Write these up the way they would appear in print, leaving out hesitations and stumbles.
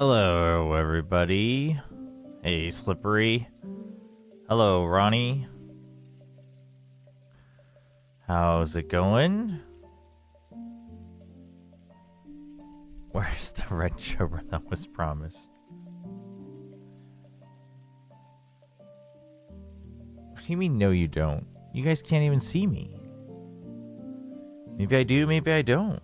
Hello, everybody. Hey, Slippery. Hello, Ronnie. How's it going? Where's the red Chobra that was promised? What do you mean, no you don't? You guys can't even see me. Maybe I do, maybe I don't.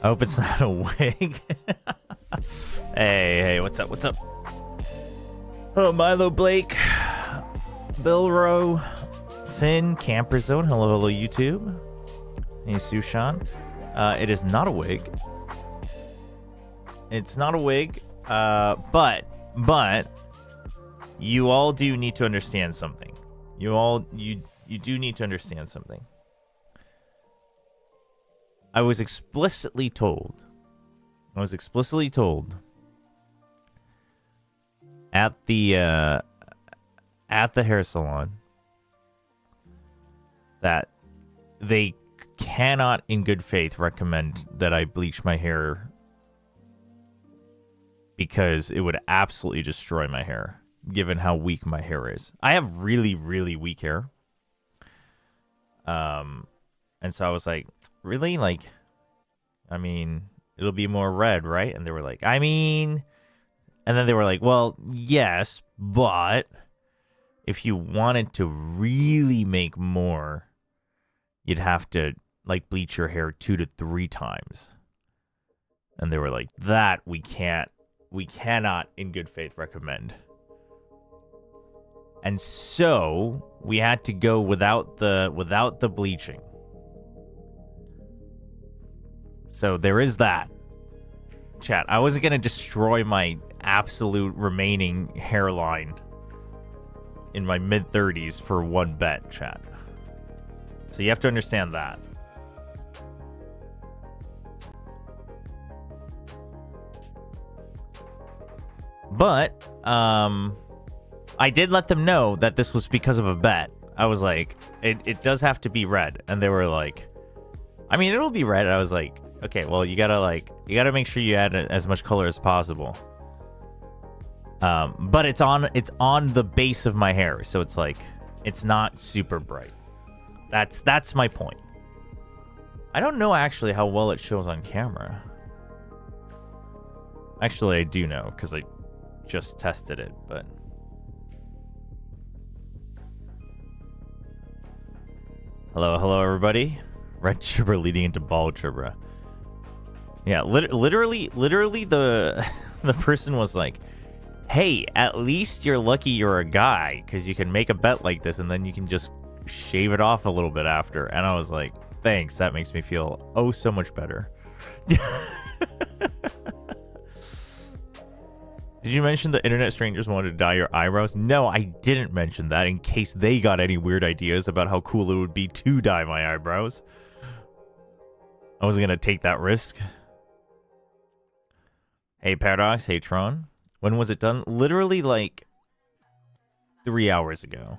I hope it's not a wig. Hey, what's up, what's up? Oh, Milo Blake, Bill Rowe, Finn, Camper Zone, hello, YouTube. Hey, Sushan. It is not a wig. It's not a wig, but you all do need to understand something. You do need to understand something. I was explicitly told at the hair salon that they cannot in good faith recommend that I bleach my hair because it would absolutely destroy my hair given how weak my hair is. I have really, really weak hair. And so I was like, really? Like, I mean, it'll be more red, right? And they were like, I mean, and then they were like, well, yes, but if you wanted to really make more, you'd have to like bleach your hair 2 to 3 times. And they were like, that we cannot in good faith recommend. And so we had to go without the bleaching. So there is that. Chat, I wasn't going to destroy my absolute remaining hairline in my mid-30s for one bet, chat. So you have to understand that. But, I did let them know that this was because of a bet. I was like, it does have to be red. And they were like, I mean, it'll be red. I was like, okay, well, you gotta make sure you add as much color as possible. But it's on the base of my hair, so it's like, it's not super bright. That's my point. I don't know actually how well it shows on camera. Actually, I do know, because I just tested it, but... Hello, everybody. Red Chobra leading into bald Chobra. Yeah, literally, the person was like, hey, at least you're lucky you're a guy, because you can make a bet like this, and then you can just shave it off a little bit after. And I was like, thanks, that makes me feel oh so much better. Did you mention the internet strangers wanted to dye your eyebrows? No, I didn't mention that in case they got any weird ideas about how cool it would be to dye my eyebrows. I wasn't going to take that risk. Hey, Paradox. Hey, Tron. When was it done? Literally, like, 3 hours ago.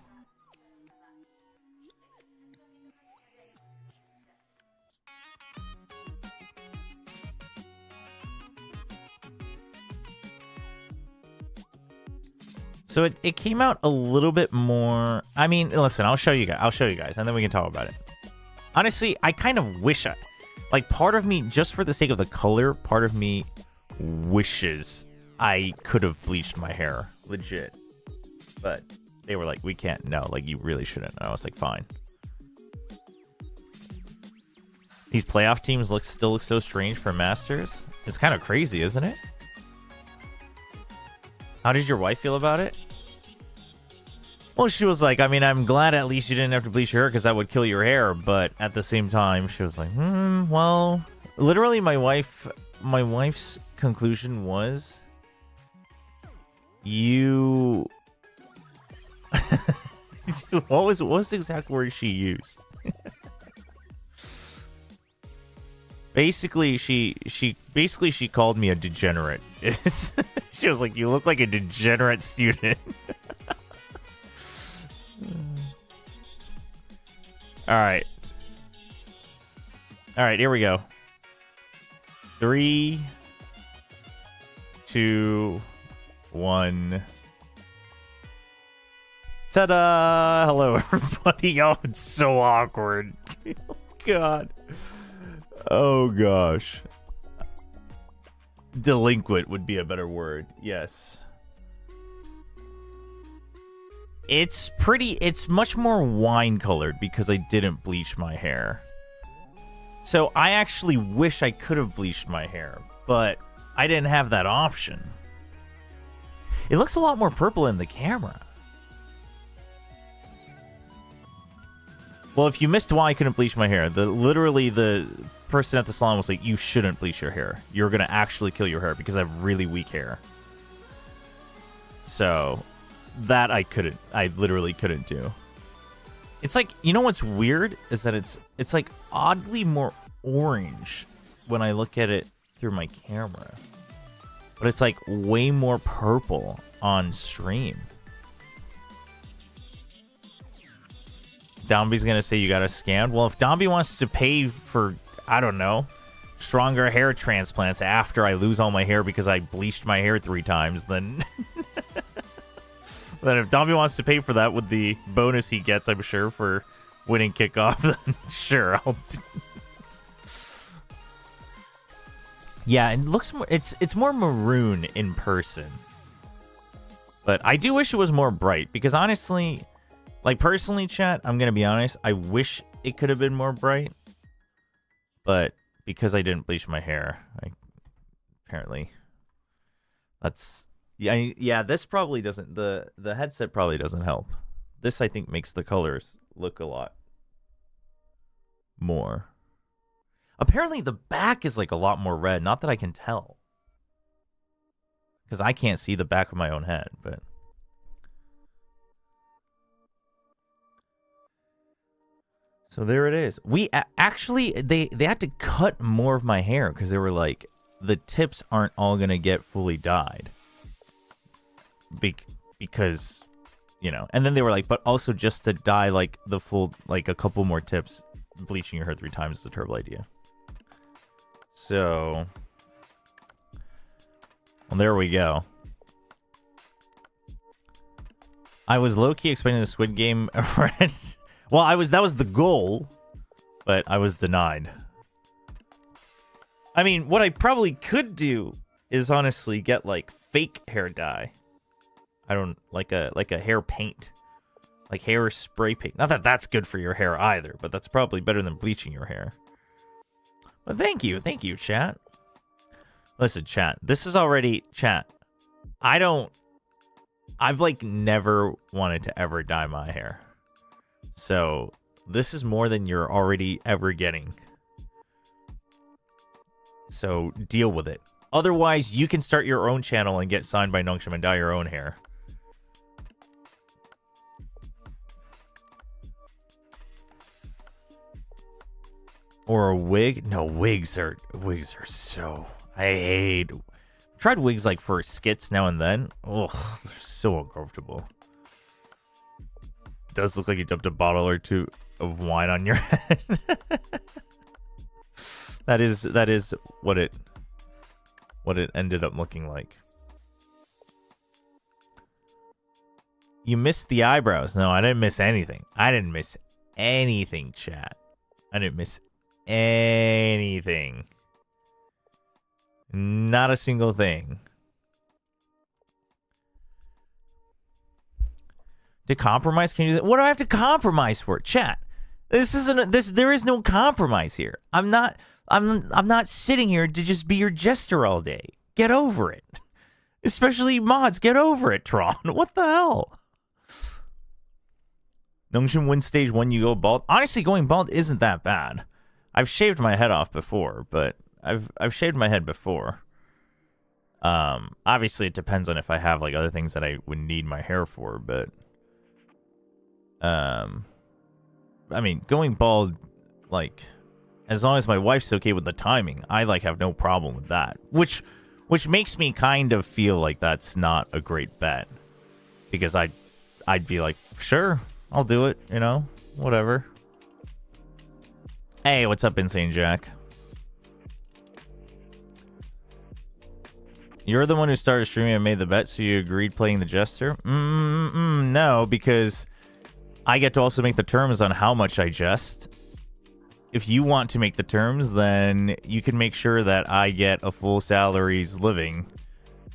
So it came out a little bit more. I mean, listen, I'll show you guys, and then we can talk about it. Honestly, I kind of wish like, part of me, just for the sake of the color, part of me wishes I could have bleached my hair, legit. But they were like, we can't. No, like, you really shouldn't. And I was like, fine. These playoff teams still look so strange for Masters. It's kind of crazy, isn't it? How did your wife feel about it? Well, she was like, I mean, I'm glad at least you didn't have to bleach your hair because that would kill your hair. But at the same time, she was like, well, literally my wife's conclusion was, What was the exact word she used? Basically, she called me a degenerate. She was like, "You look like a degenerate student." All right, here we go. 3, 2, 1. Ta-da! Hello, everybody. Oh, it's so awkward. Oh, God. Oh, gosh. Delinquent would be a better word. Yes. It's much more wine-colored because I didn't bleach my hair. So I actually wish I could have bleached my hair, but I didn't have that option. It looks a lot more purple in the camera. Well, if you missed why I couldn't bleach my hair, literally the person at the salon was like, "You shouldn't bleach your hair. You're going to actually kill your hair because I have really weak hair." So that I literally couldn't do. It's like, you know what's weird is that it's like oddly more orange when I look at it through my camera. But it's like way more purple on stream. Domby's gonna say you got a scam. Well, if Domby wants to pay for, I don't know, stronger hair transplants after I lose all my hair because I bleached my hair 3 times, then then if Domby wants to pay for that with the bonus he gets, I'm sure, for winning kickoff, then sure, I'll yeah, it looks more, it's more maroon in person. But I do wish it was more bright because honestly, like personally, chat, I'm going to be honest, I wish it could have been more bright. But because I didn't bleach my hair, apparently that's yeah, this probably doesn't, the headset probably doesn't help. This I think makes the colors look a lot more. Apparently the back is like a lot more red, not that I can tell. Cuz I can't see the back of my own head, but so there it is. We actually, they had to cut more of my hair because they were like, the tips aren't all going to get fully dyed. Because, you know, and then they were like, but also just to dye like the full, like a couple more tips, bleaching your hair 3 times is a terrible idea. So, well, there we go. I was low-key expecting the Squid Game red. Well, that was the goal, but I was denied. I mean, what I probably could do is honestly get like fake hair dye. I don't like a hair paint, like hair spray paint. Not that that's good for your hair either, but that's probably better than bleaching your hair. But thank you, chat. Listen, chat. This is already chat. I've like never wanted to ever dye my hair. So, this is more than you're already ever getting. So, deal with it. Otherwise, you can start your own channel and get signed by Nongshim and dye your own hair. Or a wig? No, wigs are so... I hate... Tried wigs like for skits now and then. Ugh, they're so uncomfortable. Does look like you dumped a bottle or 2 of wine on your head. that is what it ended up looking like. You missed the eyebrows. No, I didn't miss anything. I didn't miss anything, chat. I didn't miss anything. Not a single thing. To compromise? Can you do that? What do I have to compromise for? Chat. There is no compromise here. I'm not sitting here to just be your jester all day. Get over it. Especially mods, get over it, Tron. What the hell? Nongshim wins stage 1, you go bald. Honestly, going bald isn't that bad. I've shaved my head off before, but I've shaved my head before. Obviously it depends on if I have like other things that I would need my hair for, but I mean, going bald, like, as long as my wife's okay with the timing, I like have no problem with that. Which makes me kind of feel like that's not a great bet, because I'd be like, sure, I'll do it, you know, whatever. Hey, what's up, Insane Jack? You're the one who started streaming and made the bet, so you agreed playing the Jester? No, because I get to also make the terms on how much I jest. If you want to make the terms, then you can make sure that I get a full salary's living.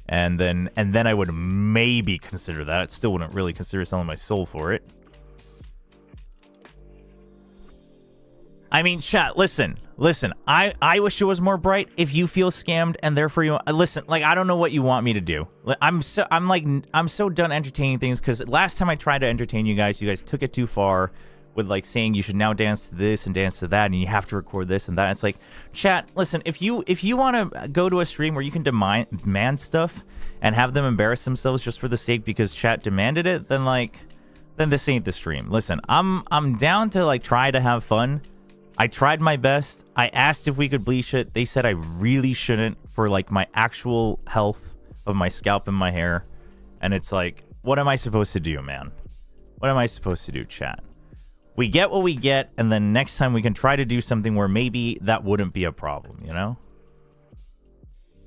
And then I would maybe consider that. I still wouldn't really consider selling my soul for it. I mean, chat, listen. I wish it was more bright. If you feel scammed and therefore you listen, like, I don't know what you want me to do. I'm so done entertaining things, because last time I tried to entertain you guys took it too far with like saying you should now dance to this and dance to that, and you have to record this and that. It's like, chat, listen, if you want to go to a stream where you can demand stuff and have them embarrass themselves just for the sake because chat demanded it, then this ain't the stream. Listen, I'm down to like try to have fun. I tried my best. I asked if we could bleach it. They said I really shouldn't for like my actual health of my scalp and my hair. And it's like, what am I supposed to do, man? What am I supposed to do, chat? We get what we get, and then next time we can try to do something where maybe that wouldn't be a problem, you know?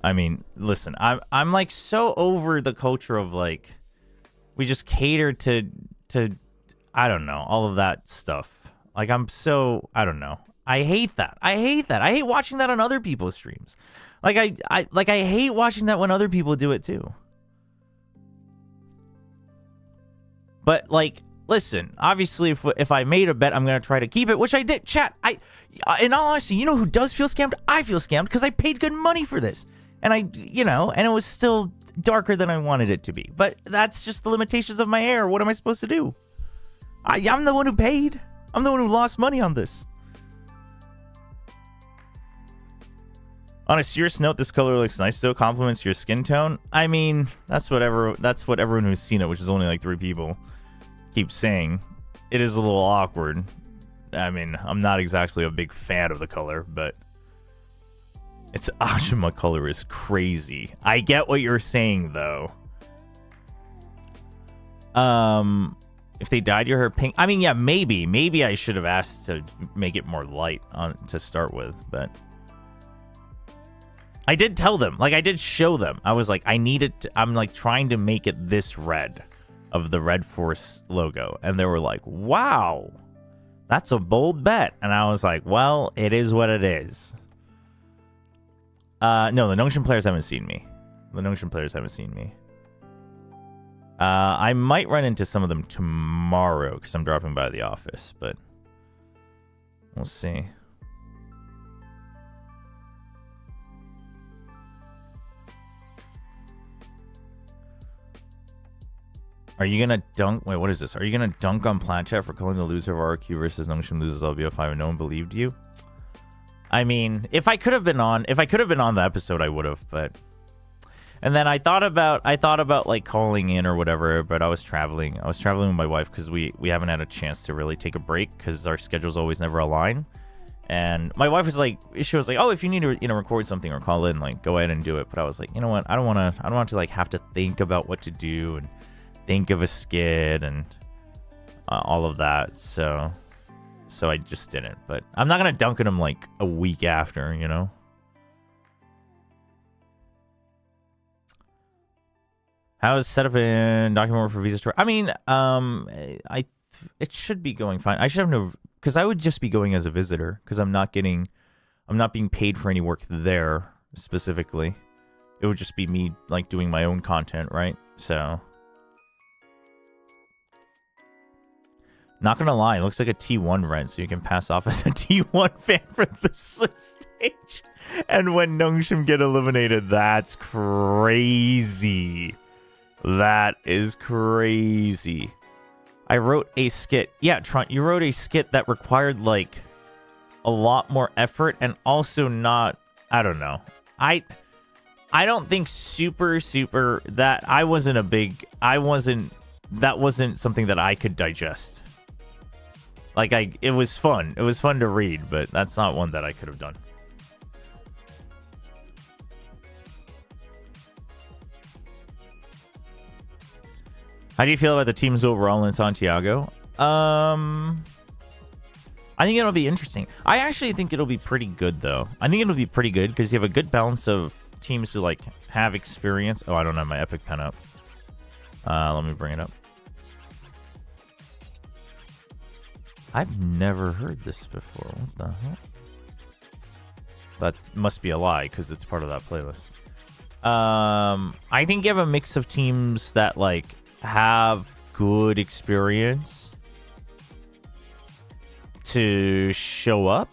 I mean, listen, I'm like so over the culture of like, we just cater to I don't know, all of that stuff. Like, I don't know. I hate that. I hate watching that on other people's streams. Like, I hate watching that when other people do it too. But like, listen, obviously if I made a bet, I'm going to try to keep it, which I did. Chat, in all honesty, you know who does feel scammed? I feel scammed because I paid good money for this. And and it was still darker than I wanted it to be. But that's just the limitations of my hair. What am I supposed to do? I'm the one who paid. I'm the one who lost money on this. On a serious note, this color looks nice though. Compliments your skin tone. I mean, that's what everyone who's seen it, which is only like 3 people, keeps saying. It is a little awkward. I mean, I'm not exactly a big fan of the color, but its Ajima color is crazy. I get what you're saying though. If they dyed your hair pink, I mean, yeah, maybe I should have asked to make it more light to start with, but I did tell them, like, I did show them. I was like, I'm like trying to make it this red of the Red Force logo, and they were like, wow, that's a bold bet. And I was like, well, it is what it is. No, the Nongshim players haven't seen me. I might run into some of them tomorrow because I'm dropping by the office, but we'll see. Are you gonna dunk? Wait, what is this? Are you gonna dunk on Planchat for calling the loser of RQ versus Nongshim loses LBO5 and no one believed you? I mean, if I could have been on the episode, I would have, but. And then I thought about like calling in or whatever, but I was traveling with my wife because we haven't had a chance to really take a break because our schedules always never align. And my wife was like, oh, if you need to, record something or call in, like, go ahead and do it. But I was like, you know what? I don't want to like have to think about what to do and think of a skit and all of that. So I just didn't. But I'm not gonna dunk on him like a week after, you know. How's setup in document for Visa Store? I mean, it should be going fine. I should have no, because I would just be going as a visitor because I'm not being paid for any work there specifically. It would just be me like doing my own content, right? So, not gonna lie, it looks like a T1 rent, so you can pass off as a T1 fan for the stage. And when Nongshim get eliminated, that's crazy. That is crazy. I wrote a skit. Yeah, Tron, you wrote a skit that required like a lot more effort and also not, I don't know. I don't think super that wasn't something that I could digest Like, it was fun. It was fun to read, but that's not one that I could have done. How do you feel about the teams overall in Santiago? I think it'll be interesting. I actually think it'll be pretty good, though. I think it'll be pretty good because you have a good balance of teams who, like, have experience. Oh, I don't have my Epic Pen up. Let me bring it up. I've never heard this before. What the hell? That must be a lie because it's part of that playlist. I think you have a mix of teams that, like, have good experience to show up,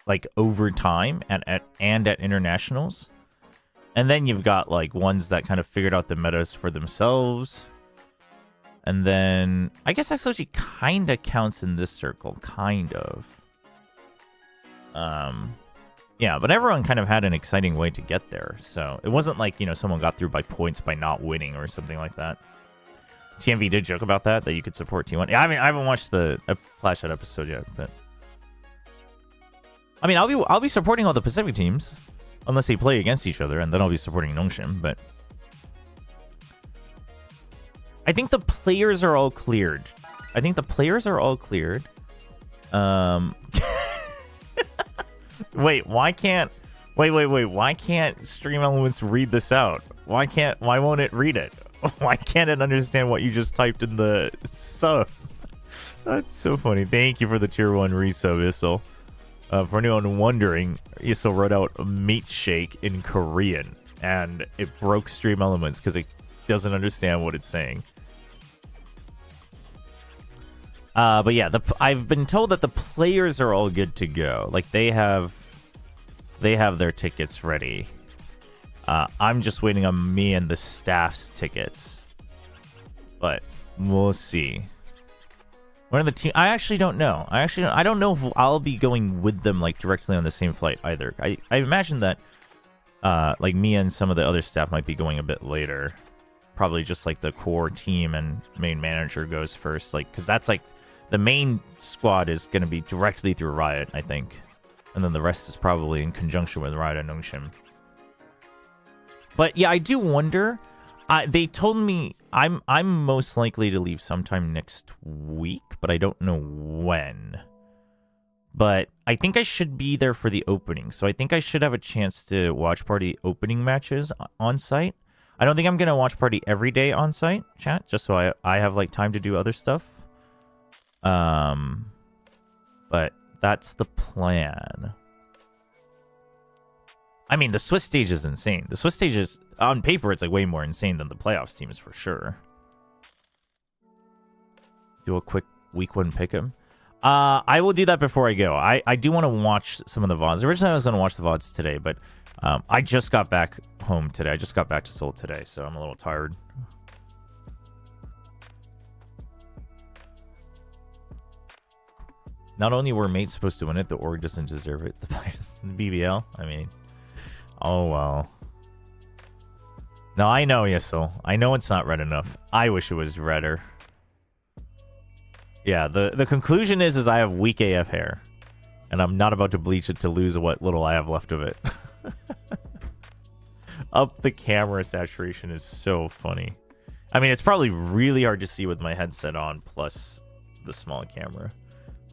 like, over time at internationals. And then you've got, like, ones that kind of figured out the metas for themselves. And then I guess actually kind of counts in this circle, kind of. Yeah, but everyone kind of had an exciting way to get there. So it wasn't like, you know, someone got through by points by not winning or something like that. TMV did joke about that you could support T1. Yeah, I mean, I haven't watched the Flashhead episode yet, but I mean, I'll be supporting all the Pacific teams unless they play against each other, and then I'll be supporting Nongshim, but I think the players are all cleared. Wait, why can't Stream Elements read this out? Why won't it read it? Why can't it understand what you just typed in the sub? That's so funny. Thank you for the tier 1 resub, Issel. For anyone wondering, Issel wrote out meat shake in Korean, and it broke Stream Elements because it doesn't understand what it's saying. But yeah, I've been told that the players are all good to go. Like, they have their tickets ready. I'm just waiting on me and the staff's tickets. But we'll see. One of the team, I actually don't know. I don't know if I'll be going with them, like, directly on the same flight either. I imagine that like me and some of the other staff might be going a bit later. Probably just like the core team and main manager goes first, like, because that's like the main squad is going to be directly through Riot, I think, and then the rest is probably in conjunction with Riot and Nongshim. But yeah, I do wonder. They told me I'm most likely to leave sometime next week, but I don't know when. But I think I should be there for the opening, so I think I should have a chance to watch party opening matches on site. I don't think I'm gonna watch party every day on site, chat, just so I have like time to do other stuff. But that's the plan. I mean, the Swiss stage is insane. The Swiss stage is, on paper, it's like way more insane than the playoffs teams for sure. Do a quick week 1 pick'em. I will do that before I go. I do want to watch some of the VODs. Originally, I was going to watch the VODs today, but I just got back home today. I just got back to Seoul today, so I'm a little tired. Not only were mates supposed to win it, the org doesn't deserve it. The players, the BBL, I mean, oh well. No, I know, Yesel. I know it's not red enough. I wish it was redder. Yeah, the conclusion is I have weak AF hair, and I'm not about to bleach it to lose what little I have left of it. Up the camera saturation is so funny. I mean, it's probably really hard to see with my headset on, plus the small camera.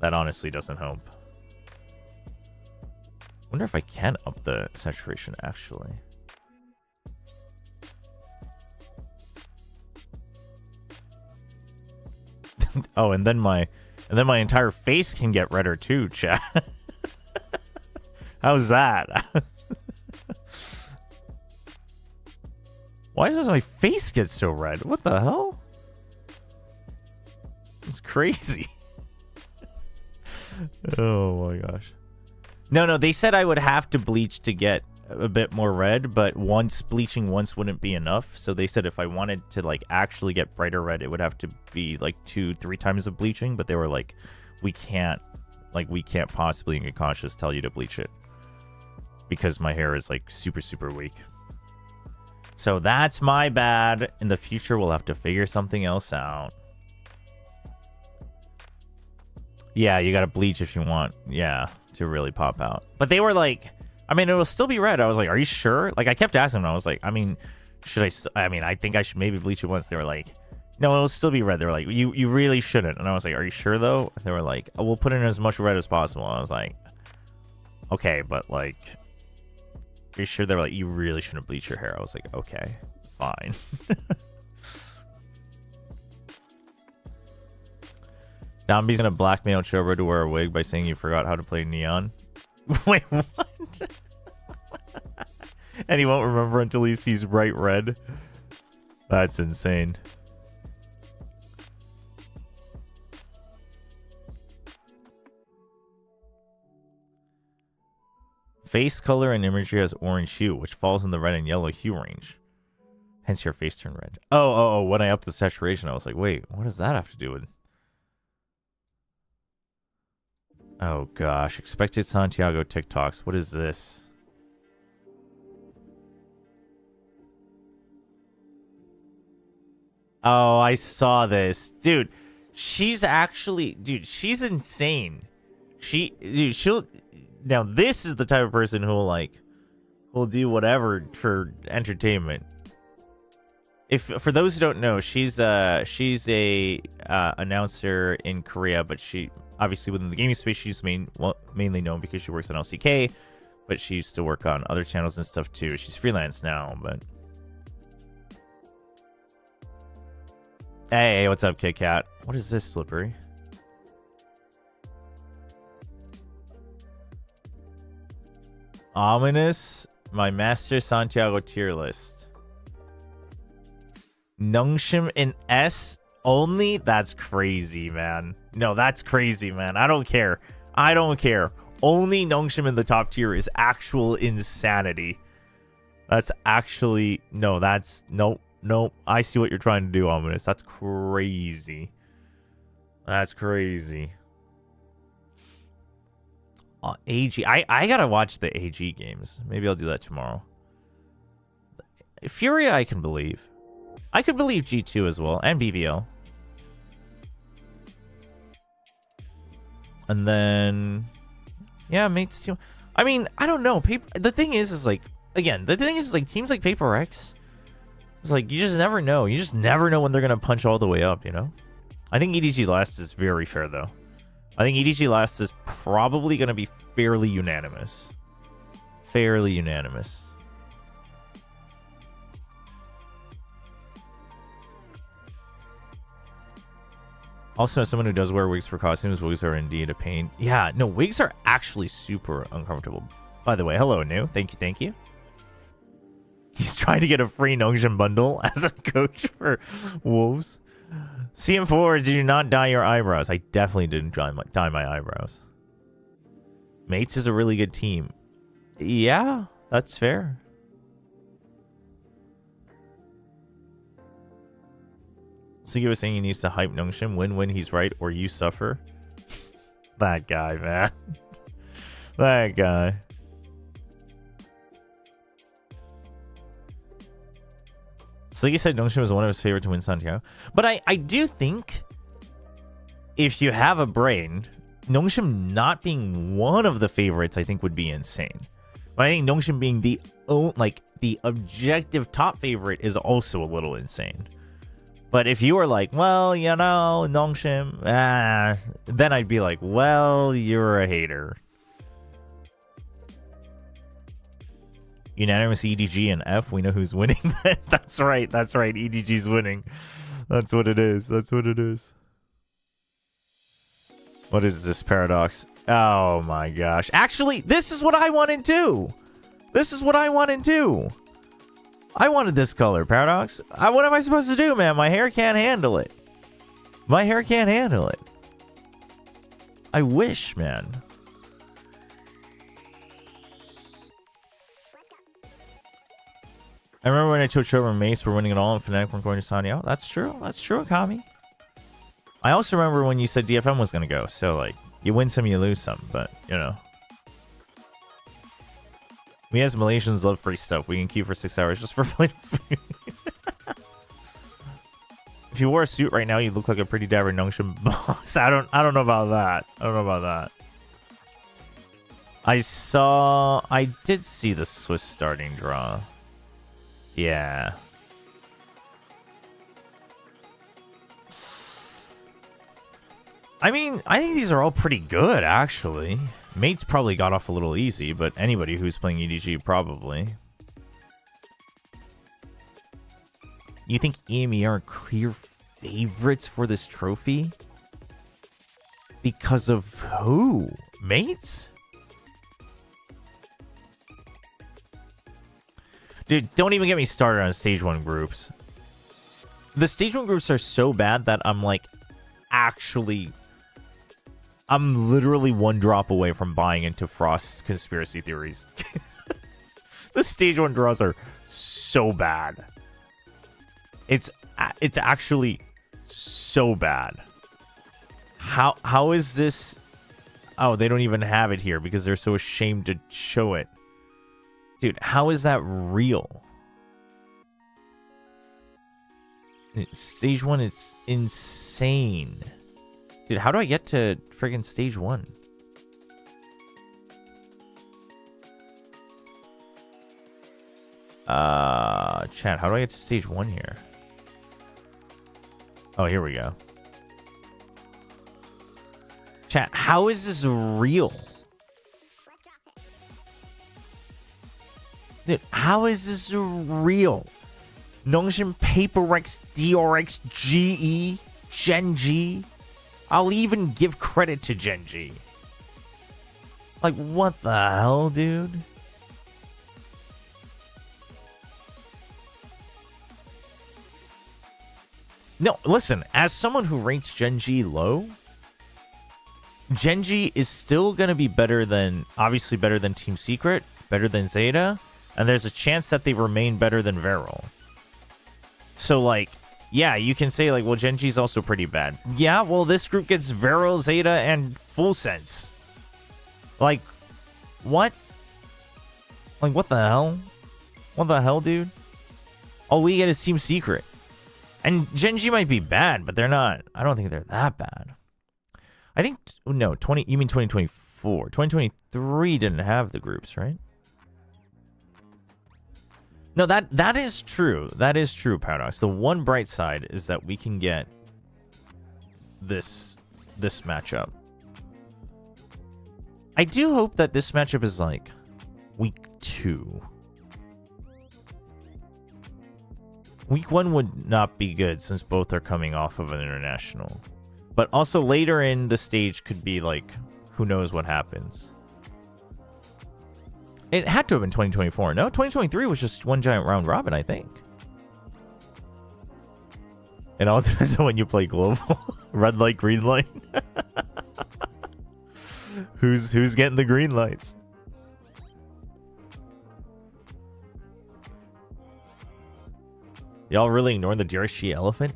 That honestly doesn't help. Wonder if I can up the saturation actually. Oh, and then my entire face can get redder too, chat. How's that? Why does my face get so red? What the hell? It's crazy. Oh my gosh. No, they said I would have to bleach to get a bit more red, but bleaching once wouldn't be enough. So they said if I wanted to like actually get brighter red, it would have to be like 2-3 times of bleaching. But they were like, we can't possibly in good conscience tell you to bleach it because my hair is like super weak. So that's my bad. In the future, we'll have to figure something else out. Yeah, you gotta bleach if you want, yeah, to really pop out. But they were like, I mean, it will still be red. I was like, are you sure? Like, I kept asking them. I was like, I mean, should I mean, I think I should maybe bleach it once. They were like, no, it'll still be red. They were like, you really shouldn't. And I was like, are you sure though? They were like, oh, we'll put in as much red as possible. And I was like, okay, but like, are you sure? They were like, you really shouldn't bleach your hair. I was like, okay, fine. Dombey's gonna blackmail Chobra to wear a wig by saying you forgot how to play Neon. Wait, what? And he won't remember until he sees bright red. That's insane. Face color and imagery has orange hue, which falls in the red and yellow hue range. Hence your face turned red. Oh, when I upped the saturation, I was like, wait, what does that have to do with... Oh gosh, expected Santiago TikToks. What is this? Oh, I saw this. Dude, she's actually... Dude, she's insane. She'll... Now, this is the type of person who'll, like... will do whatever for entertainment. If for those who don't know, she's a announcer in Korea, but she obviously within the gaming space she's mainly known because she works on LCK, but she used to work on other channels and stuff too. She's freelance now, but hey, what's up, Kit Kat? What is this, Slippery? Ominous, my master Santiago tier list. Nungshim in S only? That's crazy, man. No, that's crazy, man. I don't care. I don't care. Only Nungshim in the top tier is actual insanity. That's actually... No, that's... Nope. Nope. I see what you're trying to do, Ominous. That's crazy. That's crazy. AG. I gotta watch the AG games. Maybe I'll do that tomorrow. Furia, I can believe. I could believe G2 as well, and BBL. And then... Yeah, mates too. I mean, I don't know. The thing is like... Again, the thing is like, teams like Paper X... It's like, you just never know. You just never know when they're gonna punch all the way up, you know? I think EDG last is very fair, though. I think EDG last is probably gonna be fairly unanimous. Fairly unanimous. Also, as someone who does wear wigs for costumes, wigs are indeed a pain. Yeah, no, wigs are actually super uncomfortable. By the way, hello, New. Thank you, thank you. He's trying to get a free Nongshim bundle as a coach for Wolves. CM4, did you not dye your eyebrows? I definitely didn't dye my eyebrows. Mates is a really good team. Yeah, that's fair. Sugi was saying he needs to hype Nongshim. Win-win, he's right, or you suffer. That guy, man. That guy. Sugi said Nongshim was one of his favorite to win Santiago. But I do think if you have a brain, Nongshim not being one of the favorites, I think would be insane. But I think Nongshim being the objective top favorite is also a little insane. But if you were like, well, you know, Nongshim, then I'd be like, well, you're a hater. Unanimous EDG and F, we know who's winning. That's right, that's right. EDG's winning. That's what it is. That's what it is. What is this paradox? Oh my gosh. Actually, this is what I wanted too. This is what I wanted too. I wanted this color, Paradox. What am I supposed to do, man? My hair can't handle it. My hair can't handle it. I wish, man. I remember when I told Chobra and Mace were winning it all and Fnatic weren't going to Sanyo. That's true. That's true, Akami. I also remember when you said DFM was going to go. So, like, you win some, you lose some. But, you know. We as Malaysians love free stuff. We can queue for 6 hours just for playing. If If you wore a suit right now, you look like a pretty dapper Nongshim boss. I don't know about that. I don't know about that. I did see the Swiss starting draw. Yeah. I mean, I think these are all pretty good, actually. Mates probably got off a little easy, but anybody who's playing EDG probably. You think EME are clear favorites for this trophy? Because of who? Mates? Dude, don't even get me started on Stage 1 groups. The Stage 1 groups are so bad that I'm like, actually... I'm literally one drop away from buying into Frost's conspiracy theories. The Stage 1 draws are so bad. It's actually so bad. How is this? Oh, they don't even have it here because they're so ashamed to show it. Dude, how is that real? Stage 1, it's insane. Dude, how do I get to friggin' Stage 1? Chat, how do I get to Stage 1 here? Oh, here we go. Chat, how is this real? Dude, how is this real? Nongshim Paper-X, DRX, GE, Genji. I'll even give credit to Genji. Like, what the hell, dude? No, listen, as someone who rates Genji low, Genji is still going to be better than, obviously better than Team Secret, better than Zeta, and there's a chance that they remain better than Veril. So, like, yeah, you can say, like, well, Genji's also pretty bad. Yeah, well, this group gets Veril, Zeta, and Full Sense. Like, what? Like, what the hell? What the hell, dude? All we get is Team Secret. And Genji might be bad, but they're not. I don't think they're that bad. I think, no, you mean 2024. 2023 didn't have the groups, right? No, that is true. That is true, Paradox. The one bright side is that we can get this matchup. I do hope that this matchup is like week 2. Week 1 would not be good since both are coming off of an international. But also later in the stage could be like, who knows what happens. It had to have been 2024. No, 2023 was just one giant round robin, I think. It all depends on when you play global. Red light, green light. Who's getting the green lights? Y'all really ignoring the DRC elephant?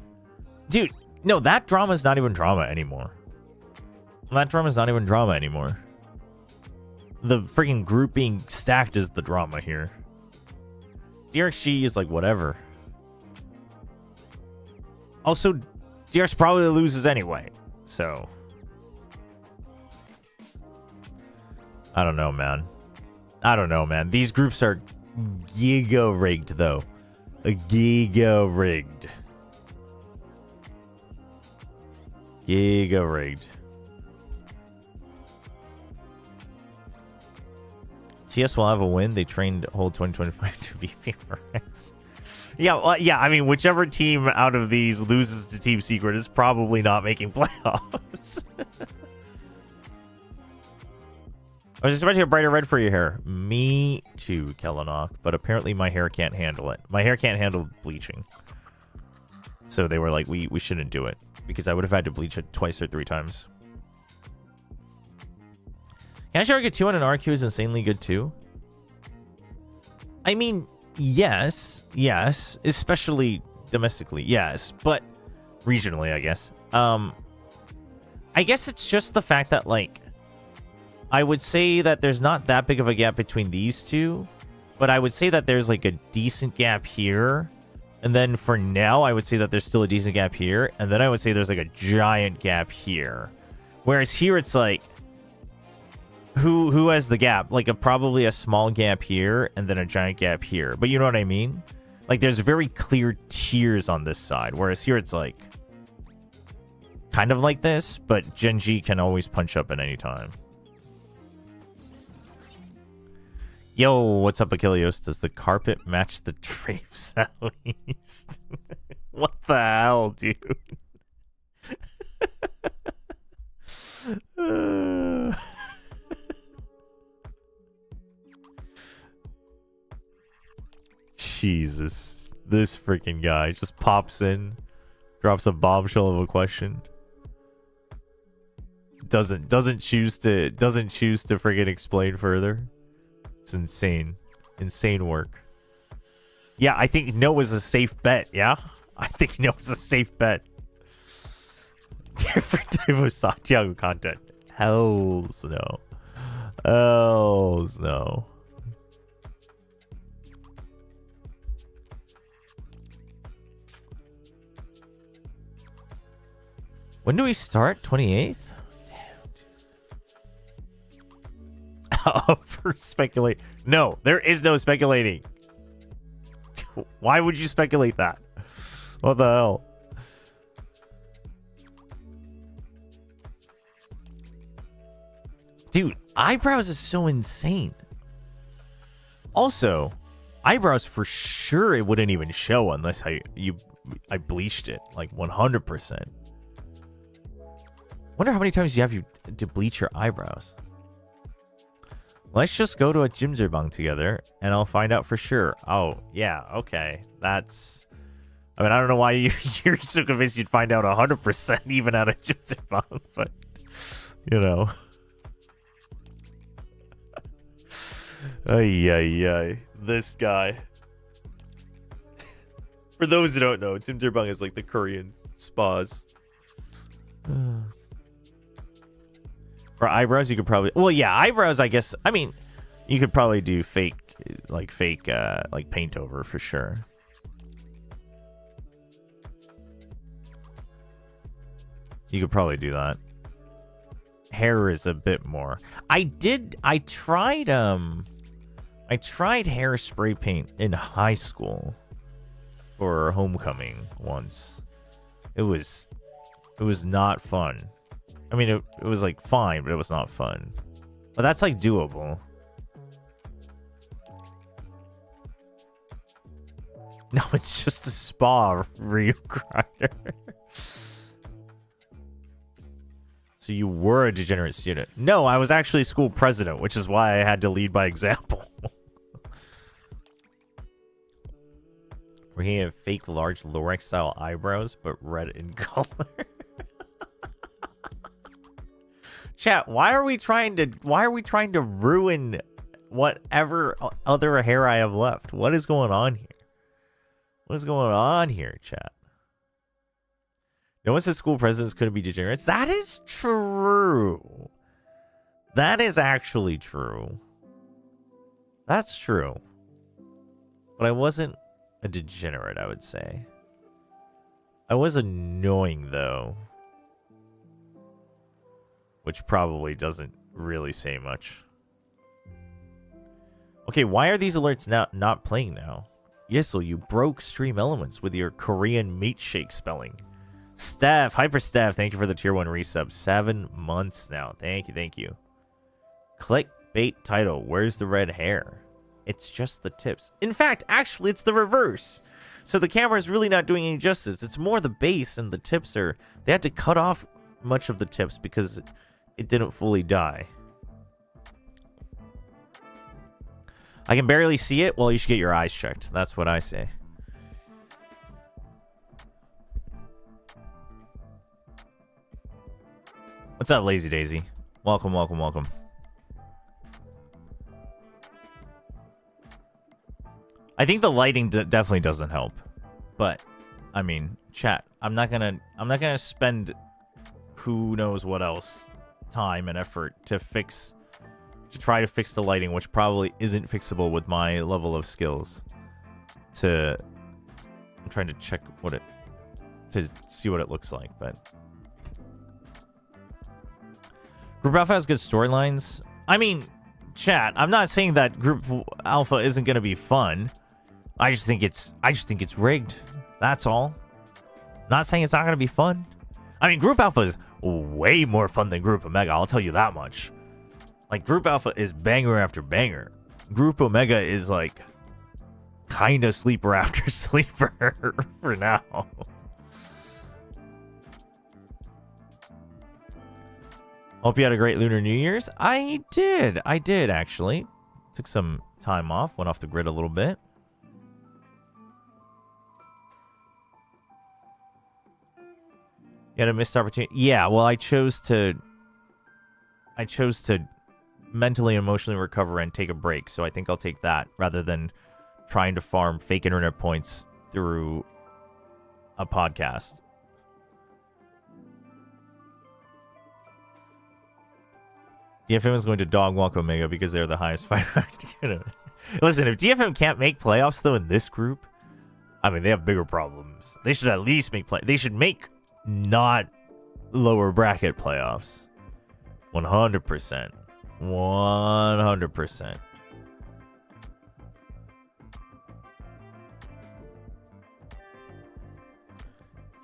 Dude, no, that drama's not even drama anymore. That drama's not even drama anymore. The freaking group being stacked is the drama here. DRX is like whatever. Also, DRX probably loses anyway, so I don't know, man. I don't know, man. These groups are giga rigged, though. Giga rigged. Giga rigged. TS will have a win. They trained whole 2025 to be favorites. Yeah, well, yeah. I mean, whichever team out of these loses to Team Secret is probably not making playoffs. I was just about to get brighter red for your hair. Me too, Kellenok. But apparently my hair can't handle it. My hair can't handle bleaching. So they were like, we shouldn't do it. Because I would have had to bleach it twice or 3 times. Cash Arc 2 on an RQ is insanely good too. I mean, yes. Especially domestically, yes. But regionally, I guess. I guess it's just the fact that, like, I would say that there's not that big of a gap between these two, but I would say that there's like a decent gap here, And then for now, I would say that there's still a decent gap here. And then I would say there's like a giant gap here. Whereas here, it's like, who has the gap? Like probably a small gap here and then a giant gap here. But you know what I mean? Like there's very clear tiers on this side. Whereas here, it's like kind of like this. But Genji can always punch up at any time. Yo, what's up, Achilleos? Does the carpet match the drapes at least? What the hell, dude? Jesus. This freaking guy just pops in, drops a bombshell of a question. Doesn't choose to friggin' explain further. It's insane. Insane work. Yeah, I think no is a safe bet, yeah? I think no is a safe bet. Different type of Santiago content. Hells no. Hells no. When do we start? 28th? For speculate. No, there is no speculating. Why would you speculate that? What the hell? Dude, eyebrows is so insane. Also, eyebrows for sure it wouldn't even show unless I bleached it like 100%. Wonder how many times you have to bleach your eyebrows. Let's just go to a Jimzerbang together, and I'll find out for sure. Oh, yeah, okay. That's... I mean, I don't know why you're so convinced you'd find out 100% even at a Jimzerbang, but, you know. Ay. This guy. For those who don't know, Jimzerbang is like the Korean spas. For eyebrows, you could probably... Well, yeah, eyebrows, I guess... I mean, you could probably do fake paint over for sure. You could probably do that. Hair is a bit more. I tried hair spray paint in high school for homecoming once. It was not fun. I mean, it was like fine, but it was not fun. But that's like doable. No, it's just a spa, Ryu Grinder. So you were a degenerate student. No, I was actually school president, which is why I had to lead by example. We're gonna have fake large Lorex style eyebrows, but red in color. Chat, why are we trying to ruin whatever other hair I have left? What is going on here? What is going on here, chat? No one says school presidents couldn't be degenerates. That is true. That is actually true. That's true. But I wasn't a degenerate, I would say. I was annoying, though. Which probably doesn't really say much. Okay, why are these alerts not playing now? Yisel, you broke stream elements with your Korean meat shake spelling. Steph, Hyper Steph, thank you for the tier 1 resub. 7 months now. Thank you. Clickbait title, where's the red hair? It's just the tips. In fact, actually, it's the reverse. So the camera is really not doing any justice. It's more the base, and the tips are... They had to cut off much of the tips because it didn't fully die. I can barely see it. Well, you should get your eyes checked. That's what I say. What's up, Lazy Daisy? Welcome. I think the lighting definitely doesn't help. But, I mean, chat, I'm not gonna spend who knows what else time and effort to try to fix the lighting, which probably isn't fixable with my level of skills, to I'm trying to check to see what it looks like, but Group Alpha has good storylines. I mean, chat, I'm not saying that Group Alpha isn't going to be fun. I just think it's rigged. That's all. Not saying it's not going to be fun. I mean, Group Alpha is way more fun than Group Omega, I'll tell you that much. Like, Group Alpha is banger after banger. Group Omega is like kind of sleeper after sleeper for now. Hope you had a great Lunar New Year's. I did actually. Took some time off, went off the grid a little bit. You had a missed opportunity. Yeah, well, I chose to mentally and emotionally recover and take a break. So I think I'll take that rather than trying to farm fake internet points through a podcast. DFM is going to dog walk Omega because they're the highest fighter. Listen, if DFM can't make playoffs though in this group, I mean, they have bigger problems. They should at least make They should make not lower bracket playoffs. 100%. 100%.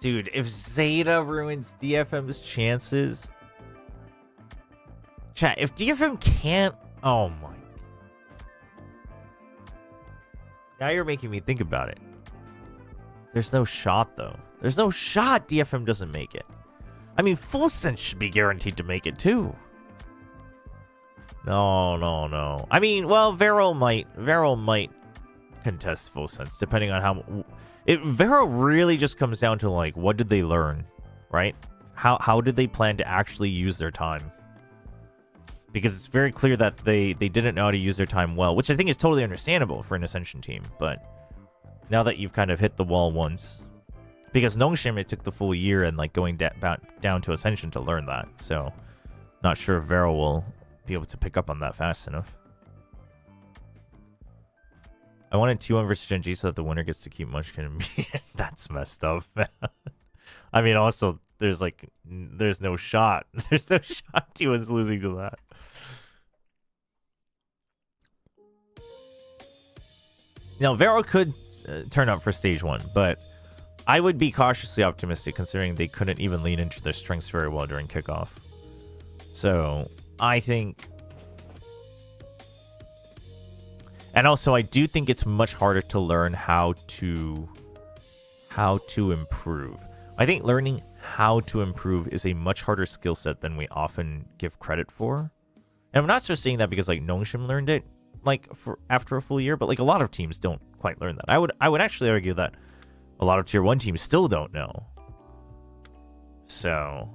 Dude, if Zeta ruins DFM's chances... Chat, if DFM can't... Oh my... Now you're making me think about it. There's no shot, though. There's no shot DFM doesn't make it. I mean, Full Sense should be guaranteed to make it, too. No. I mean, well, Vero might contest Full Sense, depending on how... Vero really just comes down to, like, what did they learn, right? How did they plan to actually use their time? Because it's very clear that they didn't know how to use their time well, which I think is totally understandable for an Ascension team, but now that you've kind of hit the wall once... Because Nongshim, it took the full year and, like, going down to Ascension to learn that, so... Not sure if Vero will be able to pick up on that fast enough. I wanted T1 versus Gen G so that the winner gets to keep Munchkin and me. That's messed up, man. I mean, also, there's no shot. There's no shot T1's losing to that. Now, Vero could turn up for stage 1, but I would be cautiously optimistic considering they couldn't even lean into their strengths very well during kickoff. So, I think... And also, I do think it's much harder to learn how to improve. I think learning how to improve is a much harder skill set than we often give credit for. And I'm not just saying that because, like, Nongshim learned it, like, after a full year, but, like, a lot of teams don't quite learn that. I would actually argue that a lot of Tier 1 teams still don't know. So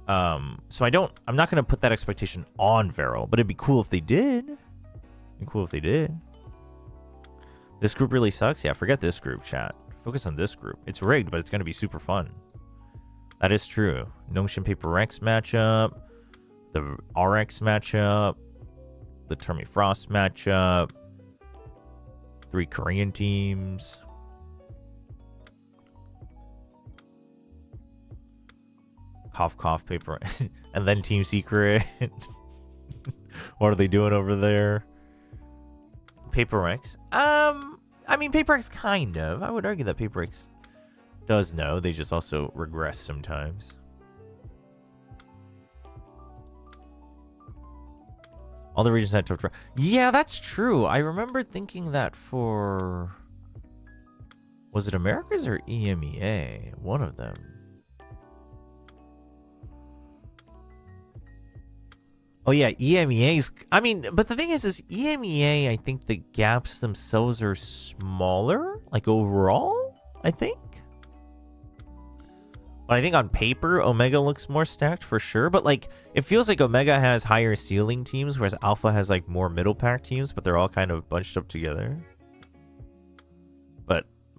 I'm not going to put that expectation on Vero, but it'd be cool if they did. This group really sucks? Yeah, forget this group, chat. Focus on this group. It's rigged, but it's going to be super fun. That is true. Nongshim Paper X matchup. The RX matchup. The Termi Frost matchup. 3 Korean teams. Cough, cough, paper. And then Team Secret. What are they doing over there? Paper X. I mean, Paper X kind of. I would argue that Paper X does know. They just also regress sometimes. All the regions had tough draw. Yeah, that's true. I remember thinking that for... Was it Americas or EMEA? One of them. Oh, yeah, EMEA's... I mean, but the thing is EMEA, I think the gaps themselves are smaller, like, overall, I think. But I think on paper, Omega looks more stacked for sure. But, like, it feels like Omega has higher ceiling teams, whereas Alpha has, like, more middle pack teams, but they're all kind of bunched up together.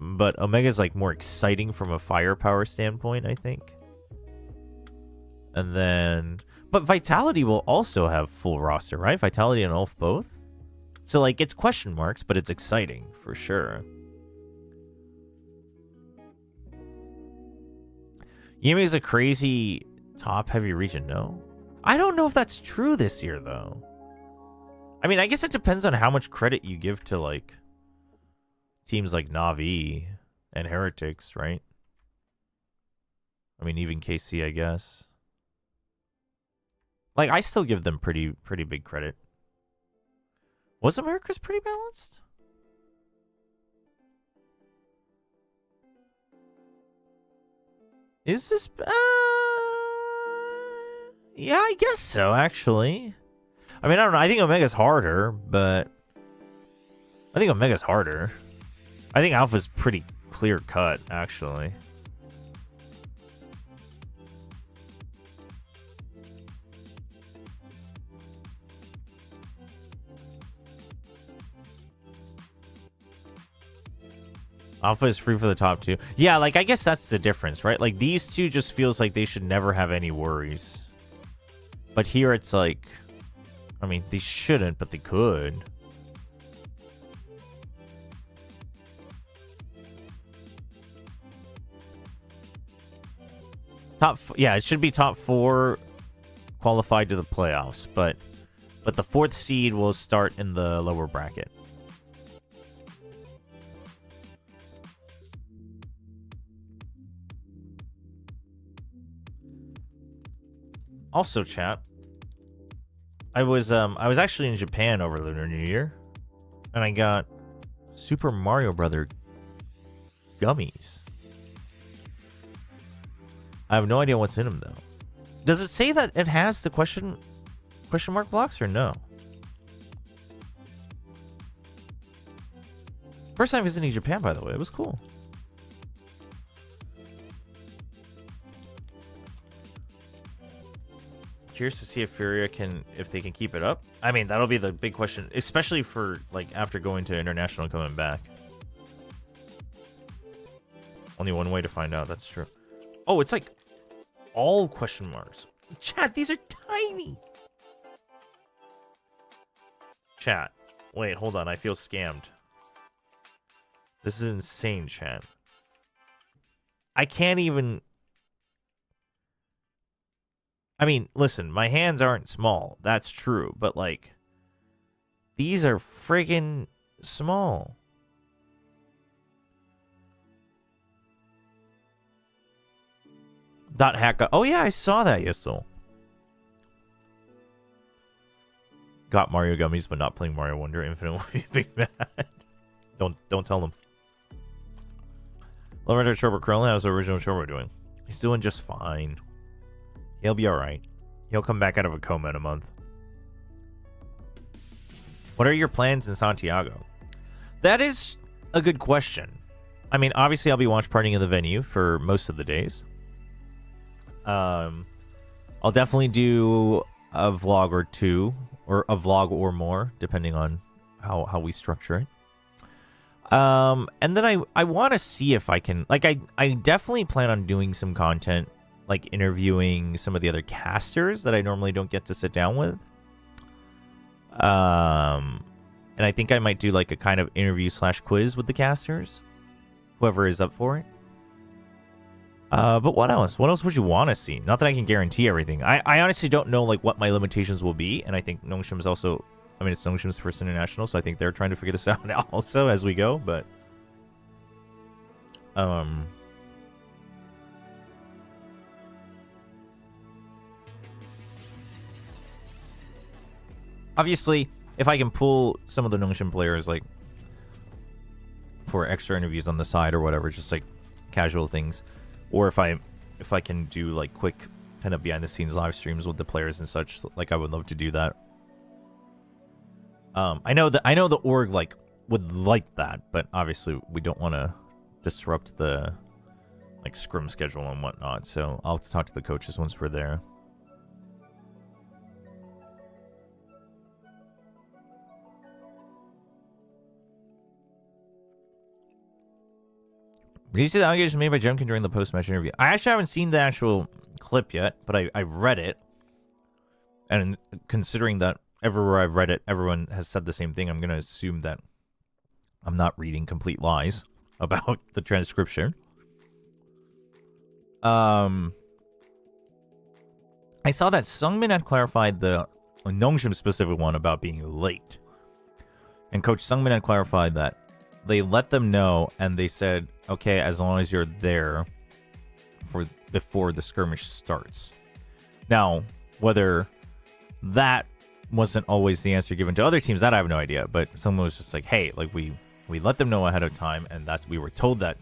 But Omega's, like, more exciting from a firepower standpoint, I think. And then... But Vitality will also have full roster, right? Vitality and Ulf both? So, like, it's question marks, but it's exciting, for sure. EMEA is a crazy top-heavy region, no? I don't know if that's true this year, though. I mean, I guess it depends on how much credit you give to, like, teams like Na'Vi and Heretics, right? I mean, even KC, I guess. Like, I still give them pretty big credit. Was America's pretty balanced? Is this... yeah, I guess so, actually. I mean, I don't know. I think Omega's harder, but... I think Omega's harder. I think Alpha's pretty clear-cut, actually. Alpha is free for the top two. Yeah, like, I guess that's the difference, right? Like, these two just feels like they should never have any worries. But here it's like... I mean, they shouldn't, but they could. Yeah, it should be top 4 qualified to the playoffs, but the 4th seed will start in the lower bracket. Also, chat, I was actually in Japan over the New Year, and I got Super Mario Brother gummies. I have no idea what's in them, though. Does it say that it has the question mark blocks or no? First time visiting Japan, by the way. It was cool. Curious to see if Furia if they can keep it up. I mean, that'll be the big question, especially for, like, after going to international and coming back. Only one way to find out, that's true. Oh, it's like all question marks. Chat, these are tiny. Chat, wait, hold on, I feel scammed. This is insane, chat. I can't even... I mean, listen, my hands aren't small. That's true. But, like, these are friggin' small. Dot hack. Oh, yeah, I saw that, Yissel. Got Mario gummies, but not playing Mario Wonder Infinite will be big bad. Don't tell them. Lorenzo Chobra Krillin, how's the original Chobra doing? He's doing just fine. He'll be alright. He'll come back out of a coma in a month. What are your plans in Santiago? That is a good question. I mean, obviously I'll be watch partying in the venue for most of the days. I'll definitely do a vlog or two, or a vlog or more, depending on how we structure it. And then I want to see if I can, like, I definitely plan on doing some content, like interviewing some of the other casters that I normally don't get to sit down with. And I think I might do like a kind of interview / quiz with the casters, whoever is up for it. But what else? What else would you want to see? Not that I can guarantee everything. I honestly don't know like what my limitations will be, and I think Nongshim is also, I mean, it's Nongshim's first international, so I think they're trying to figure this out also as we go, but obviously, if I can pull some of the Nongshim players, like, for extra interviews on the side or whatever, just, like, casual things. Or if I can do, like, quick kind of behind-the-scenes live streams with the players and such, like, I would love to do that. I know the org, like, would like that, but obviously we don't want to disrupt the, like, scrim schedule and whatnot, so I'll talk to the coaches once we're there. Did you see the allegation made by Jemkin during the post-match interview? I actually haven't seen the actual clip yet, but I read it. And considering that everywhere I've read it, everyone has said the same thing, I'm going to assume that I'm not reading complete lies about the transcription. I saw that Sungmin had clarified the Nongshim specific one about being late. And Coach Sungmin had clarified that they let them know and they said, okay, as long as you're there before the skirmish starts. Now, whether that wasn't always the answer given to other teams, that I have no idea. But someone was just like, hey, like we let them know ahead of time, and we were told that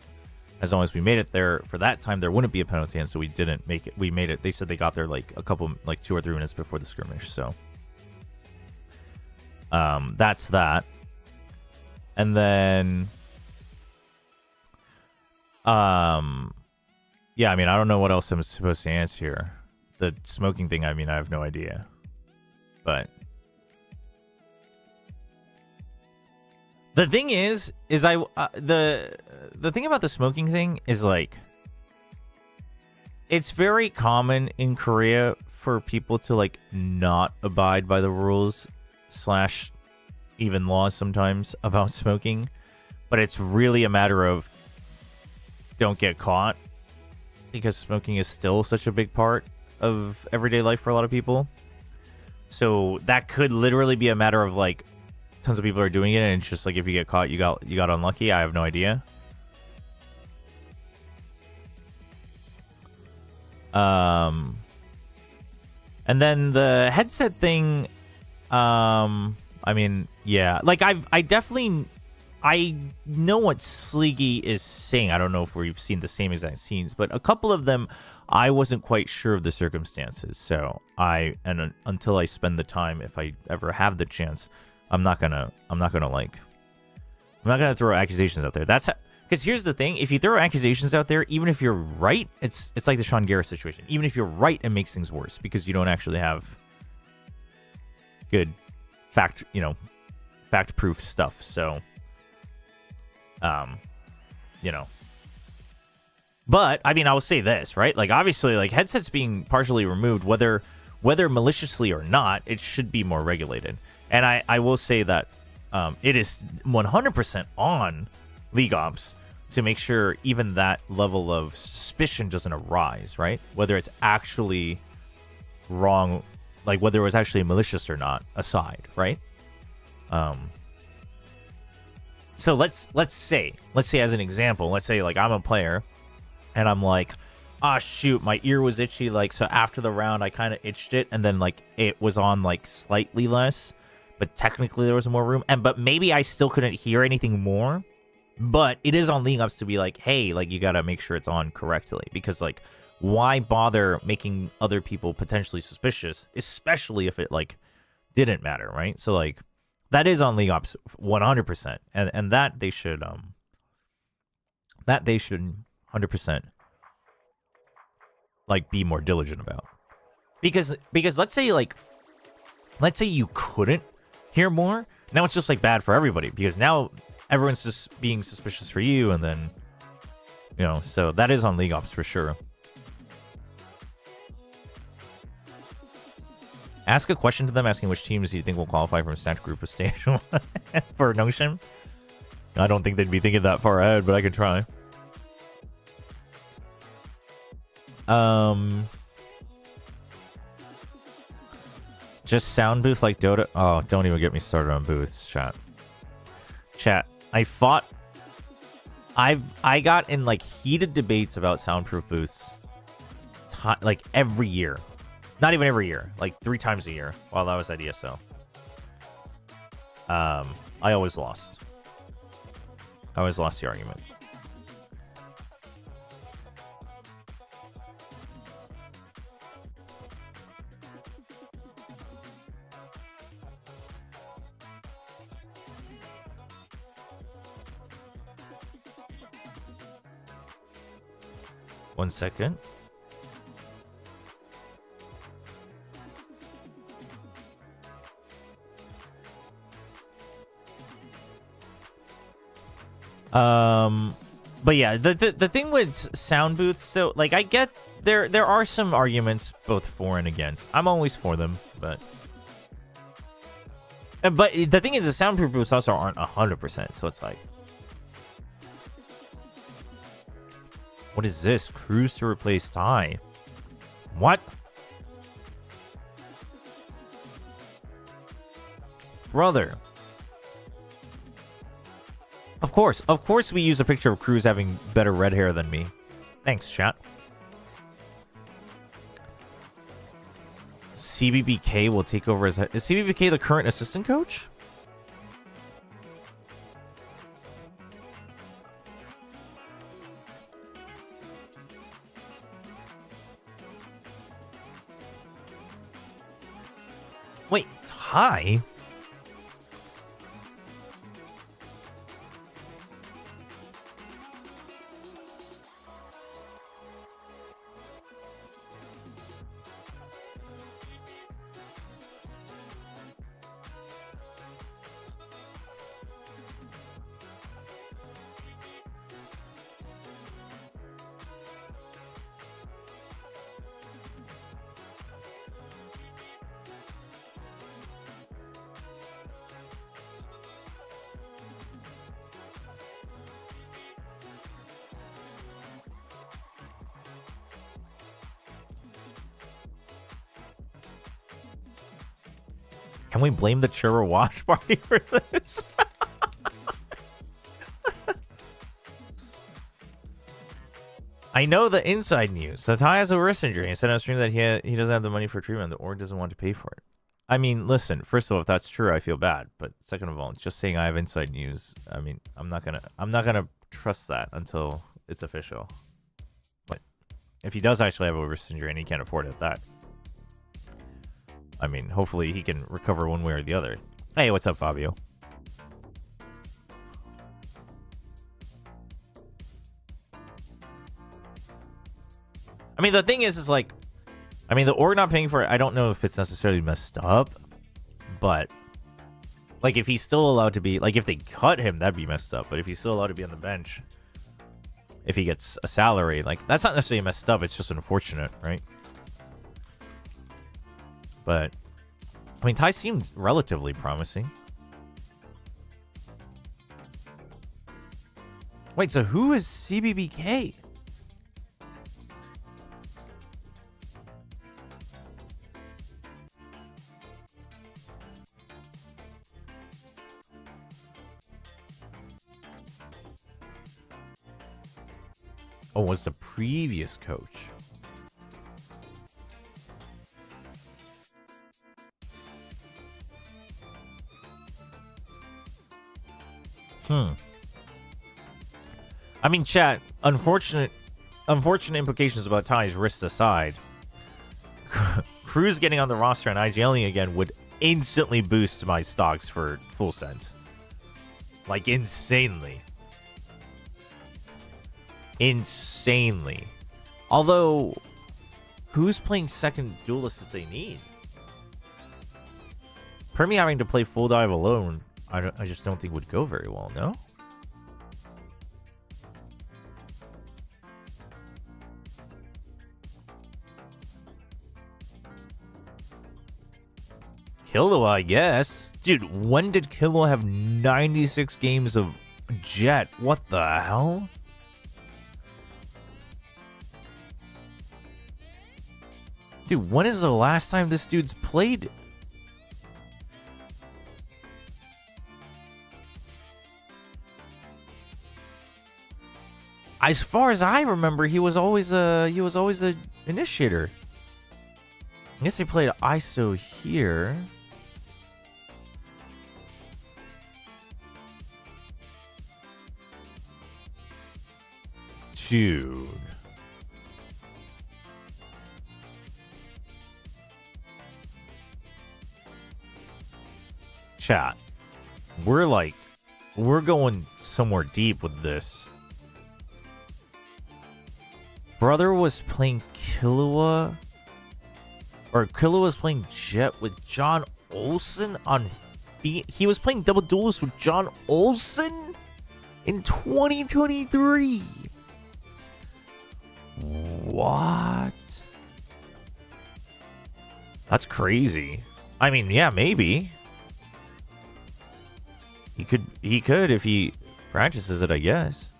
as long as we made it there for that time, there wouldn't be a penalty, and so we didn't make it. We made it. They said they got there like 2 or 3 minutes before the skirmish. So that's that. And then yeah, I mean, I don't know what else I'm supposed to answer here. The smoking thing, I mean, I have no idea. But the thing is the thing about the smoking thing is, like, it's very common in Korea for people to, like, not abide by the rules / even laws sometimes about smoking, but it's really a matter of don't get caught, because smoking is still such a big part of everyday life for a lot of people. So that could literally be a matter of, like, tons of people are doing it, and it's just like, if you get caught, you got unlucky. I have no idea. And then the headset thing, I mean, yeah, like, I know what Sleeky is saying. I don't know if we've seen the same exact scenes, but a couple of them I wasn't quite sure of the circumstances. So until I spend the time, if I ever have the chance, I'm not gonna throw accusations out there. Because here's the thing: if you throw accusations out there, even if you're right, it's like the Sean Garrett situation. Even if you're right, it makes things worse because you don't actually have good fact-proof stuff. So, But I mean, I will say this, right? Like, obviously, like, headsets being partially removed, whether maliciously or not, it should be more regulated. And I will say that it is 100% on League Ops to make sure even that level of suspicion doesn't arise, right? Whether it's actually wrong, like whether it was actually malicious or not, aside, right? So let's say as an example, let's say, like, I'm a player and I'm like, ah, shoot, my ear was itchy, like, so after the round I kind of itched it, and then, like, it was on, like, slightly less, but technically there was more room, but maybe I still couldn't hear anything more. But it is on League Ops to be like, hey, like, you gotta make sure it's on correctly, because, like, why bother making other people potentially suspicious, especially if it, like, didn't matter, right? So, like, that is on League Ops 100%, and that they should 100% like be more diligent about, because let's say you couldn't hear more, now it's just, like, bad for everybody, because now everyone's just being suspicious for you, and then, so that is on League Ops for sure. Ask a question to them asking which teams do you think will qualify from stacked group of stage for Notion. I don't think they'd be thinking that far ahead, but I could try. Just sound booth like Dota. Oh, don't even get me started on booths, chat. I got in, like, heated debates about soundproof booths, like, every year. Not even every year, like 3 times a year while I was at ESO. I always lost. I always lost the argument. One second. But yeah, the thing with sound booths, so, like, I get there are some arguments both for and against. I'm always for them, but the thing is, the soundproof booths also aren't 100%, so it's like, What is this? Cruz to replace Ty. What? Brother. Of course we use a picture of Cruz having better red hair than me. Thanks, chat. CBBK will take over as... Is CBBK the current assistant coach? Wait, Ty? Can we blame the Chobra watch party for this? I know the inside news. So Ty has a wrist injury. He said on stream that he doesn't have the money for treatment or doesn't want to pay for it. I mean, listen, first of all, if that's true, I feel bad. But second of all, just saying I have inside news, I mean, I'm not gonna trust that until it's official. But if he does actually have a wrist injury and he can't afford it, that, I mean, hopefully he can recover one way or the other. Hey, what's up, Fabio? I mean, the thing is like, I mean, the org not paying for it, I don't know if it's necessarily messed up, but like if he's still allowed to be, like if they cut him, that'd be messed up. But if he's still allowed to be on the bench, if he gets a salary, like that's not necessarily messed up. It's just unfortunate, right? But I mean, Ty seemed relatively promising. Wait, so who is CBBK? Oh, was the previous coach. I mean, chat, unfortunate implications about Ty's wrists aside, Cruz getting on the roster and IGLing again would instantly boost my stocks for Full Sense. Like, insanely. Insanely. Although, who's playing second duelist if they need? Permy having to play full dive alone, I just don't think would go very well, no? Killua, I guess. Dude, when did Killua have 96 games of Jet? What the hell? Dude, when is the last time this dude's played? As far as I remember, he was always a initiator. I guess they played ISO here. Dude. Chat. We're going somewhere deep with this. Brother was playing Killua, or Killua was playing Jet with John Olsen on feet. He was playing double duelist with John Olsen in 2023. What? That's crazy. I mean, yeah, maybe. He could if he practices it, I guess.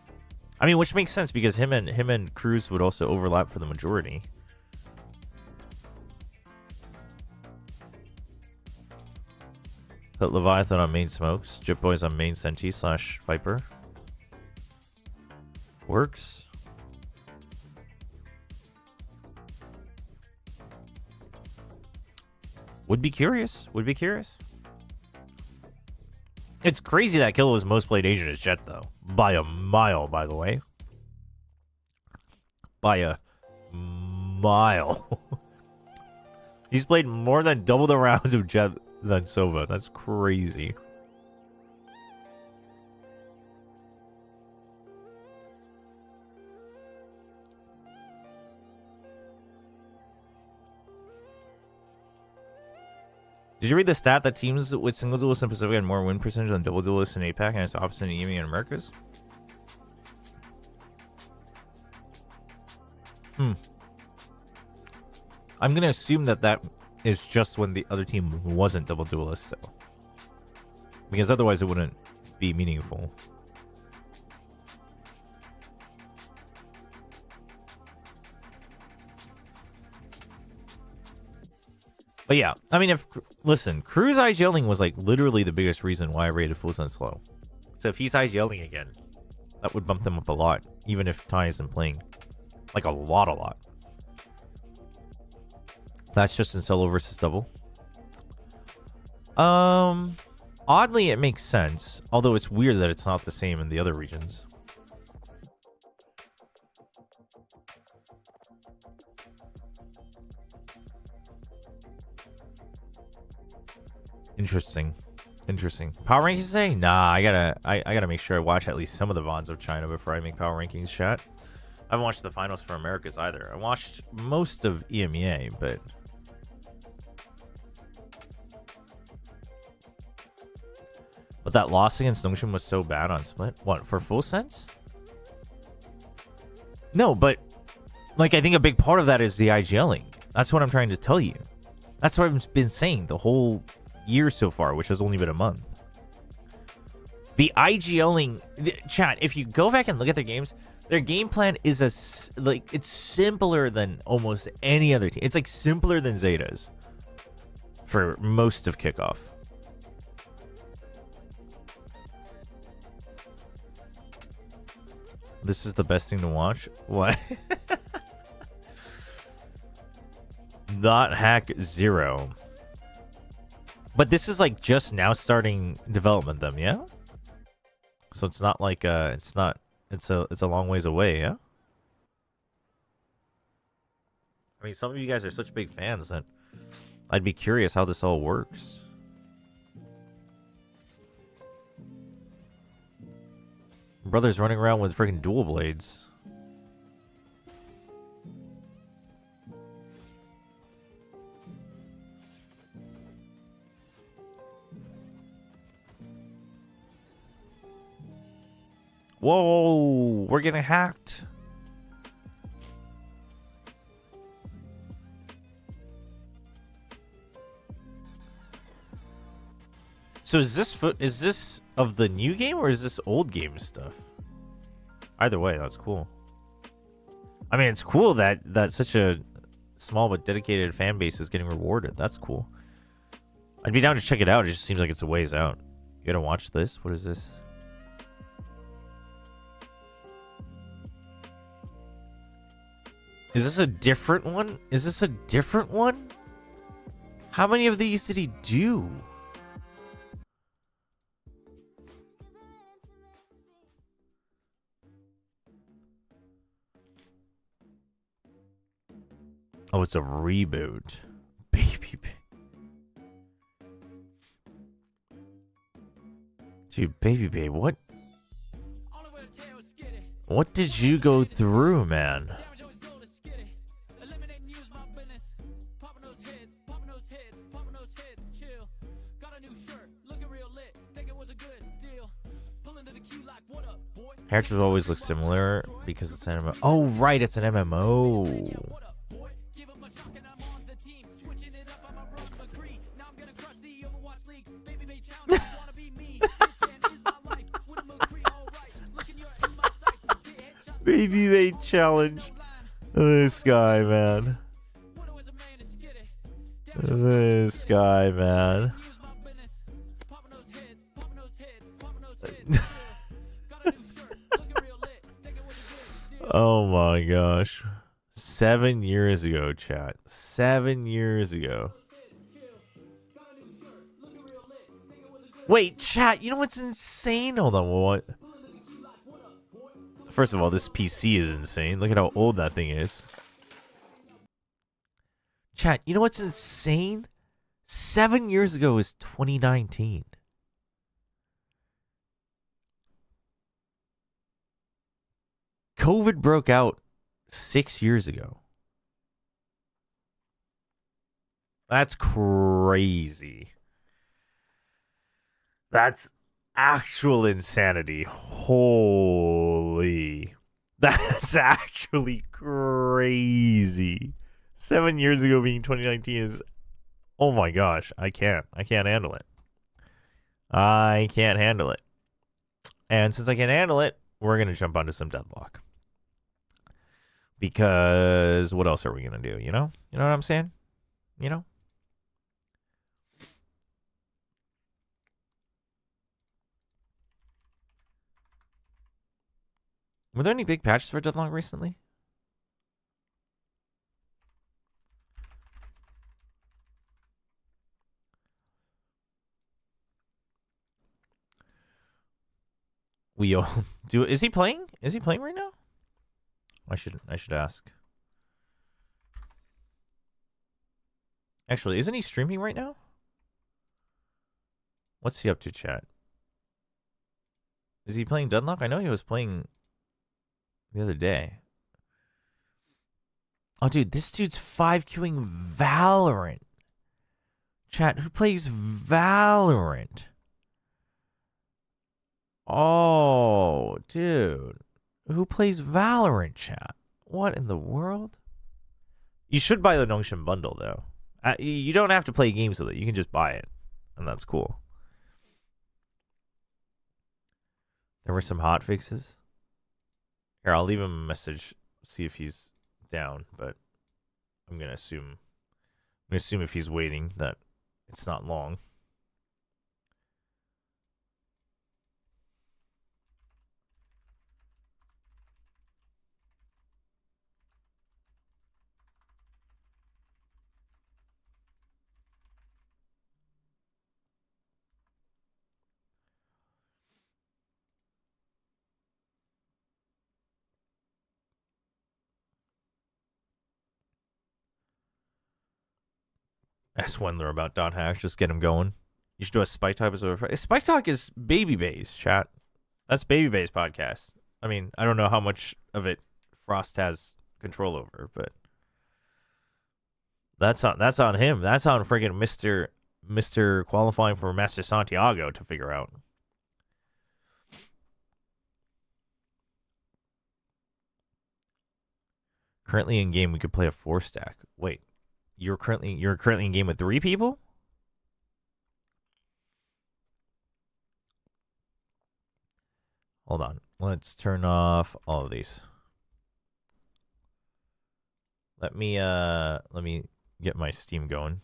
I mean, which makes sense because him and Cruz would also overlap for the majority. Put Leviathan on main smokes. Jip Boys on main Senti / Viper. Works. Would be curious. Would be curious. It's crazy that Killa was most played agent as Jet, though. By a mile, by the way. By a mile. He's played more than double the rounds of Jet than Sova. That's crazy. Did you read the stat that teams with single duelists in Pacific had more win percentage than double duelists in APAC, and it's opposite in EMEA and Americas? I'm going to assume that is just when the other team wasn't double duelist, so. Because otherwise it wouldn't be meaningful. But yeah, I mean, listen, Cruz IGLing was like literally the biggest reason why I rated Full Send slow. So if he's IGLing again, that would bump them up a lot, even if Ty isn't playing. Like a lot. That's just in solo versus double. Oddly, it makes sense. Although it's weird that it's not the same in the other regions. Interesting. Power rankings today? Nah, I gotta make sure I watch at least some of the VODs of China before I make power rankings chat. I haven't watched the finals for Americas either. I watched most of EMEA, but that loss against Nongshim was so bad on Split. What, for Full Sense? No, but like I think a big part of that is the IGLing. That's what I'm trying to tell you. That's what I've been saying the whole year so far, which has only been a month. The IGLing, chat, if you go back and look at their games, their game plan is it's simpler than almost any other team. It's like simpler than Zeta's for most of kickoff. This is the best thing to watch? What? Not Hack 0. But this is like just now starting development them, yeah? So it's not like it's a long ways away, yeah? I mean, some of you guys are such big fans that I'd be curious how this all works. Brother's running around with freaking dual blades. Whoa, we're getting hacked. So is this of the new game or is this old game stuff? Either way, that's cool. I mean, it's cool that such a small but dedicated fan base is getting rewarded. That's cool. I'd be down to check it out. It just seems like it's a ways out. You gotta watch this? What is this? Is this a different one? Is this a different one? How many of these did he do? Oh, it's a reboot. Baby. Dude, baby, what? What did you go through, man? Characters always look similar because it's an MMO. Oh, right, it's an MMO. Baby weight challenge. This guy, man. This guy, man. Oh my gosh. 7 years ago, chat. 7 years ago. Wait, chat, you know what's insane? Hold on, what? First of all, this PC is insane. Look at how old that thing is. Chat, you know what's insane? 7 years ago is 2019. COVID broke out 6 years ago. That's crazy. That's actual insanity. Holy. That's actually crazy. 7 years ago being 2019 is... Oh my gosh. I can't handle it. I can't handle it. And since I can't handle it, we're going to jump onto some Deadlock. Because what else are we going to do, you know? You know what I'm saying? You know? Were there any big patches for Deadlock recently? We all do. Is he playing? Is he playing right now? I should ask. Actually, isn't he streaming right now? What's he up to, chat? Is he playing Deadlock? I know he was playing the other day. Oh, dude, this dude's 5Qing Valorant. Chat, who plays Valorant? Oh, dude. Who plays Valorant, chat? What in the world? You should buy the Nongshin bundle, though. You don't have to play games with it. You can just buy it. And that's cool. There were some hot fixes. Here, I'll leave him a message. See if he's down. But I'm going to assume if he's waiting that it's not long. Ask Wendler about Dot Hash. Just get him going. You should do a Spike Talk episode. Spike Talk is Baby Bay's, chat. That's Baby Bay's podcast. I mean, I don't know how much of it Frost has control over, but that's on him. That's on friggin' Mr. qualifying for Master Santiago to figure out. Currently in game, we could play a 4-stack. Wait. You're currently in game with 3 people? Hold on. Let's turn off all of these. Let me get my Steam going.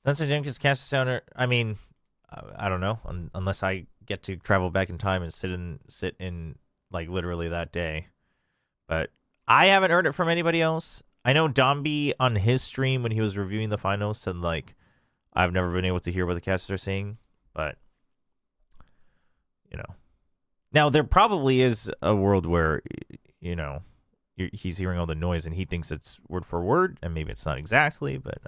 That's a Jenkins cast sounder. I mean, I don't know, unless I get to travel back in time and sit in like literally that day. But I haven't heard it from anybody else. I know Domby on his stream when he was reviewing the finals said, like, I've never been able to hear what the casters are saying. But, you know. Now, there probably is a world where, you know, he's hearing all the noise and he thinks it's word for word. And maybe it's not exactly, but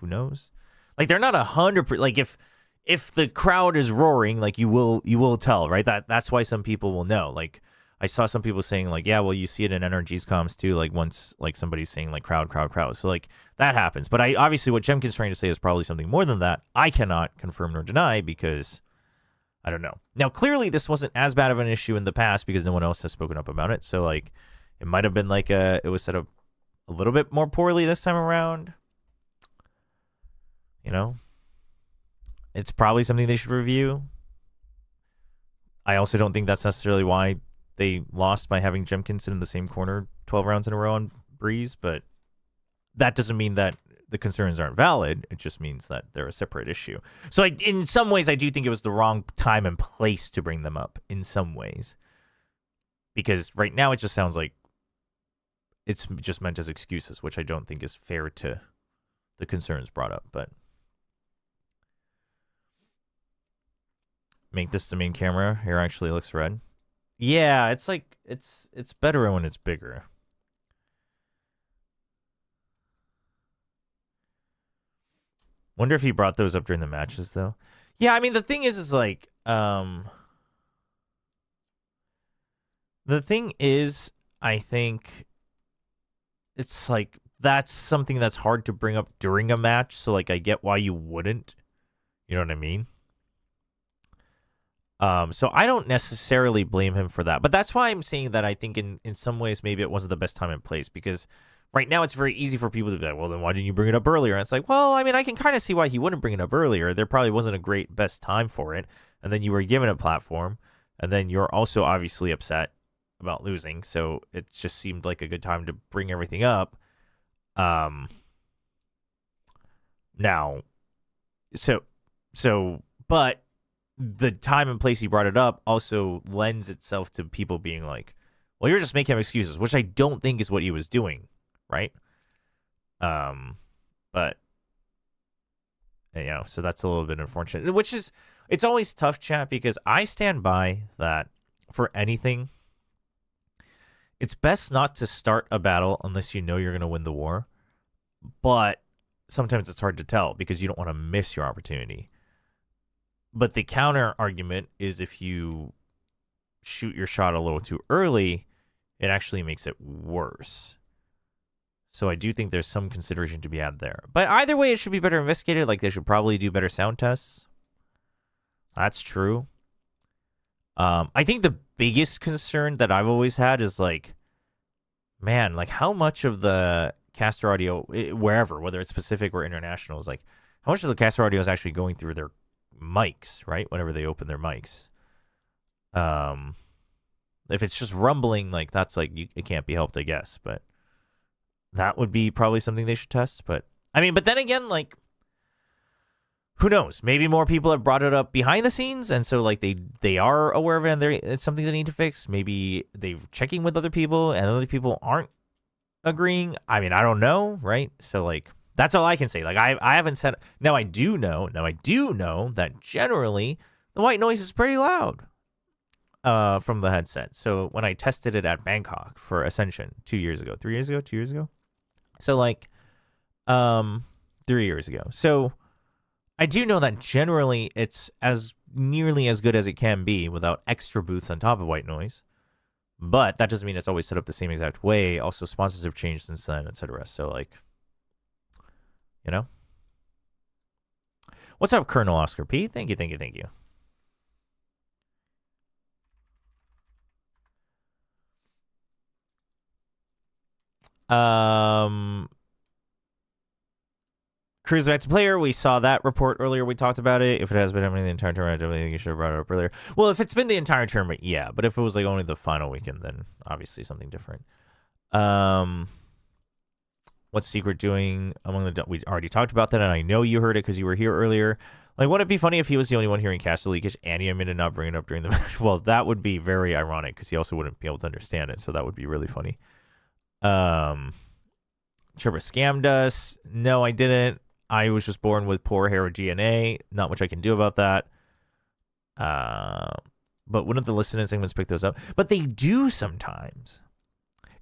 who knows? Like, they're not 100%. Like, if the crowd is roaring, like, you will tell, right? That's why some people will know. Like, I saw some people saying, like, yeah, well, you see it in NRG's comms too, like, once, like, somebody's saying, like, crowd. So, like, that happens. But obviously what Jemkin's trying to say is probably something more than that. I cannot confirm nor deny because I don't know. Now, clearly this wasn't as bad of an issue in the past because no one else has spoken up about it. So, like, it might have been, like, it was set up a little bit more poorly this time around. You know? It's probably something they should review. I also don't think that's necessarily why they lost by having Jemkinson in the same corner 12 rounds in a row on Breeze, but that doesn't mean that the concerns aren't valid. It just means that they're a separate issue. So in some ways, I do think it was the wrong time and place to bring them up in some ways. Because right now it just sounds like it's just meant as excuses, which I don't think is fair to the concerns brought up. But make this the main camera. Hair actually looks red. Yeah, it's like it's better when it's bigger. Wonder if he brought those up during the matches though. Yeah, I mean the thing is like the thing is, I think it's like that's something that's hard to bring up during a match, so like I get why you wouldn't. You know what I mean? So I don't necessarily blame him for that. But that's why I'm saying that I think in some ways maybe it wasn't the best time and place, because right now it's very easy for people to be like, well, then why didn't you bring it up earlier? And it's like, well, I mean, I can kind of see why he wouldn't bring it up earlier. There probably wasn't a great best time for it. And then you were given a platform. And then you're also obviously upset about losing. So it just seemed like a good time to bring everything up. Now, but the time and place he brought it up also lends itself to people being like, well, you're just making up excuses, which I don't think is what he was doing, right? But, you know, so that's a little bit unfortunate, which is, it's always tough, chat, because I stand by that for anything. It's best not to start a battle unless you know you're going to win the war, but sometimes it's hard to tell because you don't want to miss your opportunity. But the counter argument is if you shoot your shot a little too early, it actually makes it worse. So I do think there's some consideration to be had there. But either way, it should be better investigated. Like, they should probably do better sound tests. That's true. I think the biggest concern that I've always had is, like, man, like, how much of the caster audio, wherever, whether it's specific or international, is like, how much of the caster audio is actually going through their mics, right? Whenever they open their mics. If it's just rumbling, like, that's like, it can't be helped, I guess. But that would be probably something they should test. But I mean, but then again, like, who knows? Maybe more people have brought it up behind the scenes, and so like they are aware of it, and it's something they need to fix. Maybe they're checking with other people, and other people aren't agreeing. I mean, I don't know, right? So like, that's all I can say. Like, I haven't said. Now I do know that generally the white noise is pretty loud from the headset. So when I tested it at Bangkok for Ascension 2 years ago, 3 years ago, 2 years ago. So like 3 years ago. So I do know that generally it's as nearly as good as it can be without extra booths on top of white noise. But that doesn't mean it's always set up the same exact way. Also, sponsors have changed since then, etc. So like, you know. What's up, Colonel Oscar P? Thank you. Cruise back to player. We saw that report earlier. We talked about it. If it has been happening the entire tournament, I definitely think you should have brought it up earlier. Well, if it's been the entire tournament, yeah. But if it was like only the final weekend, then obviously something different. What's Secret doing among the? We already talked about that, and I know you heard it because you were here earlier. Like, wouldn't it be funny if he was the only one hearing caster leakage and he admitted not bringing it up during the match? Well, that would be very ironic because he also wouldn't be able to understand it, so that would be really funny. Chobra scammed us. No, I didn't. I was just born with poor hair or DNA. Not much I can do about that. But wouldn't the listening segments pick those up? But they do sometimes.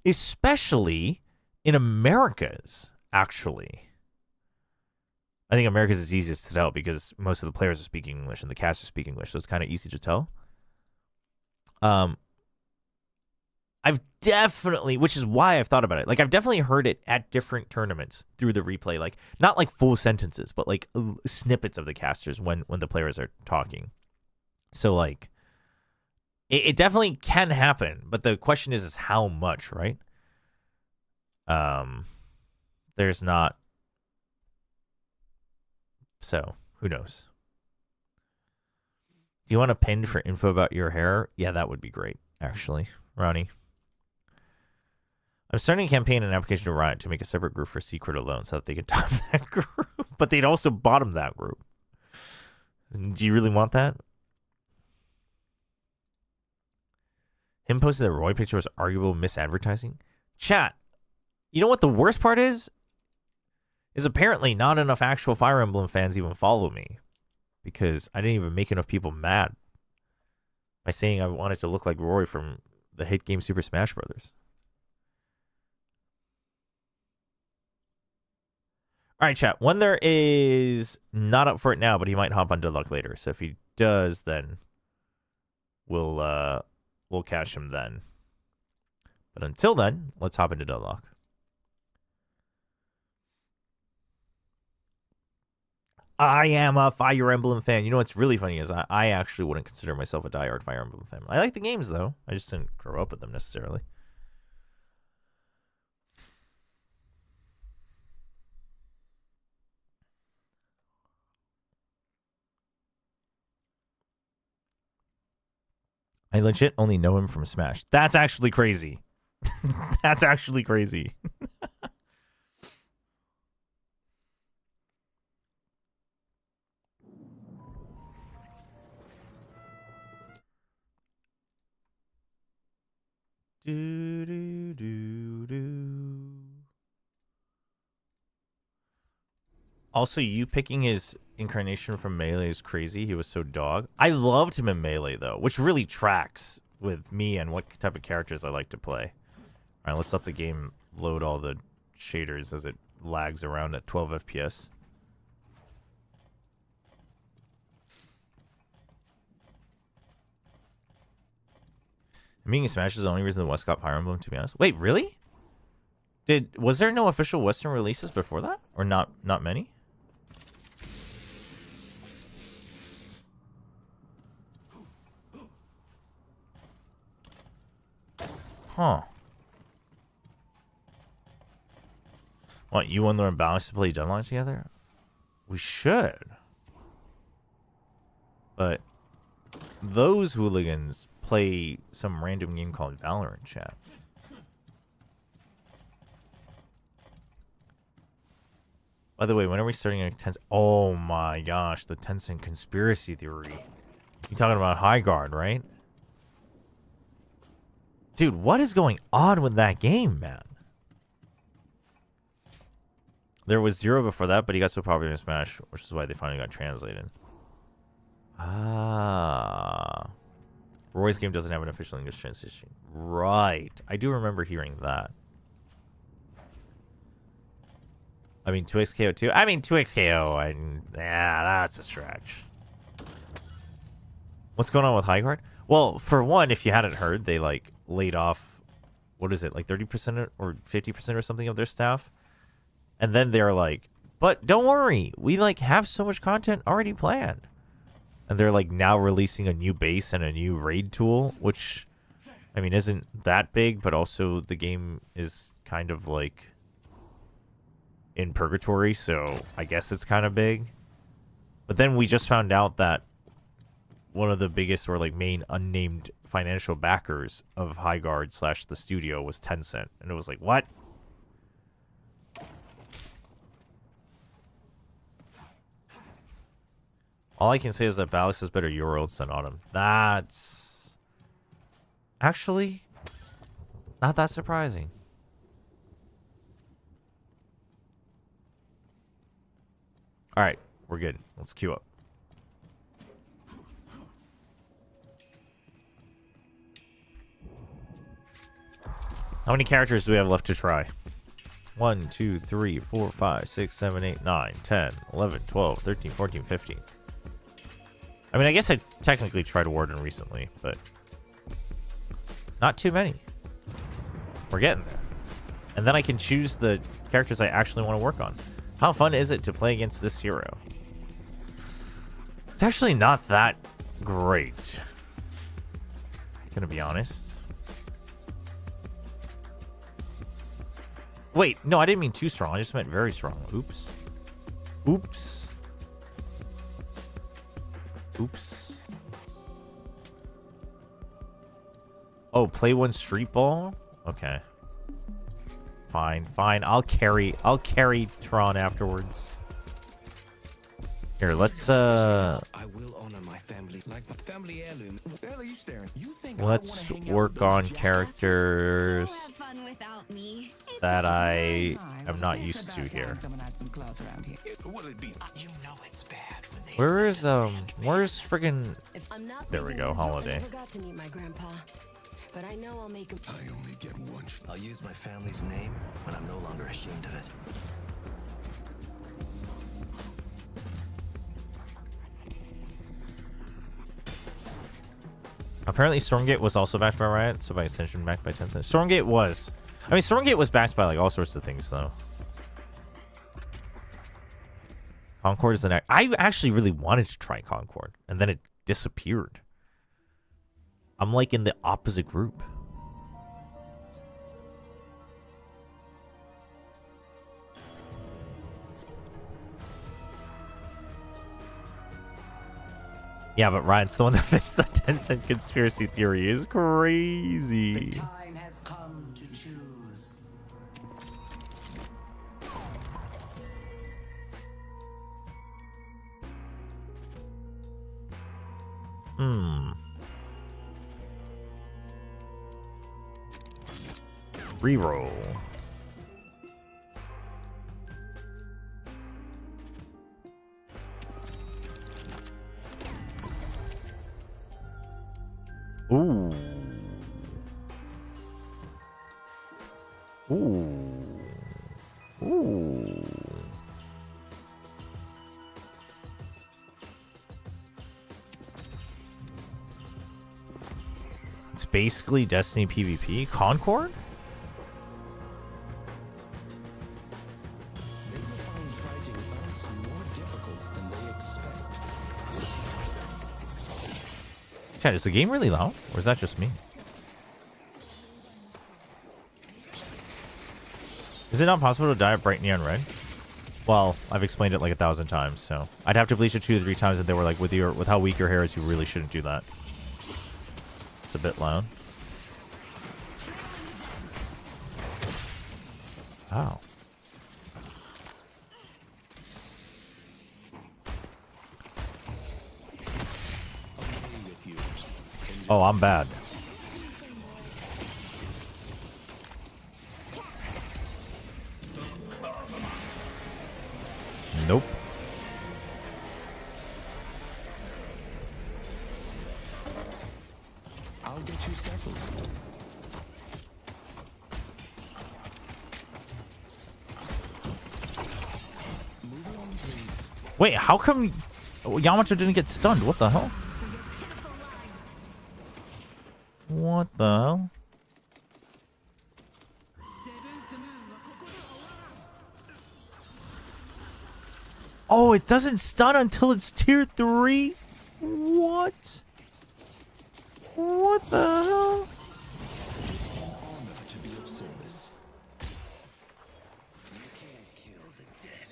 Especially in Americas, actually. I think America's is easiest to tell because most of the players are speaking English and the cast are speaking English, so it's kind of easy to tell. I've definitely, which is why I've thought about it. Like, I've definitely heard it at different tournaments through the replay. Like, not like full sentences, but like snippets of the casters when the players are talking. So, like, it definitely can happen. But the question is how much, right? There's not. So, who knows? Do you want a pin for info about your hair? Yeah, that would be great, actually. Ronnie. I'm starting a campaign and application to Riot to make a separate group for Secret alone so that they can top that group. But they'd also bottom that group. Do you really want that? Him posting the Roy picture was arguable misadvertising. Chat, you know what the worst part is? Is apparently not enough actual Fire Emblem fans even follow me. Because I didn't even make enough people mad by saying I wanted to look like Roy from the hit game Super Smash Brothers. All right, chat. Wonder is not up for it now, but he might hop on Deadlock later. So if he does, then we'll catch him then. But until then, let's hop into Deadlock. I am a Fire Emblem fan. You know what's really funny is I actually wouldn't consider myself a diehard Fire Emblem fan. I like the games, though. I just didn't grow up with them necessarily. I legit only know him from Smash. That's actually crazy. That's actually crazy. Do, do, do, do. Also, you picking his incarnation from Melee is crazy. He was so dog. I loved him in Melee, though, which really tracks with me and what type of characters I like to play. All right, let's let the game load all the shaders as it lags around at 12 FPS. Meaning Smash is the only reason the West got Fire Emblem, to be honest. Wait, really? Was there no official Western releases before that? Or not many? Huh. What, you and Lauren Balance to play Deadlock together? We should. But those hooligans play some random game called Valorant, chat. By the way, when are we starting a Tencent? Oh my gosh, the Tencent conspiracy theory. You talking about High Guard, right? Dude, what is going on with that game, man? There was Zero before that, but he got so popular in Smash, which is why they finally got translated. Ah. Roy's game doesn't have an official English translation. Right. I do remember hearing that. I mean, 2xKO too? I mean, 2xKO, that's a stretch. What's going on with High Guard? Well, for one, if you hadn't heard, they, like, laid off, what is it, like 30% or 50% or something of their staff? And then they're like, but don't worry, we, like, have so much content already planned. And they're, like, now releasing a new base and a new raid tool, which, I mean, isn't that big, but also the game is kind of, like, in purgatory, so I guess it's kind of big. But then we just found out that one of the biggest or, like, main unnamed financial backers of High Guard / the studio was Tencent. And it was like, what? All I can say is that Balix is better Euro than Autumn. That's actually not that surprising. All right, we're good. Let's queue up. How many characters do we have left to try? 1, 2, 3, 4, 5, 6, 7, 8, 9, 10, 11, 12, 13, 14, 15. I mean, I guess I technically tried Warden recently, but not too many. We're getting there. And then I can choose the characters I actually want to work on. How fun is it to play against this hero? It's actually not that great. Gonna be honest. Wait, no, I didn't mean too strong. I just meant very strong. Oops. Oops. Oops. Oh, play one street ball? Okay. Fine, fine. I'll carry Tron afterwards. Here, let's I will honor my family like my family heirloom. What the hell are you staring? You think let's work on characters that I am not used to here. Where's friggin' there we go, holiday. But I know I'll make him. I only get one. I'll use my family's name when I'm no longer ashamed of it. Apparently Stormgate was also backed by Riot, so by extension backed by Tencent. Stormgate was. I mean, Stormgate was backed by like all sorts of things, though. Concord is the next. I actually really wanted to try Concord, and then it disappeared. I'm like in the opposite group. Yeah, but Ryan's the one that fits the Tencent conspiracy theory is crazy. The time has come to choose. Reroll. Ooh. Ooh. Ooh. It's basically Destiny PvP. Concord? They will find fighting us more difficult than they expect. Chat, is the game really loud? Or is that just me? Is it not possible to dye it bright neon red? Well, I've explained it like 1,000 times, so I'd have to bleach it 2 to 3 times, and they were like, with how weak your hair is, you really shouldn't do that. It's a bit loud. Wow. Oh, I'm bad. Nope. I'll get you settled. Move on, please. Wait, how come Yamato didn't get stunned? What the hell? What the hell? Oh, it doesn't stun until it's tier 3? What? What the hell? It's an honor to be of service. You can't kill the dead.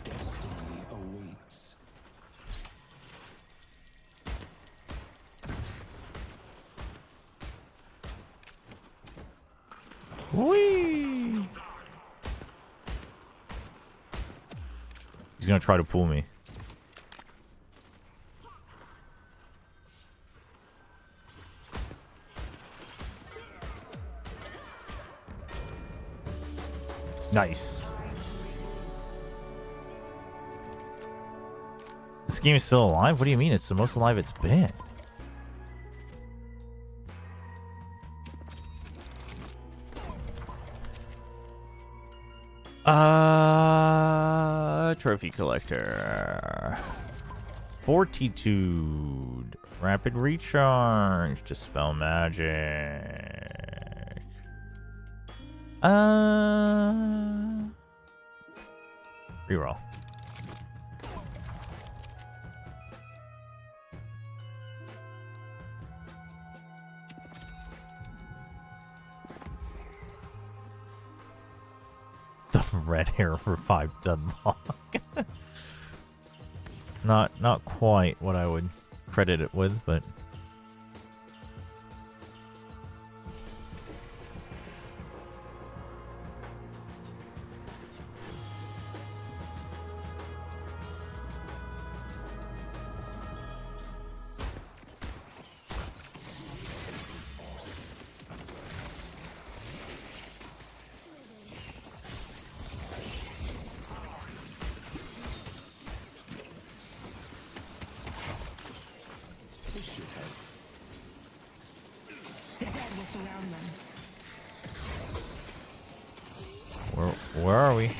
Destiny awaits. Whee! He's gonna try to pull me. Nice. This game is still alive? What do you mean? It's the most alive it's been. Trophy collector. Fortitude. Rapid recharge. Dispel magic. Reroll. The red hair revived Dunlock. Not quite what I would credit it with, but The dead will surround them. where are we?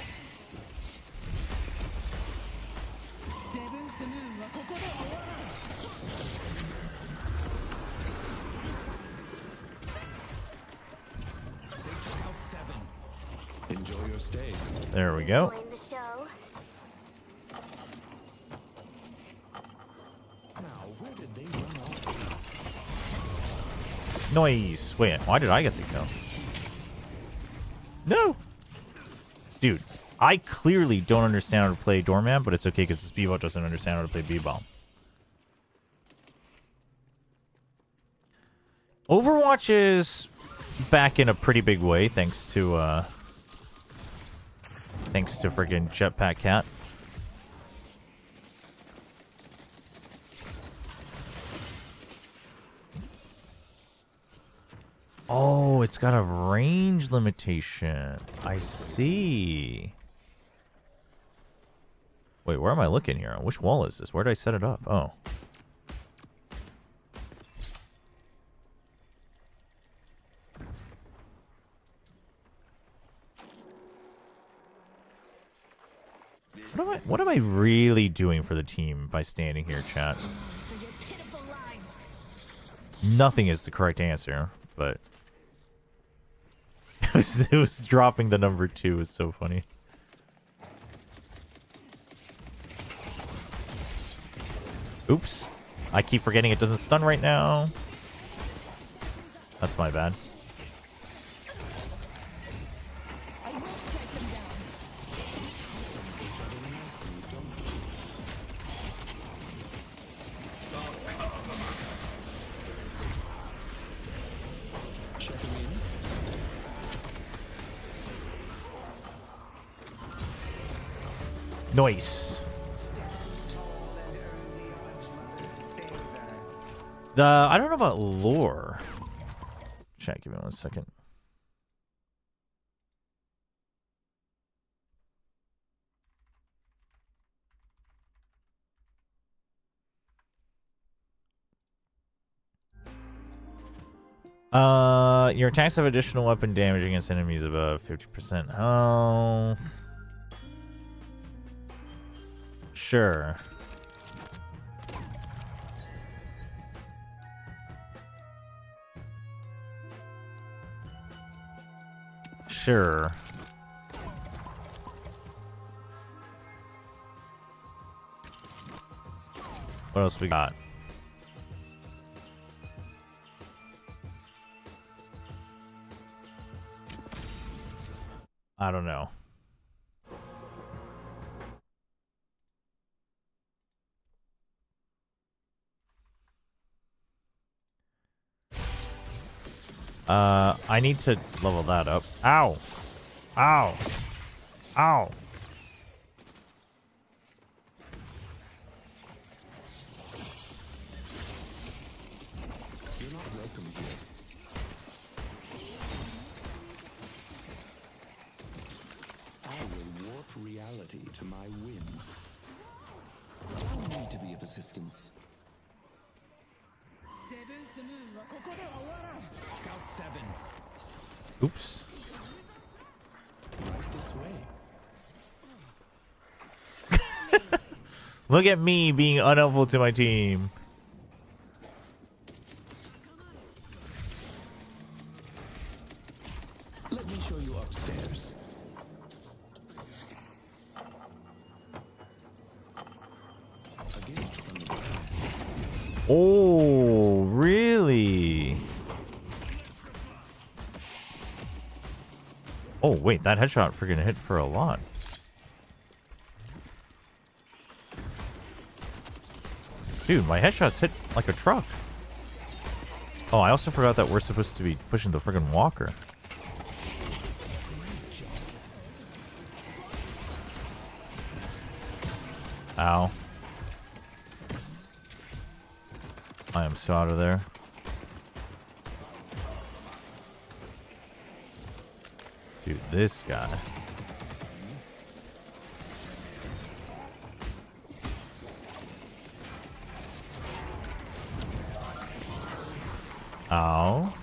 Enjoy your stay. There we go. Join the show. Now, where did they run off to? Noise. Wait, why did I get the kill? No! Dude, I clearly don't understand how to play Doorman, but it's okay because this Bebop doesn't understand how to play Bebop. Overwatch is back in a pretty big way thanks to friggin' Jetpack Cat. Oh, it's got a range limitation. I see. Wait, where am I looking here? Which wall is this? Where did I set it up? Oh. What am I really doing for the team by standing here, chat? Nothing is the correct answer, but it was dropping the number 2 is so funny. Oops. I keep forgetting it doesn't stun right now. That's my bad. Nice. I don't know about lore. Chat, give me 1 second. Your attacks have additional weapon damage against enemies above 50% health. Sure. Sure. What else we got? I don't know. I need to level that up. Ow! Ow! Ow! You're not welcome here. I will warp reality to my whim. I need to be of assistance. Scout 7. Oops. Right this way. Look at me being unhelpful to my team. Let me show you upstairs. A gift from the past. Oh, really? Oh, wait, that headshot freaking hit for a lot. Dude, my headshots hit like a truck. Oh, I also forgot that we're supposed to be pushing the friggin' walker. Ow. I am so out of there. Dude, this guy. Ow.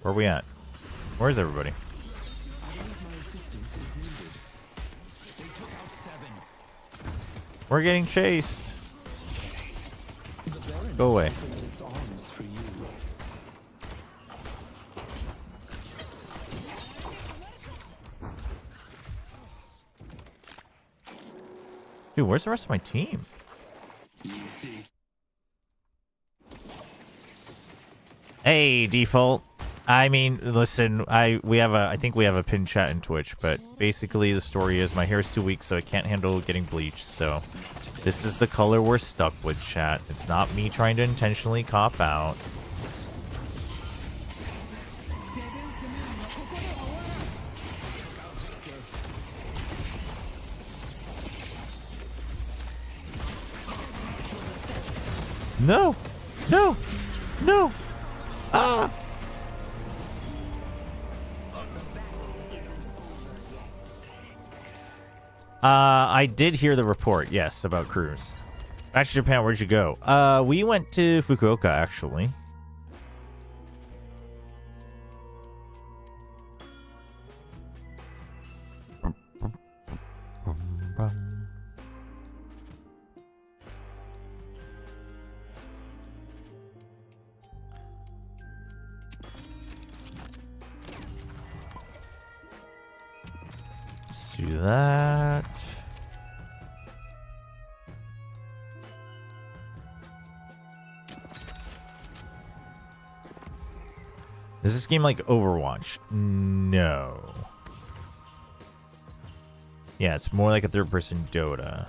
Where are we at? Where's everybody? We're getting chased. Go away. Dude, where's the rest of my team? Hey, default. I mean, listen, I think we have a pinned chat in Twitch, but basically the story is my hair is too weak, so I can't handle getting bleached. So this is the color we're stuck with, chat. It's not me trying to intentionally cop out. No! No! No! Ah! I did hear the report, yes, about cruise. Back to Japan, where'd you go? We went to Fukuoka, actually. Let's do that. Is this game like Overwatch? No. Yeah, it's more like a third-person Dota.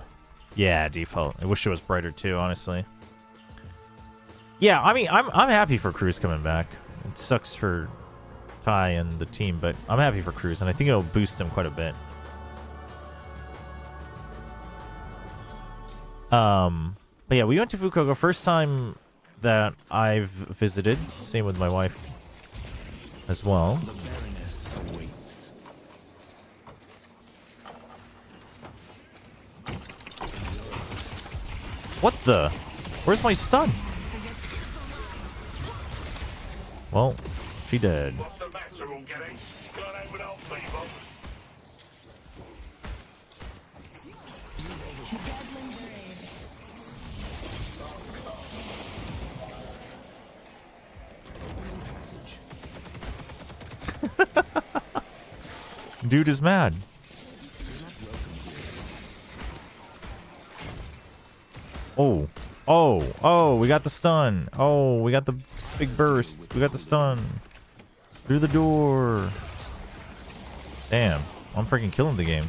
Yeah, default. I wish it was brighter too, honestly. Yeah, I mean, I'm happy for Cruz coming back. It sucks for Ty and the team, but I'm happy for Cruz, and I think it'll boost them quite a bit. But yeah, we went to Fukuoka first time that I've visited. Same with my wife as well. The Baroness awaits. What the? Where's my stun? Well, she dead. What's the matter, all getting? Got out without fever? Dude is mad. Oh. Oh. Oh, we got the stun. Oh, we got the big burst. We got the stun. Through the door. Damn. I'm freaking killing the game.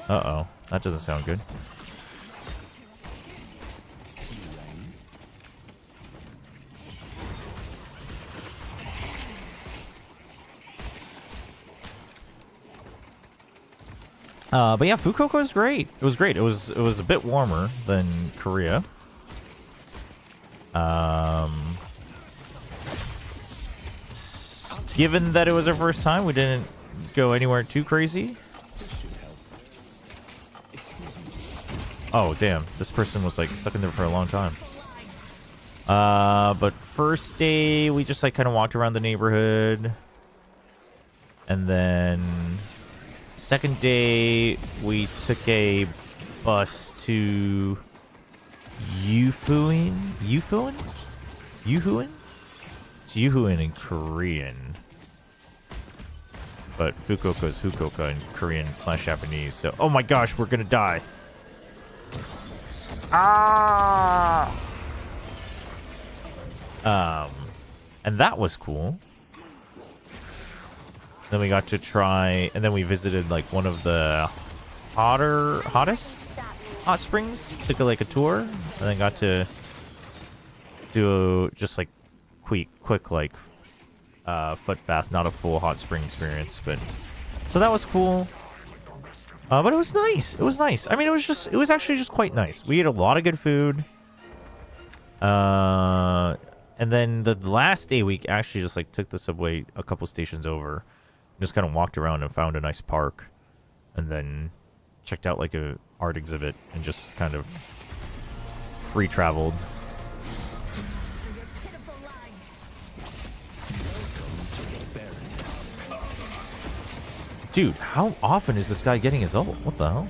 Uh-oh. That doesn't sound good. But yeah, Fukuoka was great. It was great. It was a bit warmer than Korea. Given that it was our first time, we didn't go anywhere too crazy. Oh, damn. This person was like stuck in there for a long time. But first day, we just like kind of walked around the neighborhood. And then second day, we took a bus to Yufuin? Yufuin? Yuhuin? It's Yuhuin in Korean. But Fukuoka is Fukuoka in Korean/Japanese. So, oh my gosh, we're gonna die. Ah! And that was cool. Then we got to try, and then we visited like one of the hottest hot springs. Took like a tour, and then got to do just like quick like foot bath, not a full hot spring experience, but so that was cool. But it was nice. It was nice. I mean, it was actually just quite nice. We ate a lot of good food. And then the last day we actually just like took the subway a couple stations over, just kind of walked around and found a nice park, and then checked out like a art exhibit and just kind of free traveled. Dude, how often is this guy getting his ult? What the hell?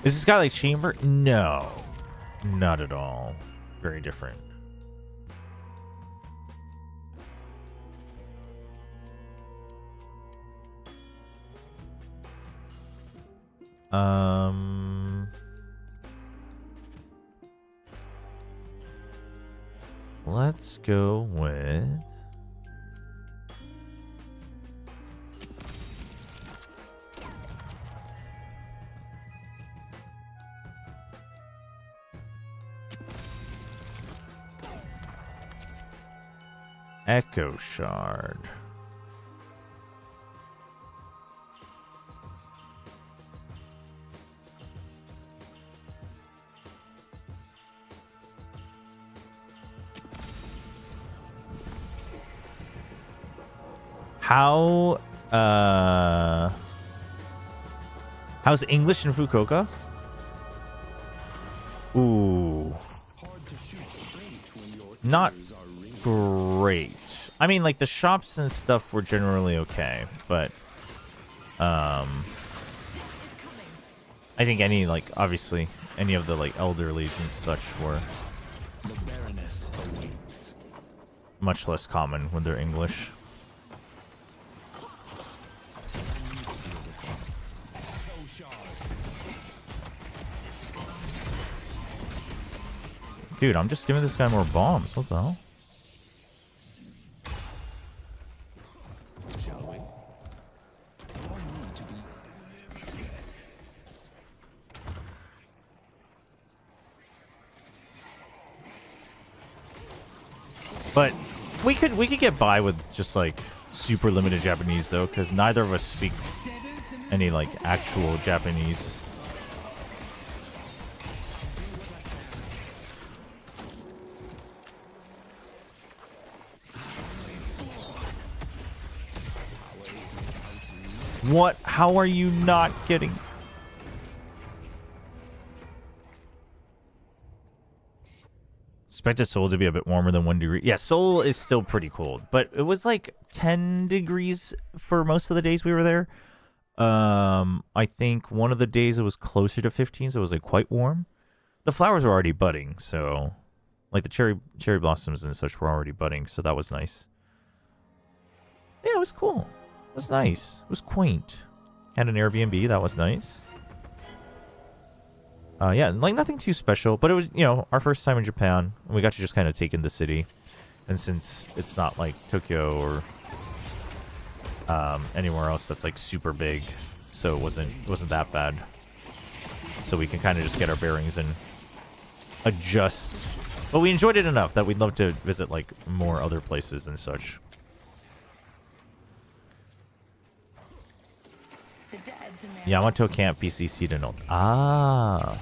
Is this guy like Chamber? No. Not at all. Very different. Let's go with Echo Shard. How's English in Fukuoka? Ooh. Not great. I mean, like, the shops and stuff were generally okay, but I think obviously any of the like elderlies and such were much less common when they're English. Dude, I'm just giving this guy more bombs. What the hell? Shall we? But we could get by with just like super limited Japanese though, because neither of us speak any like actual Japanese. What? How are you not getting? Expected Seoul to be a bit warmer than 1 degree. Yeah, Seoul is still pretty cold, but it was like 10 degrees for most of the days we were there. I think one of the days it was closer to 15, so it was like quite warm. The flowers were already budding, so like the cherry blossoms and such were already budding, so that was nice. Yeah, it was cool. It was nice. It was quaint. Had an Airbnb. That was nice. Yeah, like nothing too special, but it was, you know, our first time in Japan, and we got to just kind of take in the city. And since it's not like Tokyo or anywhere else that's like super big, so it wasn't that bad. So we can kind of just get our bearings and adjust. But we enjoyed it enough that we'd love to visit like more other places and such. Yamato Camp PCC to note. Ah.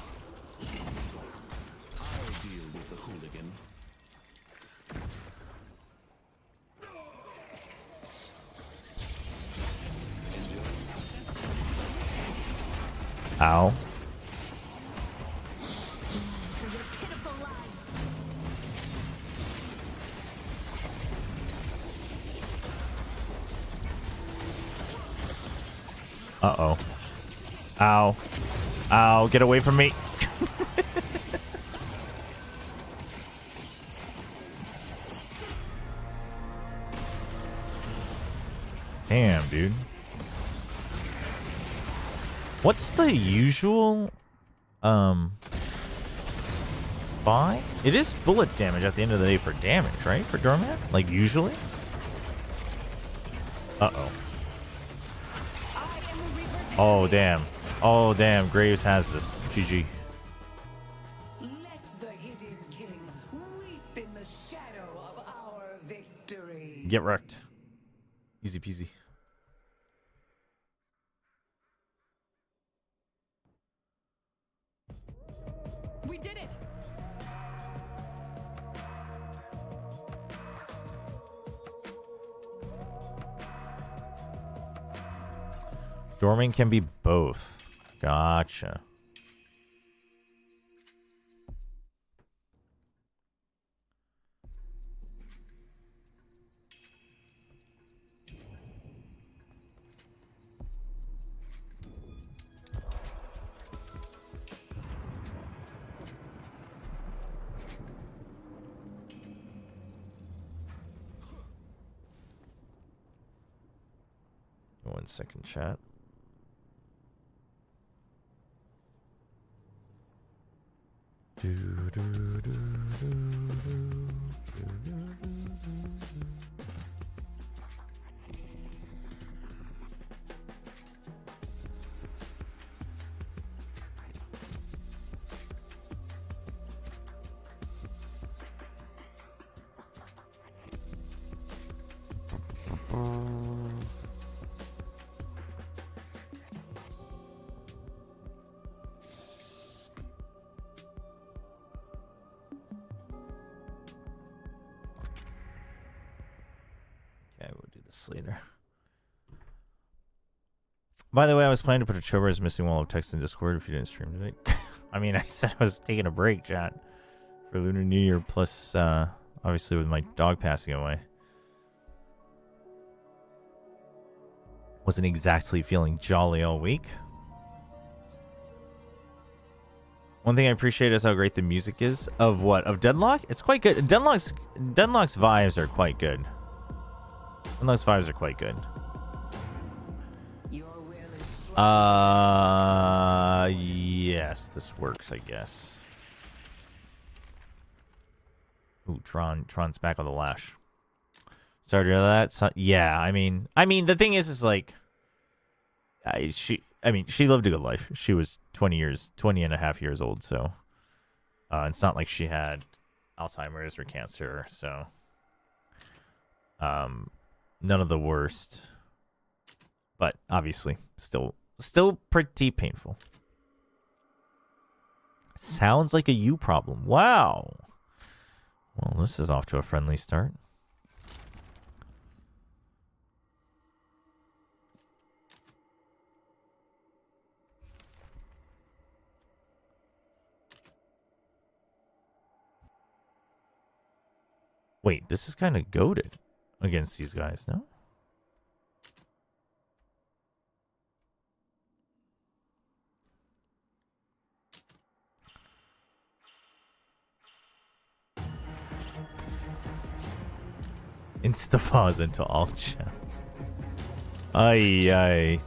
Ow. Uh-oh. Ow. Ow, get away from me. Damn, dude. What's the usual buy? It is bullet damage at the end of the day for damage, right? For Doormat? Like usually? Uh-oh. Oh, damn. Oh, damn. Graves has this. GG. Let the hidden king weep in the shadow of our victory. Get wrecked. Easy peasy. We did it! Dorming can be both. Gotcha. One second, chat. Okay, we'll do this later. By the way, I was planning to put a Chobra as missing wall of text in Discord if you didn't stream today. I mean, I said I was taking a break, chat, for Lunar New Year, plus, obviously, with my dog passing away. Wasn't exactly feeling jolly all week. One thing I appreciate is how great the music is. Of what? Of Deadlock? It's quite good. Deadlock's vibes are quite good. Deadlock's vibes are quite good. Your will is strong. Yes, this works, I guess. Ooh, Tron's back on the lash. Sorry to hear that. So, yeah, I mean, the thing is like, she lived a good life. She was 20 and a half years old, so it's not like she had Alzheimer's or cancer, so none of the worst, but obviously still pretty painful. Sounds like a you problem. Wow. Well, this is off to a friendly start. Wait, this is kind of goated against these guys, no? Insta-pause into all chats. Ay.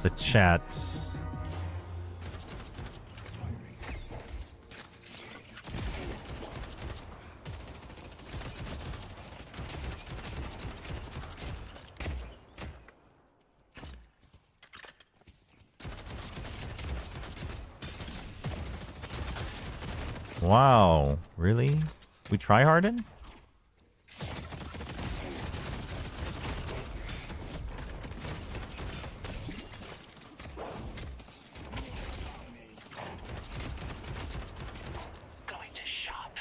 The chats. Wow, really? We try harden? Going to shop.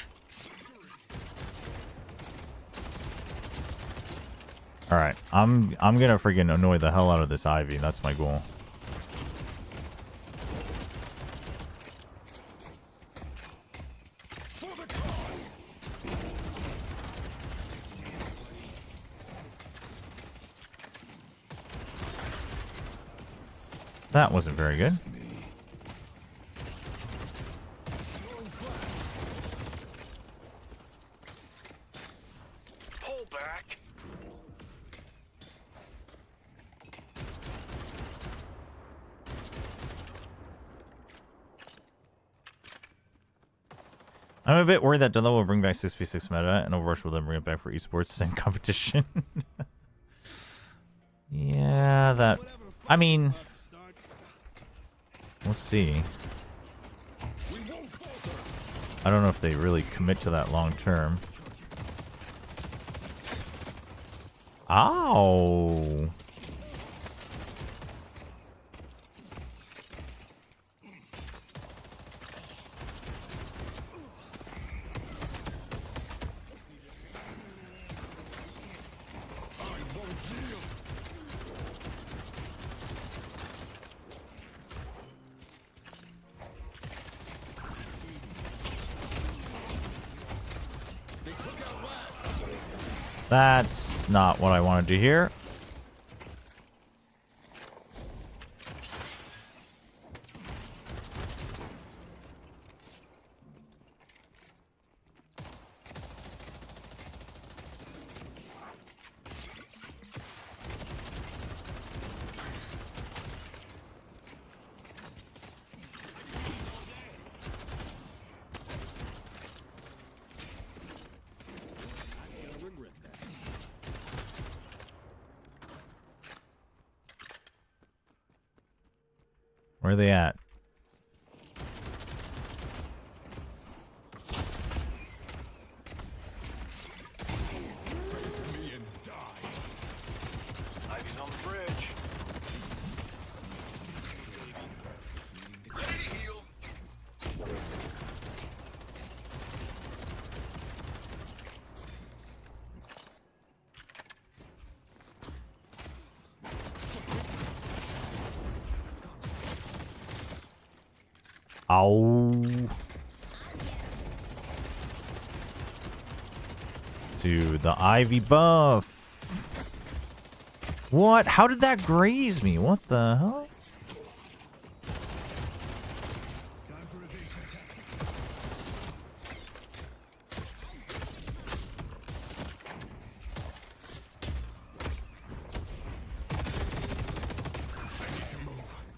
All right, I'm gonna freaking annoy the hell out of this Ivy. That's my goal. That wasn't very good. Pull back. I'm a bit worried that Delo will bring back 6v6 meta, and Overwatch will then bring it back for esports and competition. Yeah, that... I mean... We'll see. I don't know if they really commit to that long term. Ow! That's not what I wanted to hear. Where are they at? Ivy's on the bridge. Ready to heal. Ow. Dude, the Ivy buff. What? How did that graze me? What the hell?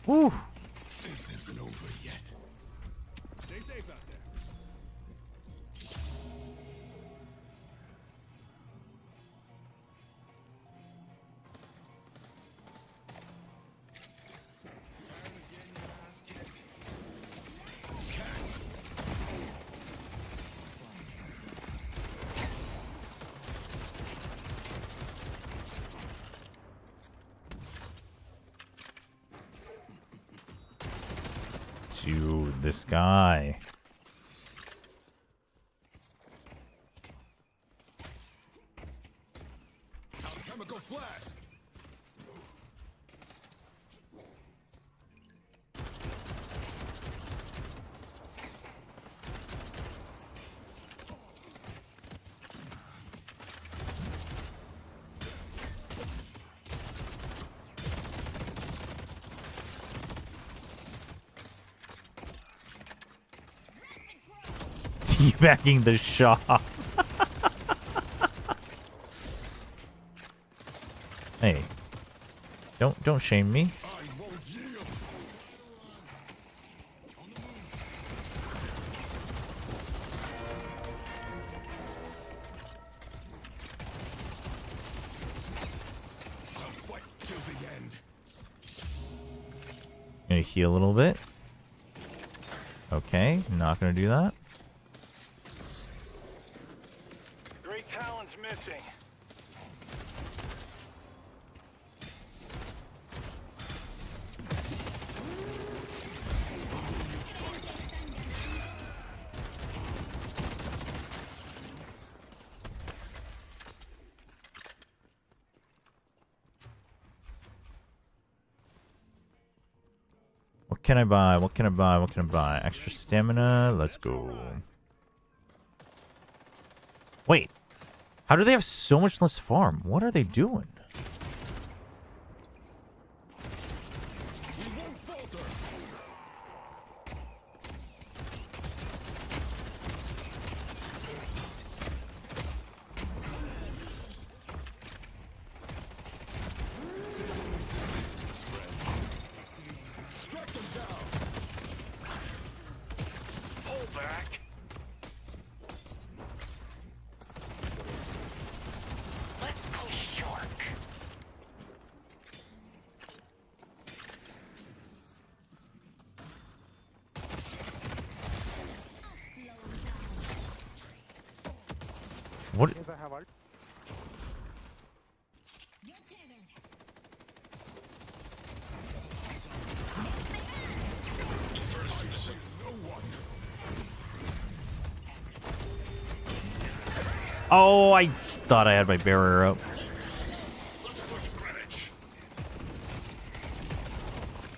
Woo. This isn't over yet. Stay safe out there. Dude, this guy. Chemical flask. Teabagging the shop. Hey. Don't shame me. I won't yield. I'll fight till the end. Gonna heal a little bit. Okay, not gonna do that. Great talent's missing. What can I buy? What can I buy? What can I buy? Extra stamina. Let's go. Wait. How do they have so much less farm? What are they doing? We won't falter. Decisions, friend. Strike them down. Pull back. Oh, I thought I had my barrier up.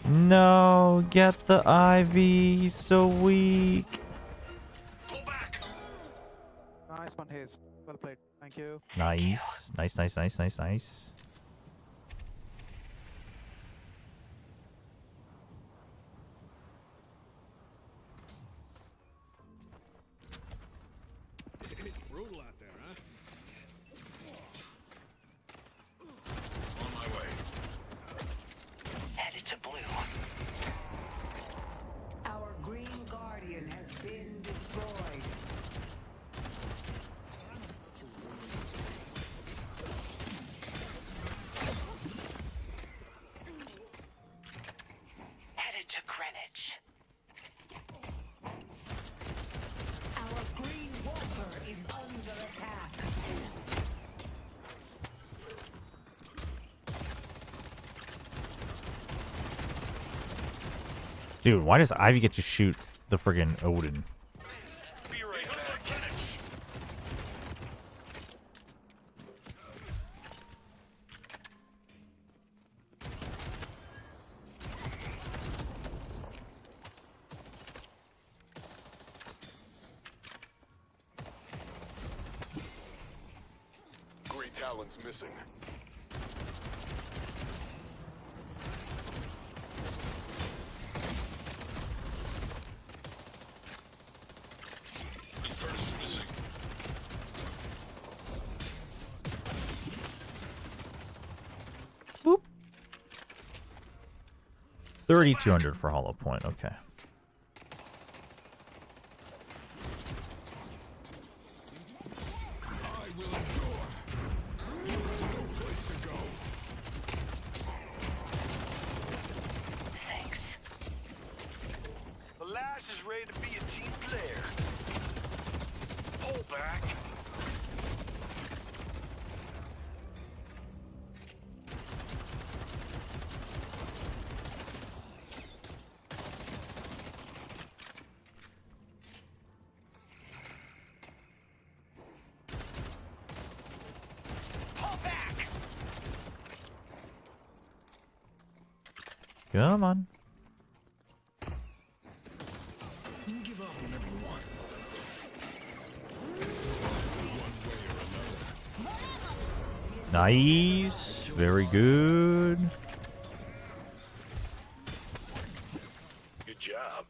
No, get the Ivy. He's so weak. Nice one, Hayes. Well played. Thank you. Nice. Nice. It's brutal out there, huh? On my way. Headed to blue. Our green guardian has been destroyed. Headed to Greenwich. Our green walker is under attack. Dude, why does Ivy get to shoot the friggin' Odin? Be right back. Great Talon's missing. Infernus is missing. Boop. 3,200 for Hollow Point. Okay. I will endure. You have no place to go. Thanks. The Lash is ready to be a team player. Pull back. Pull back. Come on. You can give up whenever you want. Nice. Very good. Good job.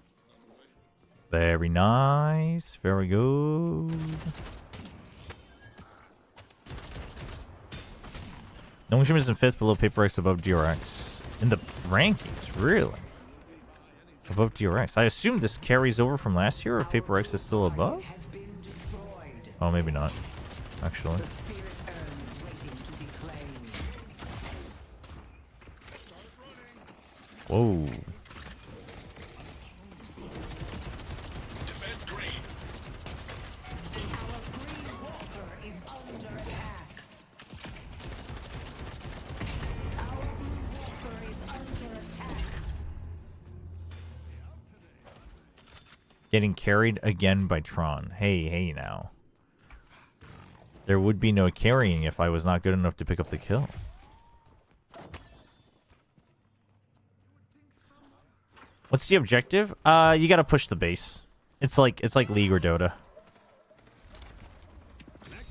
Very nice. Very good. Longshim is in 5th, below Paper X, above DRX. In the rankings, really? Above DRX. I assume this carries over from last year if Paper X is still above? Has been destroyed. Oh, maybe not. Actually. The spirit urn waiting to be claimed. Whoa. Defend green. Our green walker is under attack. Our blue walker is under attack. Getting carried again by Tron. Hey now. There would be no carrying if I was not good enough to pick up the kill. What's the objective? You gotta push the base. It's like League or Dota.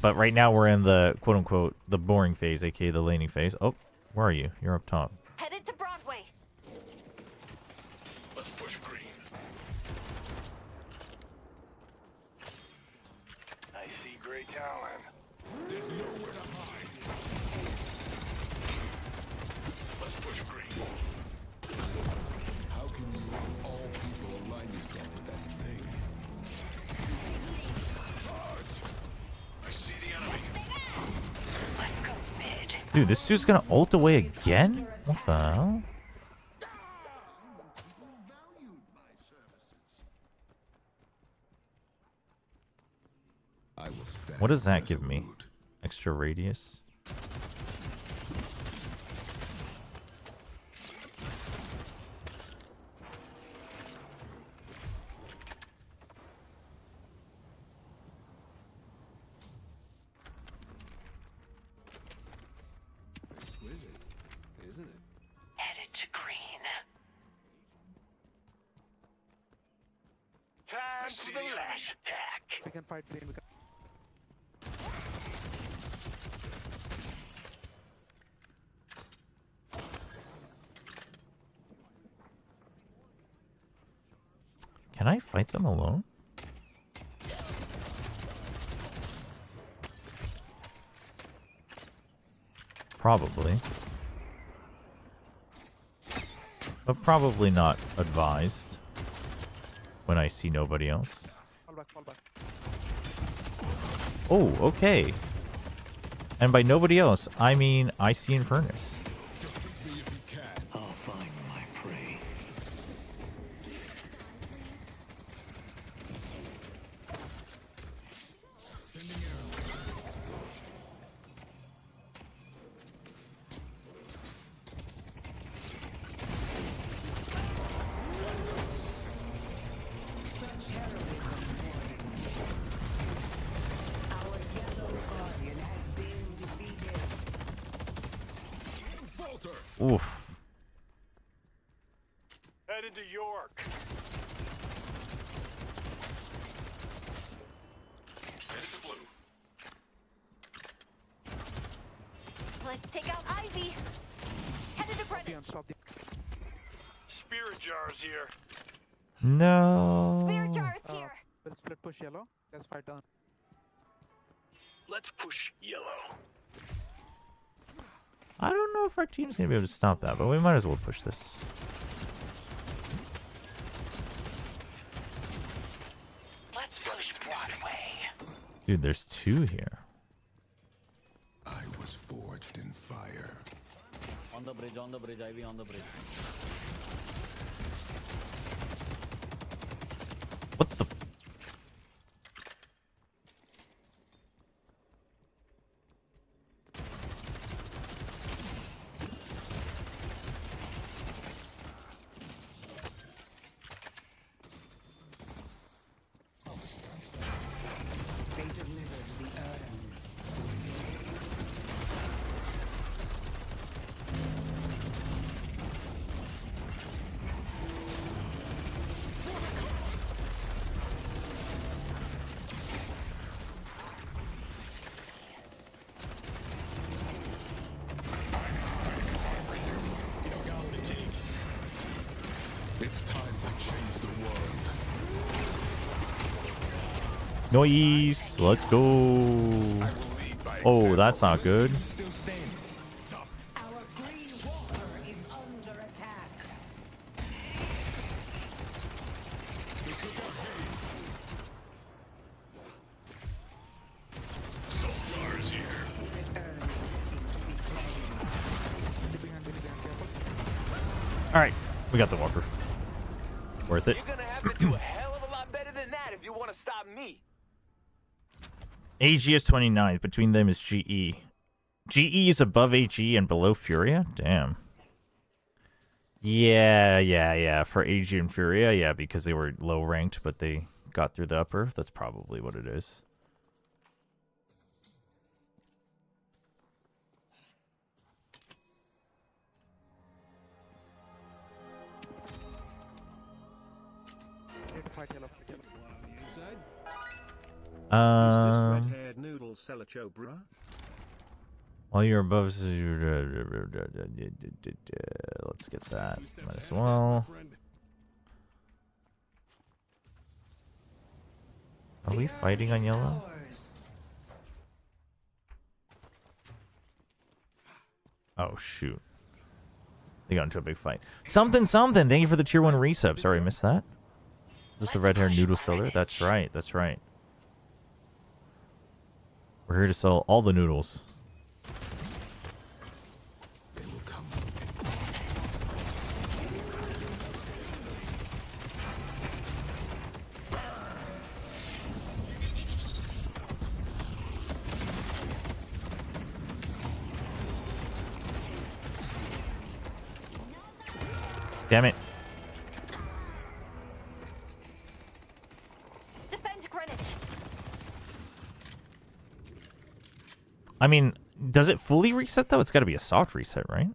But right now we're in the quote unquote the boring phase, aka the laning phase. Oh, where are you? You're up top. Headed to Broadway. Let's push green. I see Great Talon. There's nowhere to hide. Let's push green. How can you of all people align yourself with that thing? Charge! I see the enemy. Let's go mid. Dude, this dude's gonna ult away again? What the hell? I will stand What does that give me? resolute. Extra radius? green. Time for the lash attack. We can fight green. We can... Can I fight them alone? Probably. But probably not advised when I see nobody else. Fall back, fall back. Oh, okay. And by nobody else, I mean Icy and Furnace. Defeat me if you can. I'll find my prey. Sending arrow. Such heroism, Morning. Our yellow guardian has been defeated. Falter. Oof. Headed to York. Headed to blue. Let's take out Ivy. Headed to Brennan. Dion, stop the... Spirit jars here. No. Spirit jar is Uh, here. we'll split push yellow. Let's fight down. Let's push yellow. I don't know if our team's gonna be able to stop that, but we might as well push this. Let's push Broadway. Dude, there's two here. I was forged in fire. On the bridge, Ivy on the bridge. What the? They delivered the urn. It's time to change the world. Noise. Let's go. Oh, that's not good. Our green walker is under attack. Solar's here. Behind, careful. All right, we got the walker. Worth it. You're gonna have to do a hell of a lot better than that if you want to stop me. AG is 29th. Between them is GE. GE is above AG and below Furia? Damn. Yeah. For AG and Furia, yeah, because they were low ranked, but they got through the upper. That's probably what it is. Need to fight yellow. Red-haired noodle seller Chobra? While you're above... Let's get that. Might as well. Are we fighting on yellow? Ours. Oh, shoot. They got into a big fight. Something. Thank you for the tier 1 resub. Sorry, I missed that. Is this the red-haired noodle seller? That's right. We're here to sell all the noodles. They will come for me. Damn it. Defend Greenwich. I mean, does it fully reset, though? It's got to be a soft reset, right?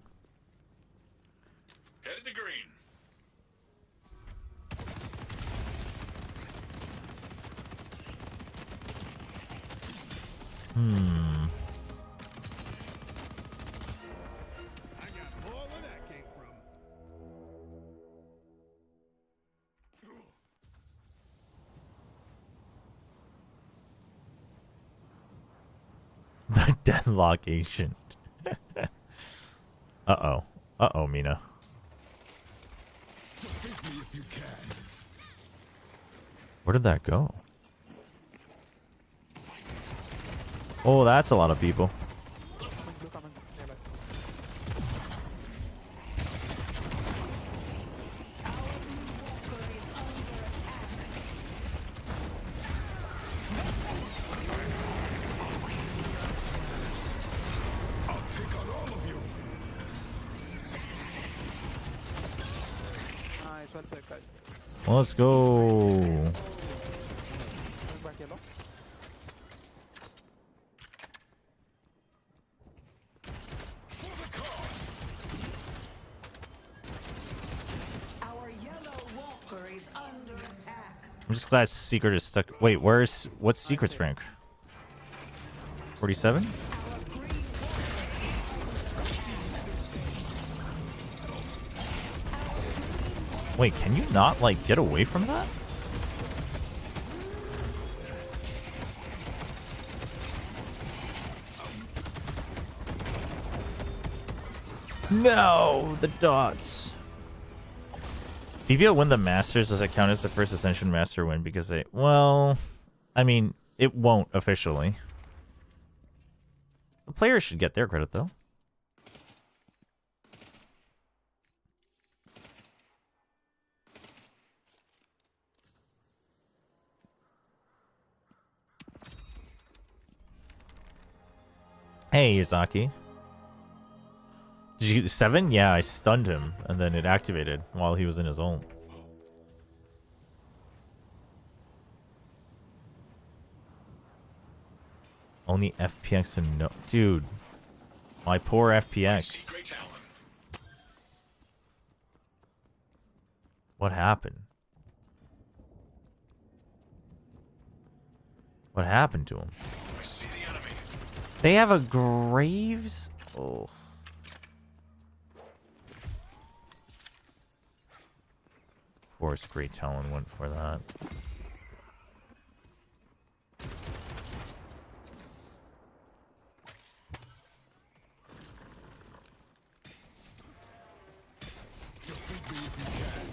Hmm. I got more where that came from. The Deadlock Agent. Uh-oh. Uh-oh, Mina. Defeat me if you can. Where did that go? Oh, that's a lot of people. Coming. Yeah, like, I'll take on all of you. nice, well played, guys. Let's go. Going back yellow. Our yellow walker is under attack. I'm just glad Secret is stuck. Wait, what's Secret's rank? 47? Wait, can you not, like, get away from that? No, the dots. BBL win the Masters. Does it count as the first Ascension Master win? Because they, well, I mean, it won't officially. The players should get their credit, though. Hey, Izaki. Did you get 7? Yeah, I stunned him, and then it activated while he was in his ult. Only FPX and no... Dude. My poor FPX. What happened? What happened to him? They have a Graves? Oh. Of course, Great Talon went for that. Defeat me if you can.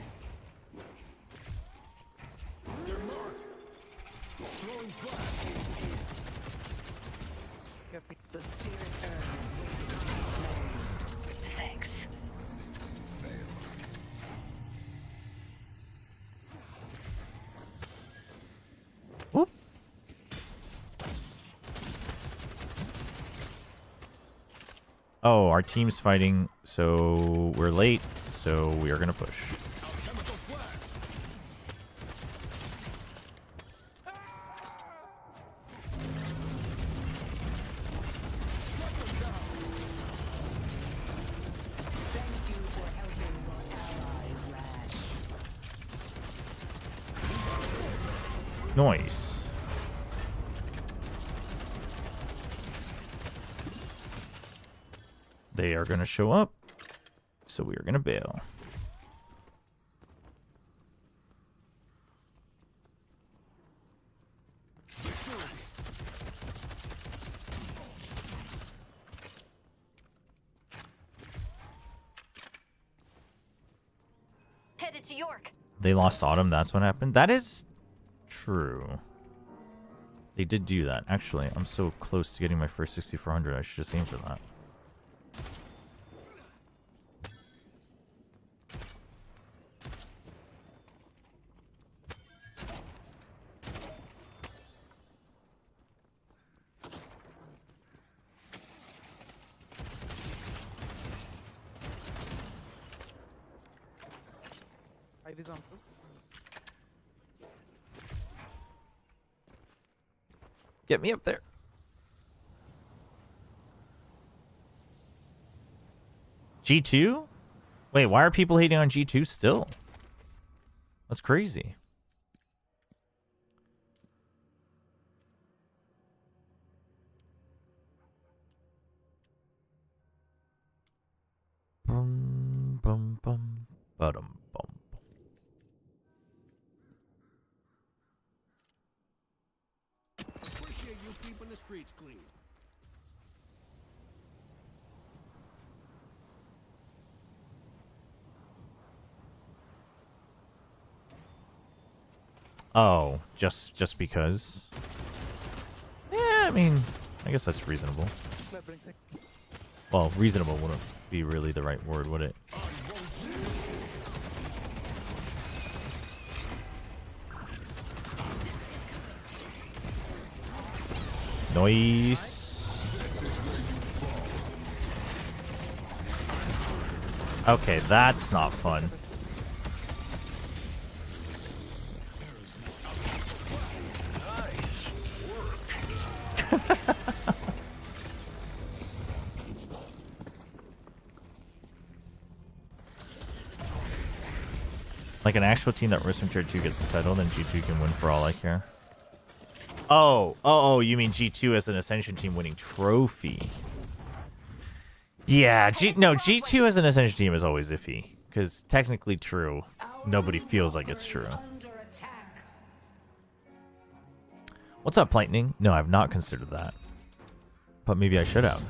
They're marked. Throwing flash. Get me. The spirit earns. Thanks. Failed. Whoop. Oh, our team's fighting, so we're late, so we are gonna push. Alchemical flash. Strike them down. Thank you for helping your allies, Lash. Noise. They are gonna show up, so we are gonna bail. Headed to York. They lost Autumn, that's what happened? That is true. They did do that. Actually, I'm so close to getting my first 6400, I should just aim for that. Ivy's on full. Get me up there. G2? Wait, why are people hating on G2 still? That's crazy. Oh, just because. Yeah, I mean, I guess that's reasonable. Clear, bring six. Well, reasonable wouldn't be really the right word, would it? Nice. Okay, that's not fun. Like an actual team that Rising Tier 2 gets the title, then G2 can win for all I care. Oh, you mean G2 as an Ascension team winning trophy? Yeah, G2 as an Ascension team is always iffy. Because technically true, nobody feels like it's true. What's up, Lightning? No, I've not considered that. But maybe I should have.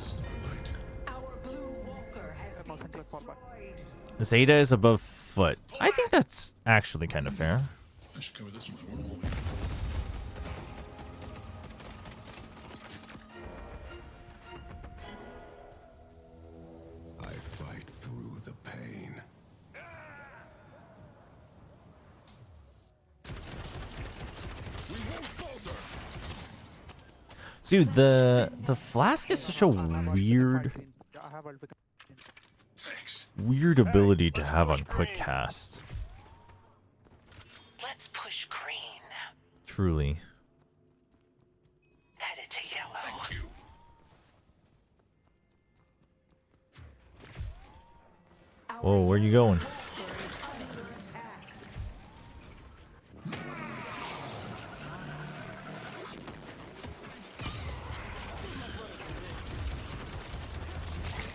Zeta is above foot. I think that's actually kind of fair. I should cover this in my one movie. I fight through the pain. We won't falter. Dude, the flask is such a weird I have ult. weird ability to have on quick cast. Let's push green. Truly. Headed to yellow. Thank you. Whoa, where are you going?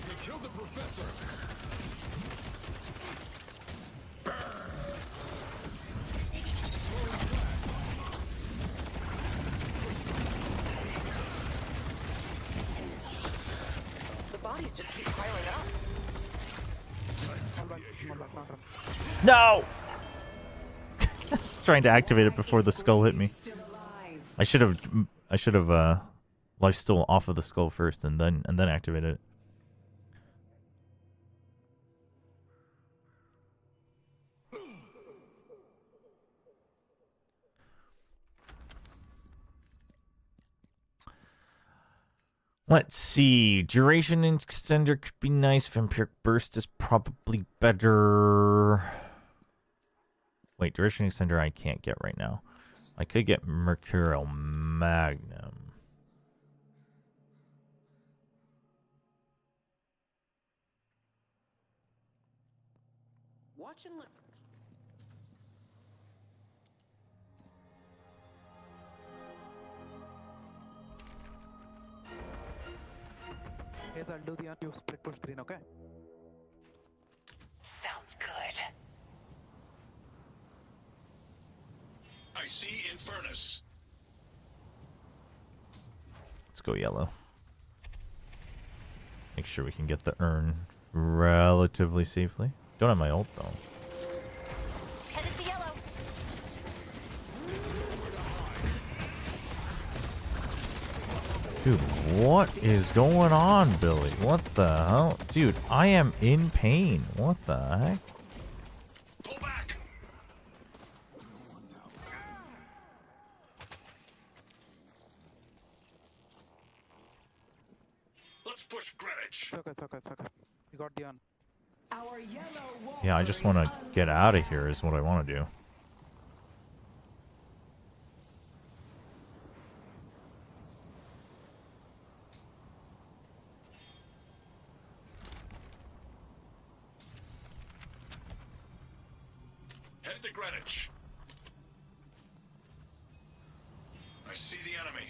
We killed the professor. The bodies just keep piling up. Time to be a hero. No! I was trying to activate it before the skull hit me. I should have lifesteal off of the skull first and then activate it. Let's see. Duration extender could be nice. Vampiric burst is probably better. Wait, duration extender I can't get right now. I could get Mercurial Magnum. Watch and look. Yes, I'll do the you split push green, okay? Sounds good. I see Infernus. Let's go yellow. Make sure we can get the urn relatively safely. Don't have my ult though. Headed to yellow. Dude, what is going on, Billy? What the hell? Dude, I am in pain. What the heck? Pull back. Let's push Greenwich. It's okay, it's okay, it's okay. You got the on. Our yellow Yeah, I just want to get out of here is what I want to do. Head to Greenwich. I see the enemy.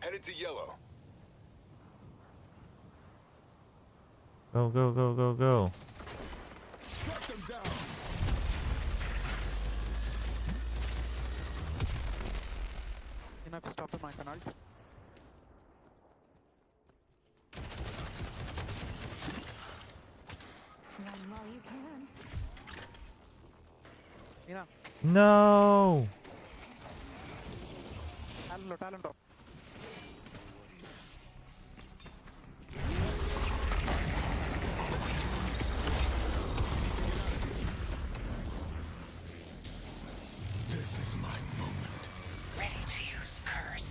Headed to yellow. Go, go, go, go, go. Strike them down. Enough to stop him, I can ult. Run while you can. Enough. No! low, talent drop. This is my moment. Ready to use curse.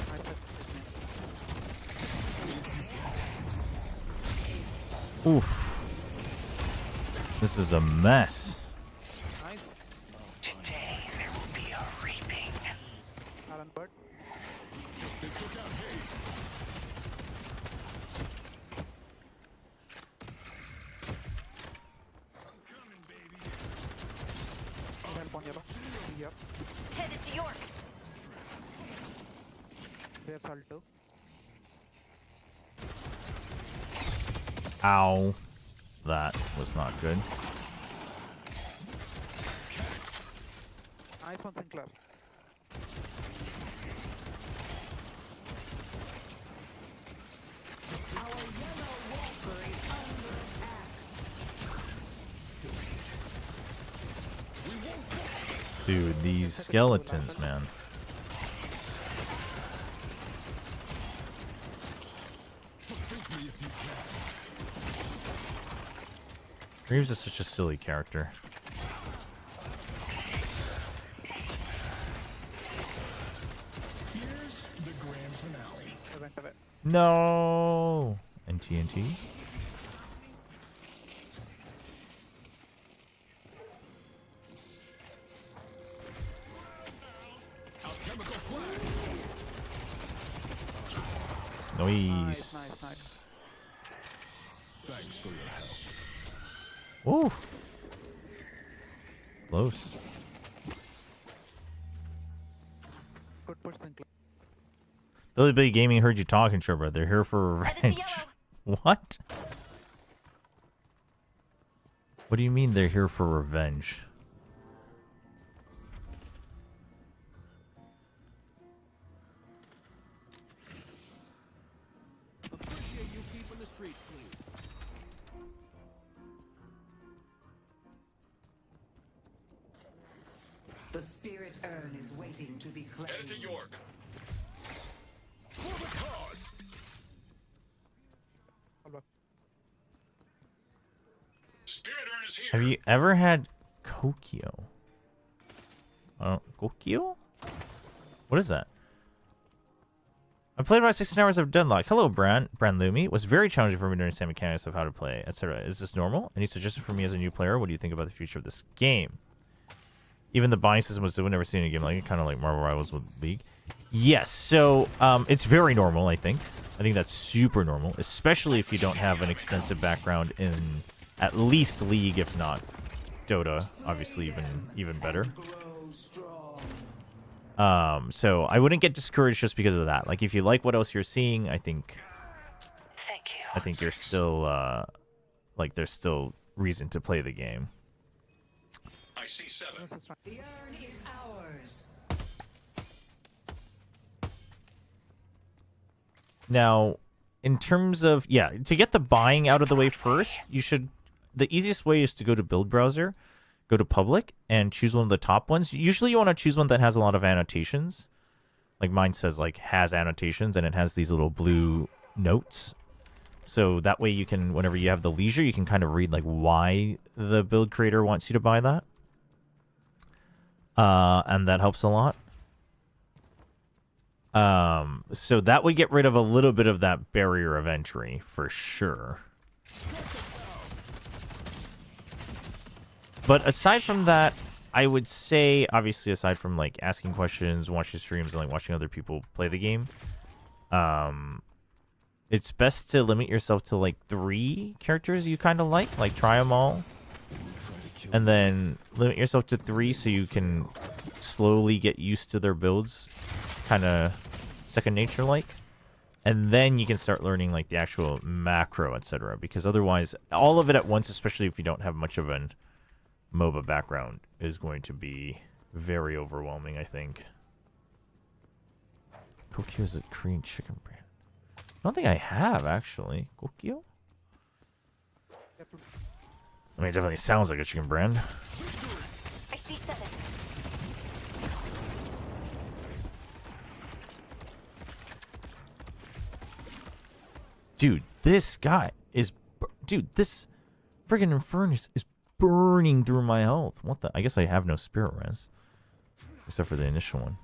Nice hit. Oof. This is a mess. Nice. Today there will be a reaping. Talent bird. They took out Hayes. Need help on yellow. Yep. Headed to York. They have salt too. Ow. That was not good. Nice one, Sinclair. Dude, these skeletons, man. Reeves is such a silly character. Here's the grand finale. They went away. No. And TNT. Alchemical flash. Nice. Nice. Thanks for your help. Ooh. Close. Good push, Sinclair. Billy Billy Gaming heard you talking, Chobra. They're here for Headed to revenge. yellow. What? What do you mean they're here for revenge? Appreciate you keeping the streets clean. The spirit urn is waiting to be claimed. Headed to York. For the cause. Hold back. Spirit urn is here. Have you ever had Kokio? Kokio? What is that? I played about 16 hours of Deadlock. Hello, Brand Lumi. It was very challenging for me to understand mechanics of how to play, etc. Is this normal? Any suggestions for me as a new player? What do you think about the future of this game? Even the buying system was never seen in a game like it, kind of like Marvel Rivals with League. Yes, so it's very normal, I think. I think that's super normal, especially if you don't have an extensive background in at least League, if not Dota. Obviously, even better. So I wouldn't get discouraged just because of that. Like, if you like what else you're seeing, I think you're still like there's still reason to play the game. I see 7. This is fine. The urn is ours. Now, in terms of, yeah, to get the buying out of the way first, the easiest way is to go to build browser, go to public, and choose one of the top ones. Usually you want to choose one that has a lot of annotations. Like mine says, like, has annotations, and it has these little blue notes. So that way you can, whenever you have the leisure, you can kind of read, like, why the build creator wants you to buy that. And that helps a lot. So that would get rid of a little bit of that barrier of entry for sure. But aside from that, I would say, obviously, aside from like asking questions, watching streams, and like watching other people play the game, it's best to limit yourself to like 3 characters you kind of like try them all. And then limit yourself to 3 so you can slowly get used to their builds, kind of second nature like. And then you can start learning like the actual macro, etc. Because otherwise, all of it at once, especially if you don't have much of an MOBA background, is going to be very overwhelming, I think. Kokyo is a Korean chicken brand. I don't think I have, actually. Kokyo? mean, it definitely sounds like a chicken brand. I see 7. Dude, this guy is... Dude, this friggin' Infernus is burning through my health. What the... I guess I have no spirit res. Except for the initial one.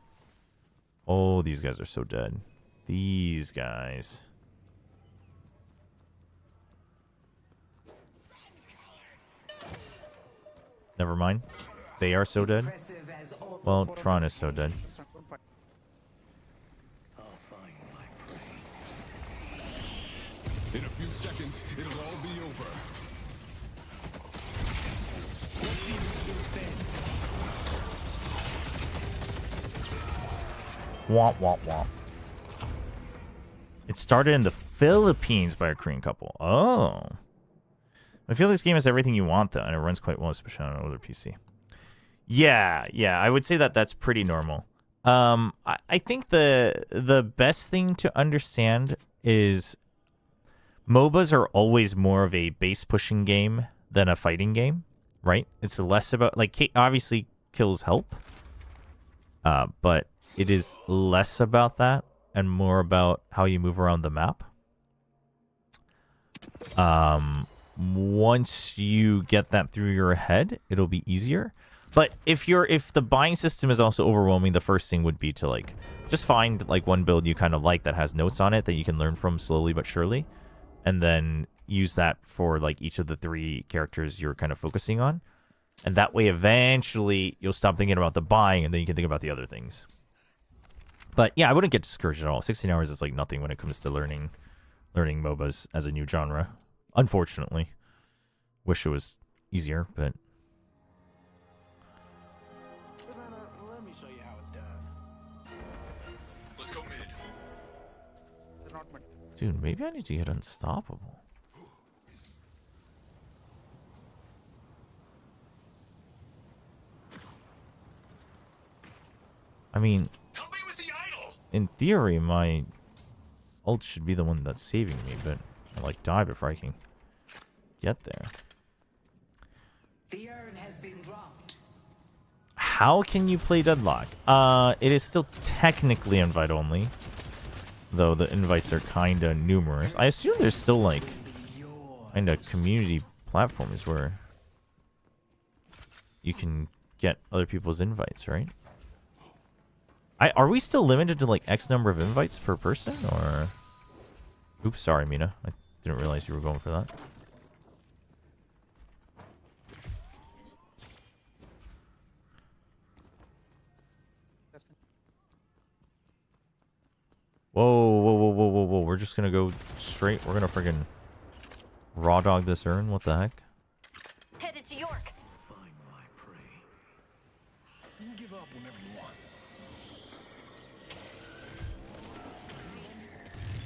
Oh, these guys are so dead. These guys. Never mind. They are so dead. Well, Tron is so dead. In a few seconds, it'll all be over. Womp, womp, womp. It started in the Philippines by a Korean couple. Oh. I feel this game has everything you want, though, and it runs quite well, especially on an older PC. Yeah, I would say that that's pretty normal. I think the best thing to understand is MOBAs are always more of a base pushing game than a fighting game, right? It's less about, like, obviously kills help, but it is less about that and more about how you move around the map. Once you get that through your head, it'll be easier. But if the buying system is also overwhelming, the first thing would be to, like, just find, like, one build you kind of like that has notes on it that you can learn from slowly but surely, and then use that for, like, each of the 3 characters you're kind of focusing on. And that way, eventually, you'll stop thinking about the buying, and then you can think about the other things. But yeah, I wouldn't get discouraged at all. 16 hours is like nothing when it comes to learning MOBAs as a new genre. Unfortunately. Wish it was easier, but... Let me show you how it's done. Let's go mid. They're not mid. Dude, maybe I need to get unstoppable. I mean, in theory, my ult should be the one that's saving me, but I, like, die before I can get there. The urn has been dropped. How can you play Deadlock? It is still technically invite only, though the invites are kind of numerous. I assume there's still, like, kind of community platforms where you can get other people's invites, right? Are we still limited to, like, X number of invites per person, or... Oops, sorry, Mina. I didn't realize you were going for that. Whoa. We're just gonna go straight. We're gonna friggin' raw dog this urn. What the heck? Headed to York. Find my prey. You can give up whenever you want.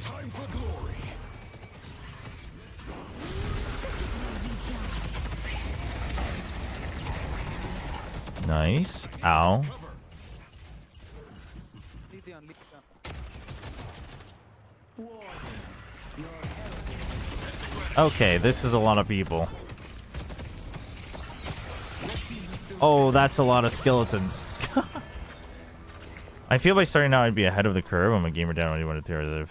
Time for glory. Nice. Ow. Lead the on, lead the on. Okay, this is a lot of people. Oh, that's a lot of skeletons. I feel by starting now I'd be ahead of the curve. I'm a gamer down 21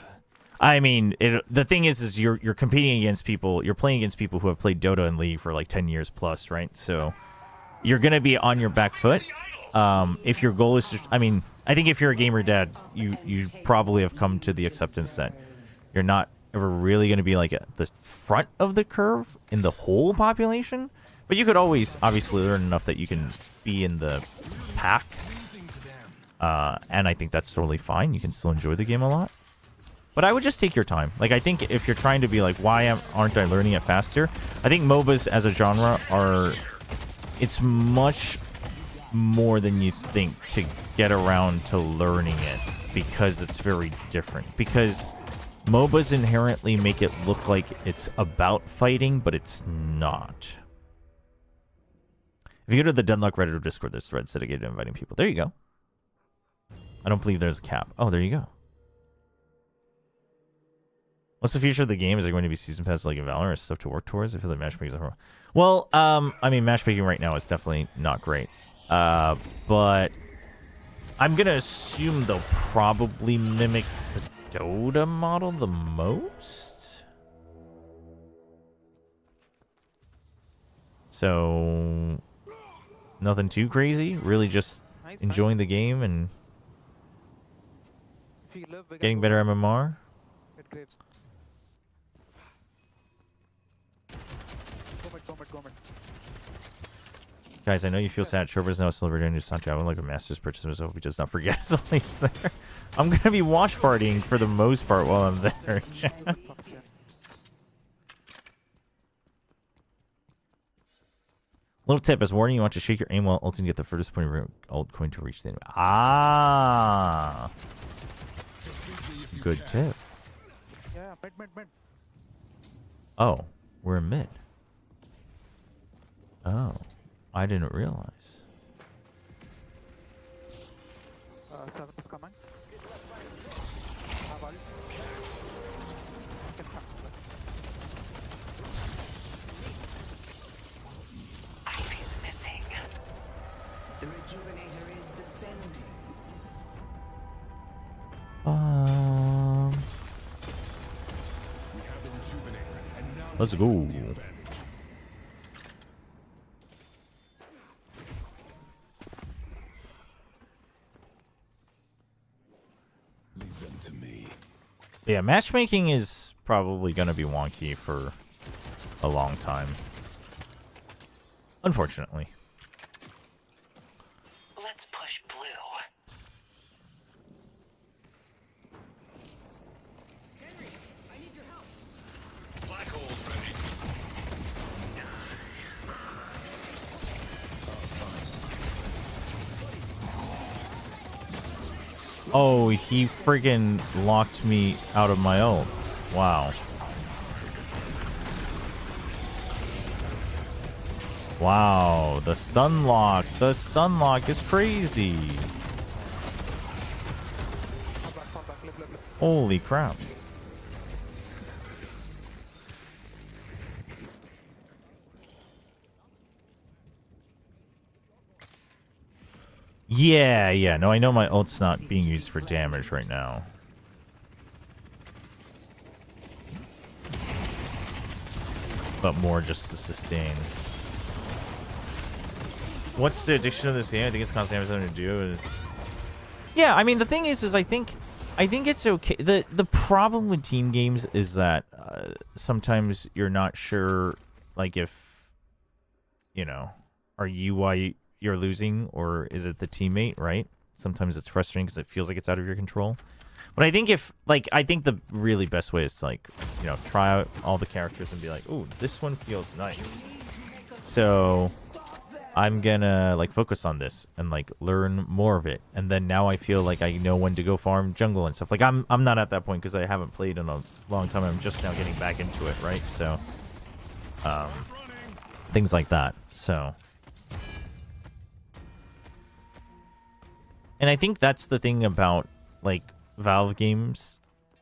I mean, the thing is you're competing against people. You're playing against people who have played Dota and League for like 10 years plus, right? So you're gonna be on your back foot. If your goal is just, I mean, I think if you're a gamer dad, you probably have come to the acceptance that you're not ever really going to be like at the front of the curve in the whole population, but you could always obviously learn enough that you can be in the pack, and I think that's totally fine. You can still enjoy the game a lot, but I would just take your time. Like, I think if you're trying to be like, why aren't I learning it faster? I think MOBAs as a genre it's much more than you think to get around to learning it, because it's very different. Because MOBAs inherently make it look like it's about fighting, but it's not. If you go to the Deadlock Reddit or Discord, there's threads dedicated to inviting people. There you go. I don't believe there's a cap. Oh, there you go. What's the future of the game? Is there going to be season pass like in Valorant or stuff to work towards? I feel like matchmaking is horrible. Well, I mean, matchmaking right now is definitely not great. But I'm gonna assume they'll probably mimic the Dota model the most. So nothing too crazy. Really just enjoying the game and getting better MMR. Guys, I know you feel sad. Chobra's now celebrating just not traveling like a master's purchase himself. We just not forget as long as he's there. I'm gonna be watch partying for the most part while I'm there. Little tip: as warning, you want to shake your aim while ulting to get the furthest point of your altcoin to reach the enemy. Ah, good tip. Yeah, mid. Oh, we're in mid. Oh, I didn't realize. 7 is coming. Ivy's missing. The rejuvenator is descending. Let's go. Yeah, matchmaking is probably going to be wonky for a long time. Unfortunately. Let's push blue. Henry, I need your help. Black hole's ready. Oh, he friggin' locked me out of my ult. Wow. Wow, the stun lock. The stun lock is crazy. Holy crap. Yeah. No, I know my ult's not being used for damage right now. But more just to sustain. What's the addiction of this game? I think it's constant damage having to do. Yeah, I mean, the thing is I think it's okay. The problem with team games is that sometimes you're not sure, like, if, you know, are you why you're losing, or is it the teammate, right? Sometimes it's frustrating because it feels like it's out of your control. But I think I think the really best way is to, like, you know, try out all the characters and be like, ooh, this one feels nice. So I'm gonna, like, focus on this and, like, learn more of it. And then now I feel like I know when to go farm jungle and stuff. Like, I'm not at that point because I haven't played in a long time. I'm just now getting back into it, right? So, things like that. So, and I think that's the thing about, like, Valve games,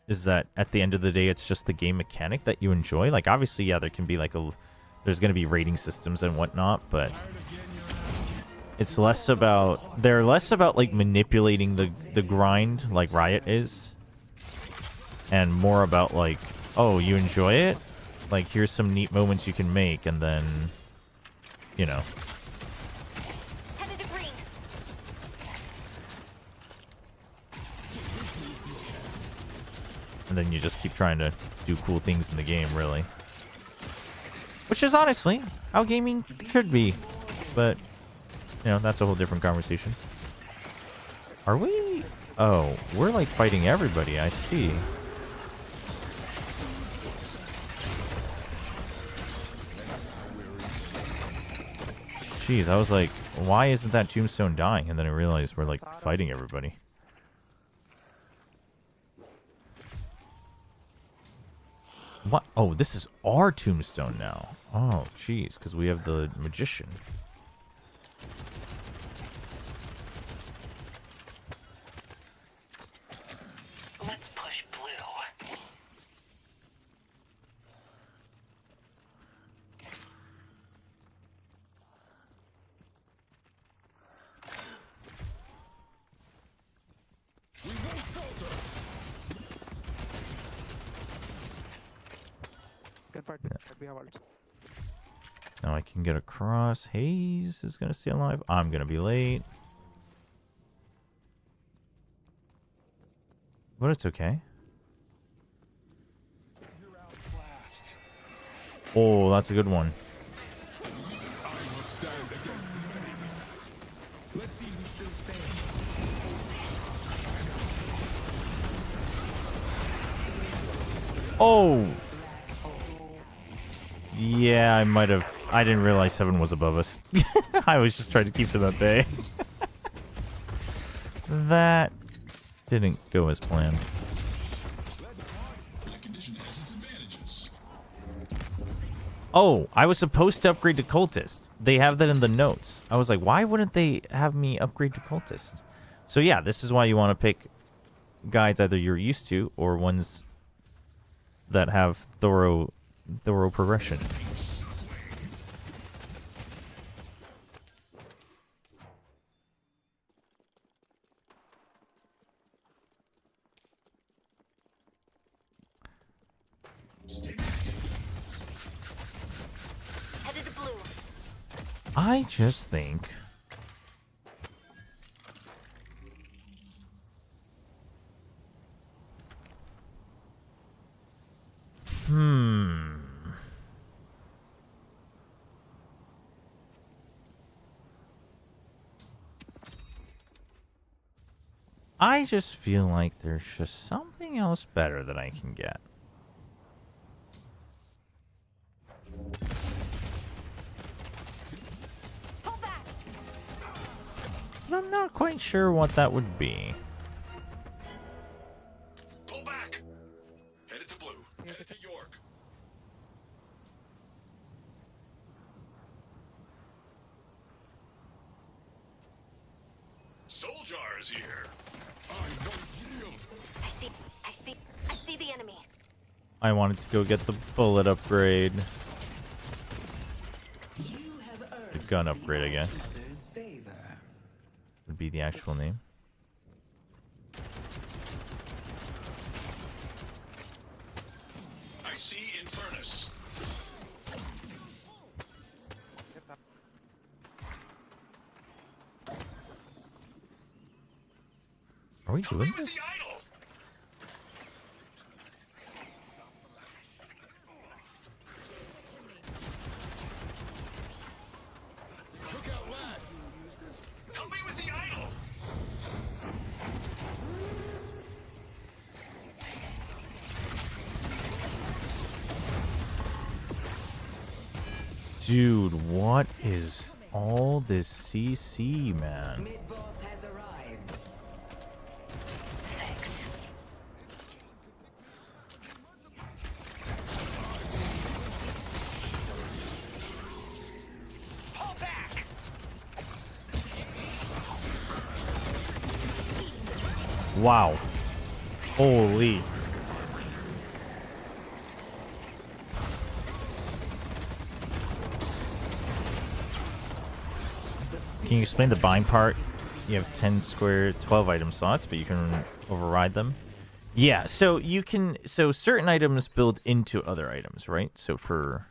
is that at the end of the day, it's just the game mechanic that you enjoy. Like, obviously, yeah, there can be, like, there's going to be rating systems and whatnot, but it's less about, they're less about, like, manipulating the grind like Riot is, and more about, like, oh, you enjoy it? Like, here's some neat moments you can make, and then, you know. And then you just keep trying to do cool things in the game, really. Which is honestly how gaming should be. But, you know, that's a whole different conversation. Are we? Oh, we're, like, fighting everybody. I see. Jeez, I was like, why isn't that tombstone dying? And then I realized we're, like, fighting everybody. What? Oh, this is our tombstone now. Oh, jeez, because we have the magician. Let's push blue. We have ults. Now I can get across. Hayes is going to stay alive. I'm going to be late. But it's okay. Oh, that's a good one. Let's see who still stands. Oh! Yeah, I might have. I didn't realize 7 was above us. I was just trying to keep them at bay. That didn't go as planned. That condition has its advantages. Oh, I was supposed to upgrade to Cultist. They have that in the notes. I was like, why wouldn't they have me upgrade to Cultist? So yeah, this is why you want to pick guides either you're used to or ones that have thorough progression. Headed to blue. I just think I just feel like there's just something else better that I can get. Pull back. But I'm not quite sure what that would be. Pull back. Headed to blue. Headed to York. Soldier is here. I won't yield. I see the enemy. I wanted to go get the bullet upgrade. The gun upgrade, I guess. Would be the actual name. I see Infernus. Are we doing this? Took out Lash. Help me with the idol. Dude, what is all this CC, man? Mid-boss has arrived. Pull back. Wow. Holy. Can you explain the bind part? You have 10 square, 12 item slots, but you can override them. Yeah, so you can, so certain items build into other items, right? So for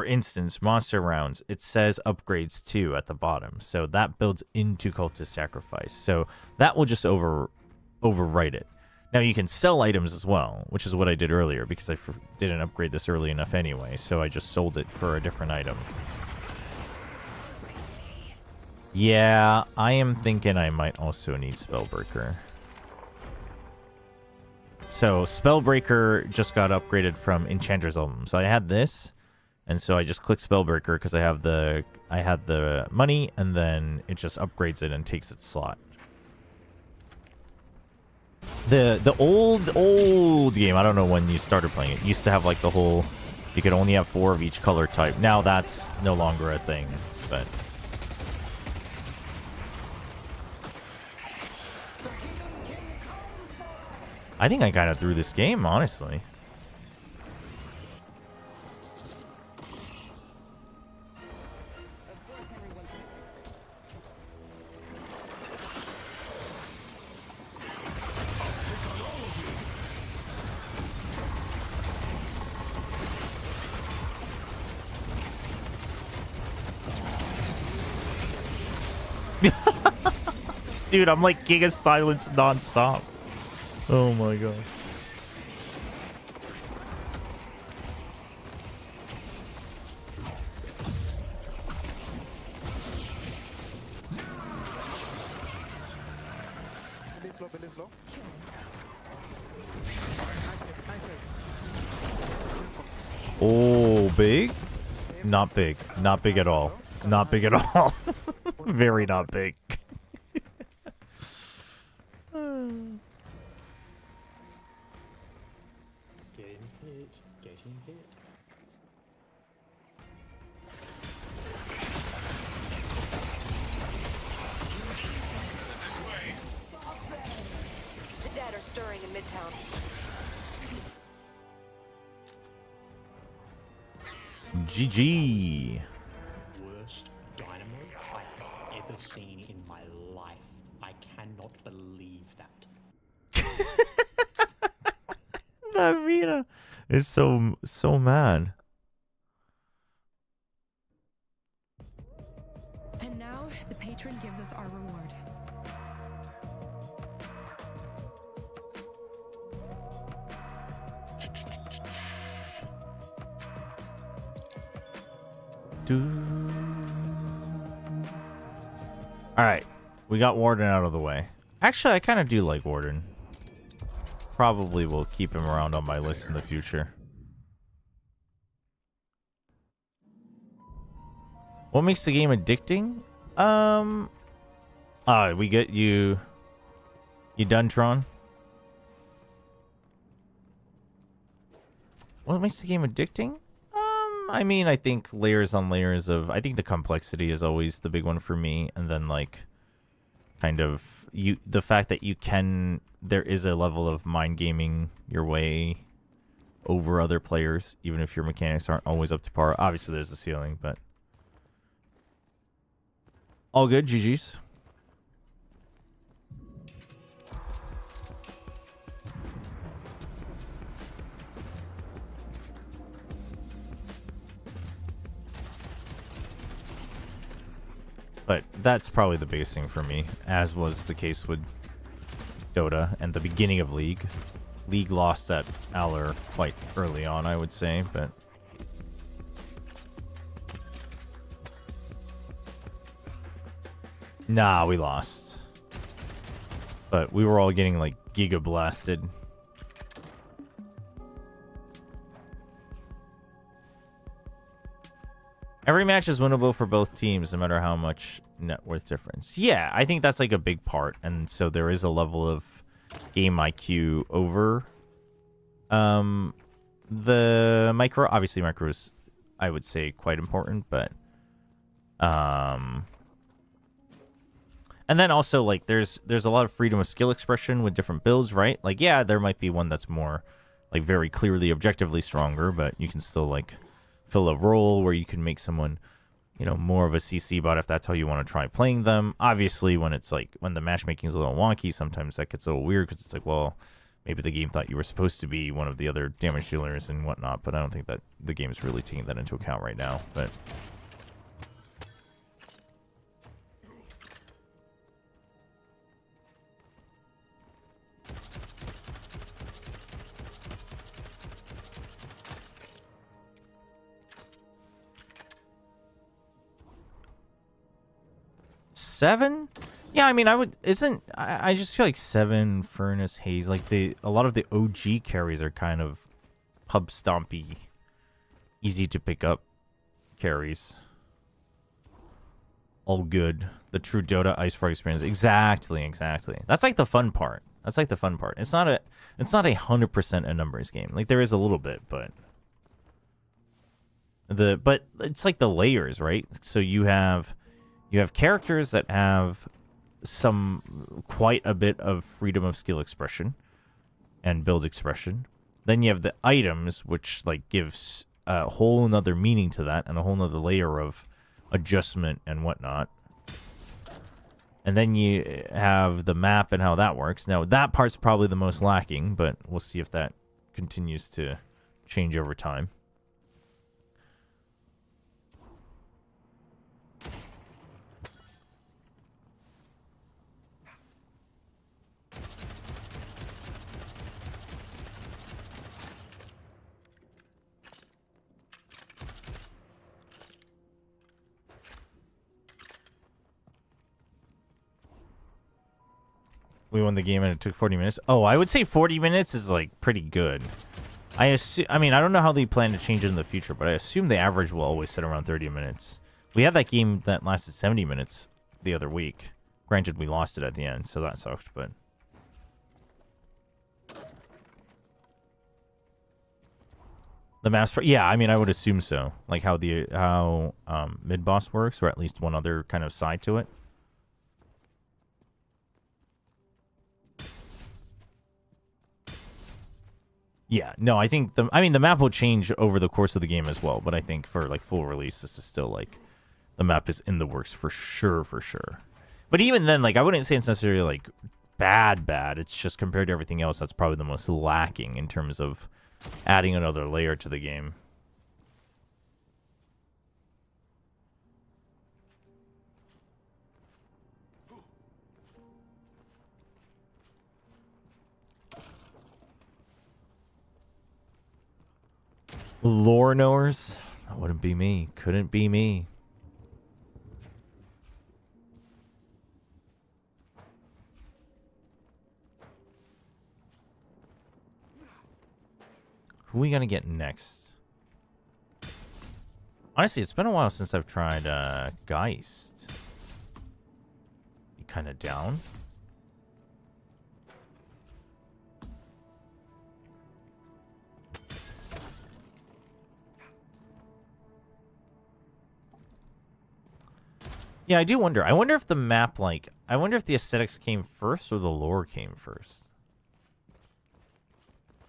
instance, monster rounds, it says upgrades 2 at the bottom. So that builds into Cultist Sacrifice. So that will just overwrite it. Now you can sell items as well, which is what I did earlier because I didn't upgrade this early enough anyway. So I just sold it for a different item. Yeah, I am thinking I might also need Spellbreaker. So Spellbreaker just got upgraded from Enchanter's Album. So I had this, and so I just clicked Spellbreaker because I had the money, and then it just upgrades it and takes its slot. The old game, I don't know when you started playing it, used to have like the whole, you could only have 4 of each color type. Now that's no longer a thing, but I think I kind of threw this game, honestly. Dude, I'm like King of Silence nonstop. Oh my god. Billy's low. Oh, big? Not big. Not big at all. Not big at all. Very not big. Getting hit. Getting hit. The dead are stirring in Midtown. GG. Worst dynamo I have ever seen in my life. I cannot believe that. That Mina is so mad. And now the patron gives us our reward. Alright, we got Warden out of the way. Actually, I kind of do like Warden. Probably will keep him around on my list in the future. What makes the game addicting? We get you... You done, Tron? What makes the game addicting? I mean, I think layers on layers of... I think the complexity is always the big one for me. And then, like, kind of... the fact that you can... There is a level of mind gaming your way over other players, even if your mechanics aren't always up to par. Obviously, there's a ceiling, but... All good, GG's. But that's probably the biggest thing for me, as was the case with Dota and the beginning of League. League lost at Aller quite early on, I would say, but... Nah, we lost. But we were all getting, like, giga blasted. Every match is winnable for both teams, no matter how much net worth difference. Yeah, I think that's like a big part, and so there is a level of game IQ over the micro. Obviously, micro is, I would say, quite important, but and then also like there's a lot of freedom of skill expression with different builds, right? Like, yeah, there might be one that's more like very clearly objectively stronger, but you can still like fill a role where you can make someone, you know, more of a CC bot if that's how you want to try playing them. Obviously, when it's like, when the matchmaking is a little wonky, sometimes that gets a little weird because it's like, well, maybe the game thought you were supposed to be one of the other damage dealers and whatnot, but I don't think that the game is really taking that into account right now. But Seven? Yeah, I mean, I just feel like 7, Furnace, Haze, like a lot of the OG carries are kind of pub stompy, easy to pick up carries. All good. The true Dota Ice Frog experience. Exactly. That's like the fun part. It's not a 100% a numbers game. Like, there is a little bit, but it's like the layers, right? So you have characters that have quite a bit of freedom of skill expression and build expression. Then you have the items, which like gives a whole nother meaning to that and a whole nother layer of adjustment and whatnot. And then you have the map and how that works. Now, that part's probably the most lacking, but we'll see if that continues to change over time. We won the game and it took 40 minutes. Oh, I would say 40 minutes is like pretty good. I mean, I don't know how they plan to change it in the future, but I assume the average will always sit around 30 minutes. We had that game that lasted 70 minutes the other week. Granted, we lost it at the end, so that sucked, but... The maps... Yeah, I mean, I would assume so. Like how mid-boss works, or at least one other kind of side to it. Yeah, no, I think the map will change over the course of the game as well, but I think for like full release, this is still like the map is in the works for sure, for sure. But even then, like I wouldn't say it's necessarily like bad. It's just compared to everything else, that's probably the most lacking in terms of adding another layer to the game. Lore knowers? That wouldn't be me. Couldn't be me. Who are we gonna get next? Honestly, it's been a while since I've tried Geist. Be kind of down. Yeah, I do wonder. I wonder if the map, like... I wonder if the aesthetics came first or the lore came first.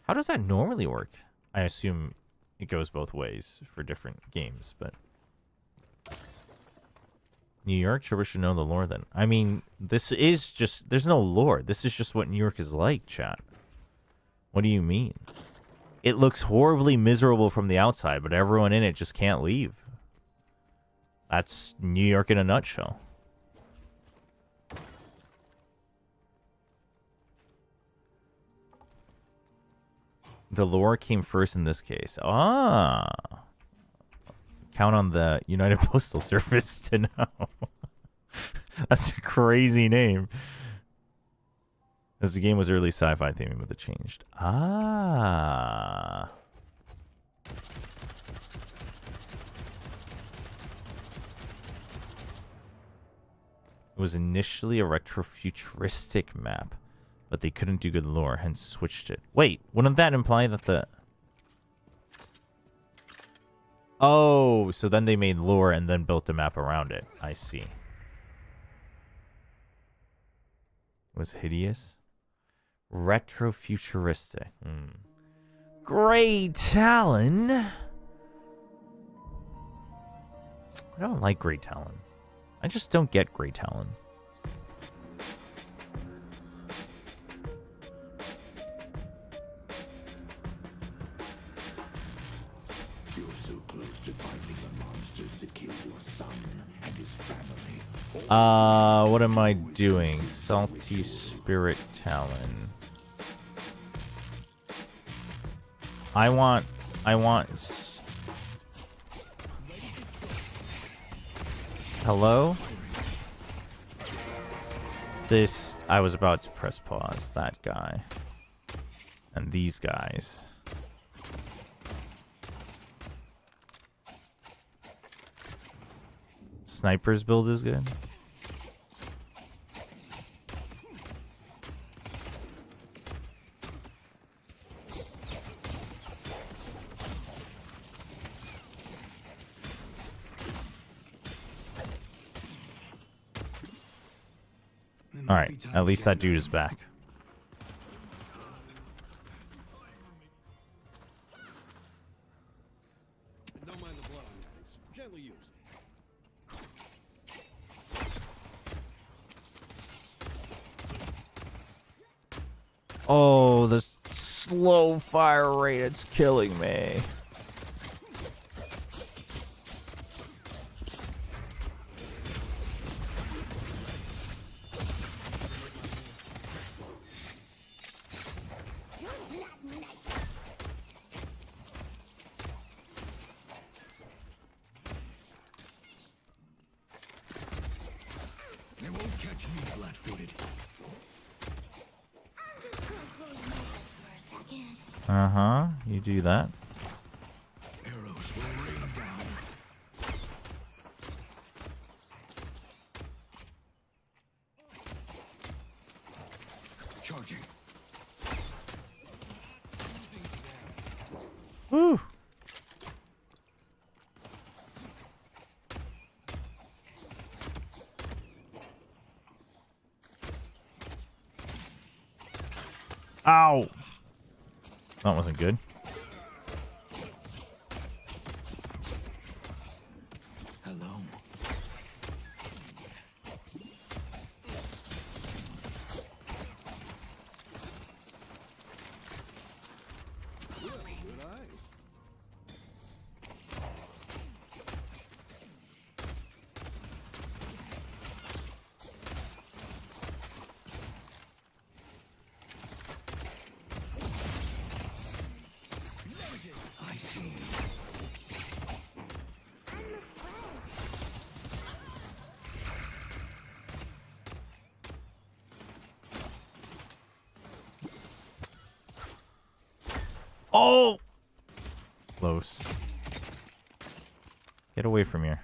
How does that normally work? I assume it goes both ways for different games, but... New York? Chobra should know the lore then. I mean, this is just... There's no lore. This is just what New York is like, chat. What do you mean? It looks horribly miserable from the outside, but everyone in it just can't leave. That's New York in a nutshell. The lore came first in this case. Ah. Count on the United Postal Service to know. That's a crazy name. As the game was early sci-fi theming, but it changed. Ah. It was initially a retrofuturistic map, but they couldn't do good lore, hence switched it. Wait, wouldn't that imply that the... Oh, so then they made lore and then built a map around it. I see. It was hideous. Retrofuturistic. Grey Talon. I don't like Grey Talon. I just don't get Grey Talon. You're so close to fighting the monsters that killed your son and his family. What am I doing? Salty Spirit Talon. I want... Hello? This... I was about to press pause. That guy. And these guys. Sniper's build is good. Alright, at least that dude is back. Don't mind the blood on that. It's gently used. Oh, the slow fire rate, it's killing me. They won't catch me flat-footed. Uh-huh. You do that. Arrows will rain down. Charging. Woo. Ow. That wasn't good. Hello. I see. Oh! Close. Get away from here.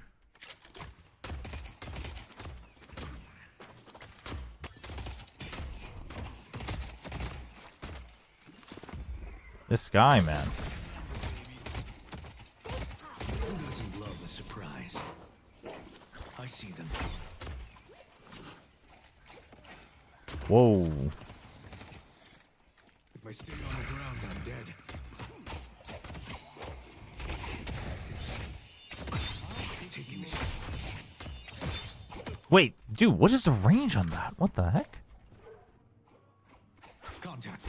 This guy, man. Who doesn't love a surprise? I see them. Whoa. If I stay on the ground, I'm dead. Taking this. Wait, dude, what is the range on that? What the heck? Contact.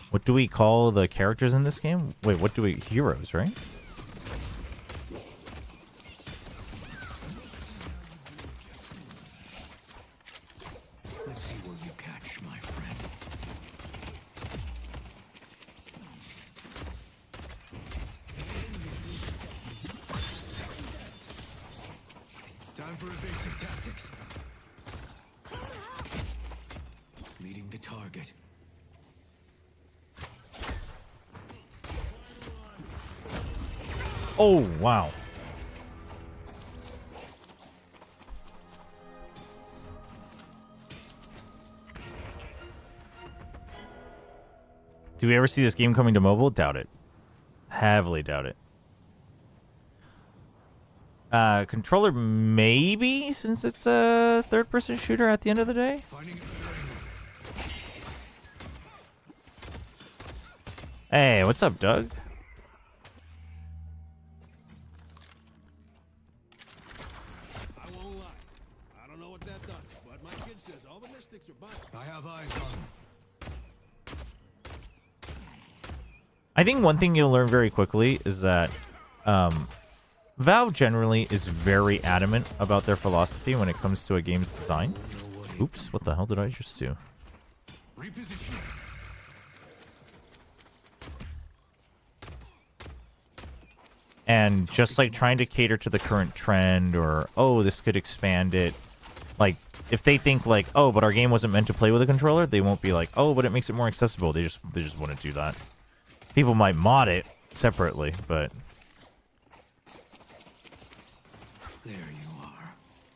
What do we call the characters in this game? Wait, what do we... Heroes, right? Let's see where you catch, my friend. Time for evasive tactics. Leading the target. Oh, wow. Do we ever see this game coming to mobile? Doubt it. Heavily doubt it. Controller maybe, since it's a third-person shooter at the end of the day. Hey, what's up, Doug? I won't lie. I don't know what that does, but my kid says all the mystics are buying. I have eyes on them. I think one thing you'll learn very quickly is that Valve generally is very adamant about their philosophy when it comes to a game's design. Oops, what the hell did I just do? Reposition. And just like trying to cater to the current trend, or oh, this could expand it. Like if they think like, oh, but our game wasn't meant to play with a controller, they won't be like, oh, but it makes it more accessible. They just wouldn't do that. People might mod it separately, but There you are.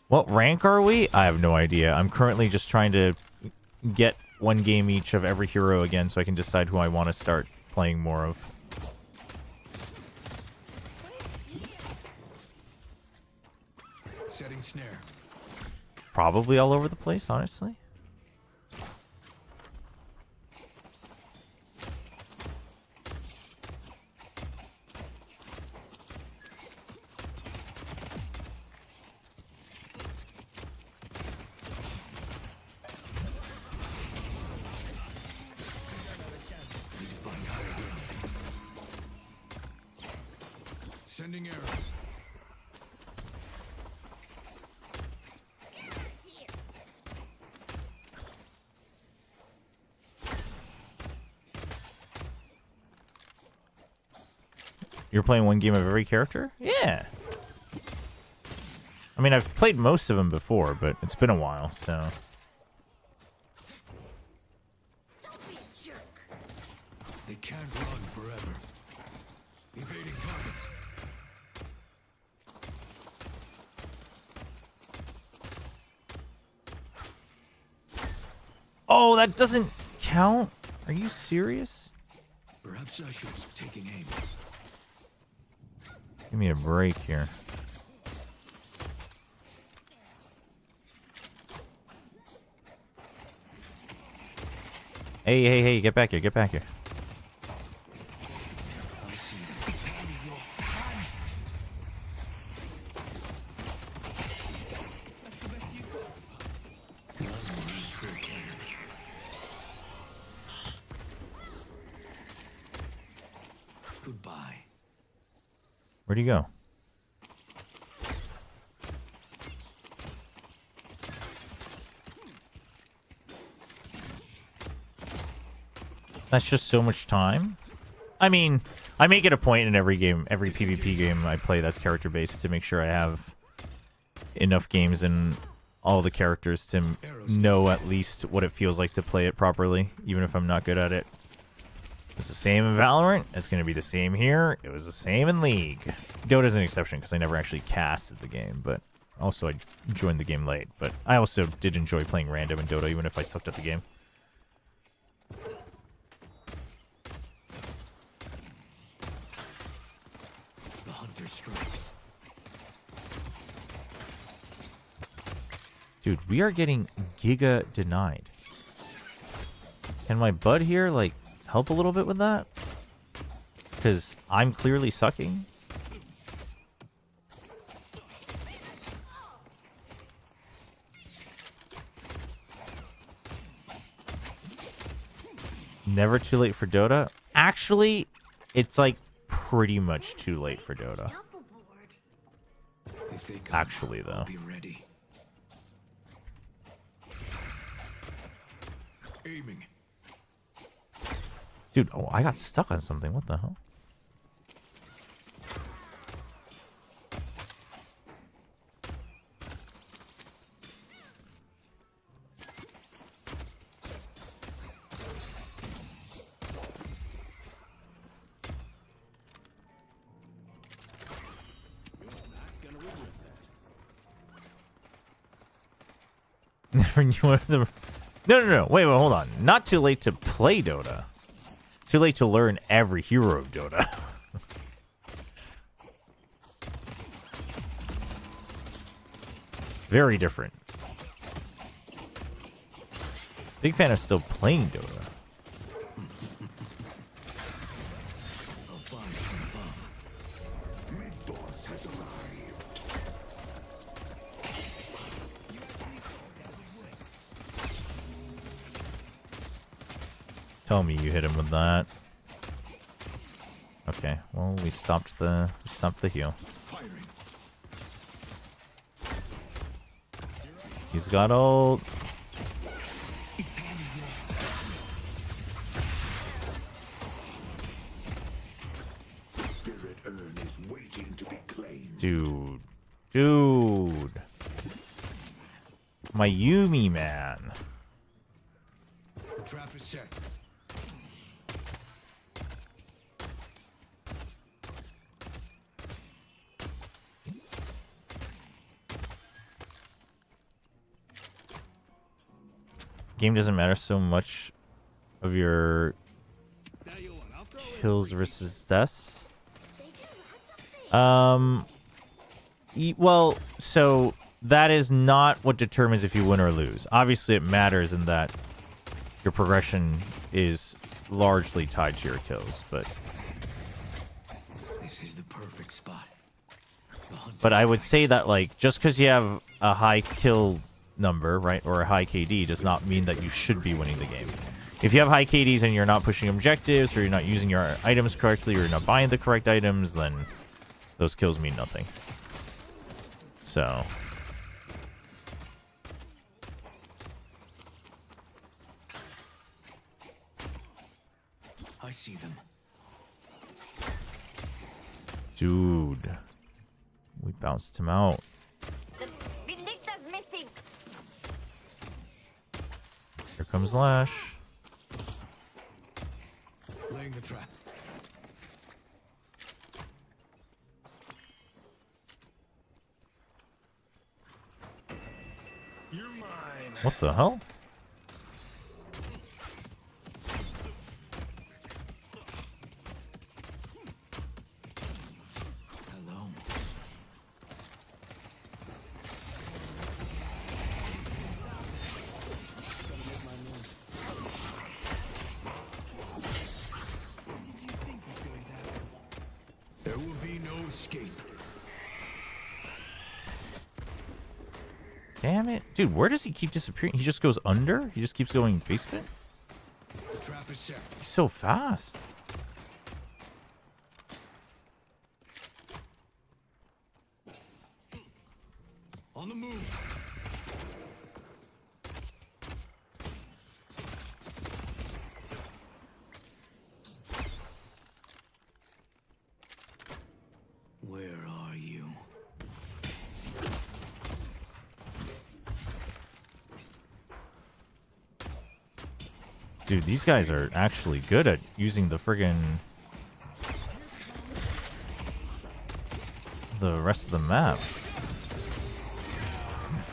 what rank are we? I have no idea. I'm currently just trying to get one game each of every hero again so I can decide who I want to start playing more of. Setting snare. Probably all over the place, honestly. Need to find higher ground. Sending arrows. You're playing one game of every character? Yeah. I mean, I've played most of them before, but it's been a while, so. They can't run forever. Evading targets. Oh, that doesn't count? Are you serious? Perhaps I should taking aim. Give me a break here. Hey, hey, hey, get back here, get back here. I see. Goodbye. Where'd he go? That's just so much time. I mean, I make it a point in every game, every PvP game I play that's character-based to make sure I have enough games and all the characters to know at least what it feels like to play it properly, even if I'm not good at it. It's the same in Valorant. It's going to be the same here. It was the same in League. Dota's an exception because I never actually casted the game, but also I joined the game late. But I also did enjoy playing random in Dota, even if I sucked at the game. The hunter strikes. Dude, we are getting giga denied. Can my bud here, like, help a little bit with that? Because I'm clearly sucking. Never too late for Dota? Actually, it's like pretty much too late for Dota. If they come, Actually, though. I'll be ready. Aiming. Dude, oh, I got stuck on something. What the hell? Never knew one of them. No. Wait, hold on. Not too late to play Dota. Too late to learn every hero of Dota. Very different. Big fan of still playing Dota. Mid-boss has arrived. Tell me you hit him with that. Okay, well we stopped the heal. He's got ult. Spirit urn is waiting to be claimed. Dude. My Yumi, man. The trap is set. Game doesn't matter so much of your kills versus deaths. Well, so that is not what determines if you win or lose. Obviously, it matters in that your progression is largely tied to your kills, but This is the perfect spot. but I would say that, like, just because you have a high kill number, right, or a high KD does not mean that you should be winning the game. If you have high KDs and you're not pushing objectives, or you're not using your items correctly, or you're not buying the correct items, then those kills mean nothing. So I see them. dude, we bounced him out. The comes Lash. Laying the trap. You're mine. What the hell? Hello. There will be no escape. Damn it. Dude, where does he keep disappearing? He just goes under? He just keeps going basement? The trap is set. He's so fast. On the move. Where are you? Dude, these guys are actually good at using the friggin' the rest of the map.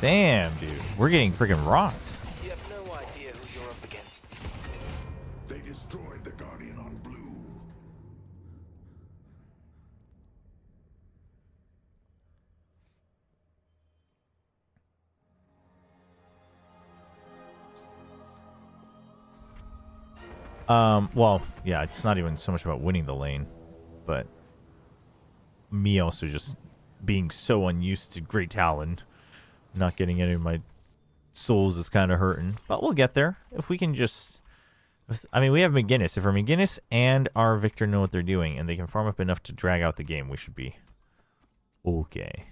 Damn, dude. We're getting friggin' rocked. You have no idea who you're up against. They destroyed the Guardian on blue. Well, yeah, it's not even so much about winning the lane, but me also just being so unused to Great Talon, not getting any of my souls is kind of hurting. But we'll get there. If we can just... I mean, we have McGinnis. If our McGinnis and our Victor know what they're doing, and they can farm up enough to drag out the game, we should be okay.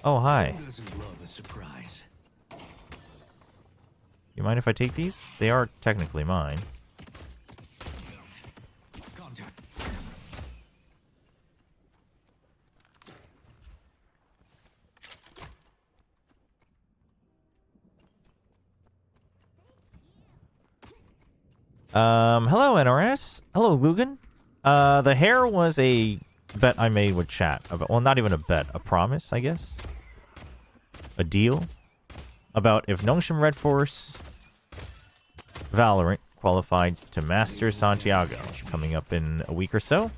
Oh, hi. Who doesn't love a surprise? You mind if I take these? They are technically mine. Contact. Hello, NRS. Hello, Lugan. The hair was a bet I made with chat. About, well, not even a bet. A promise, I guess. A deal. About if Nongshim Red Force Valorant qualified to Master Santiago coming up in a week or so.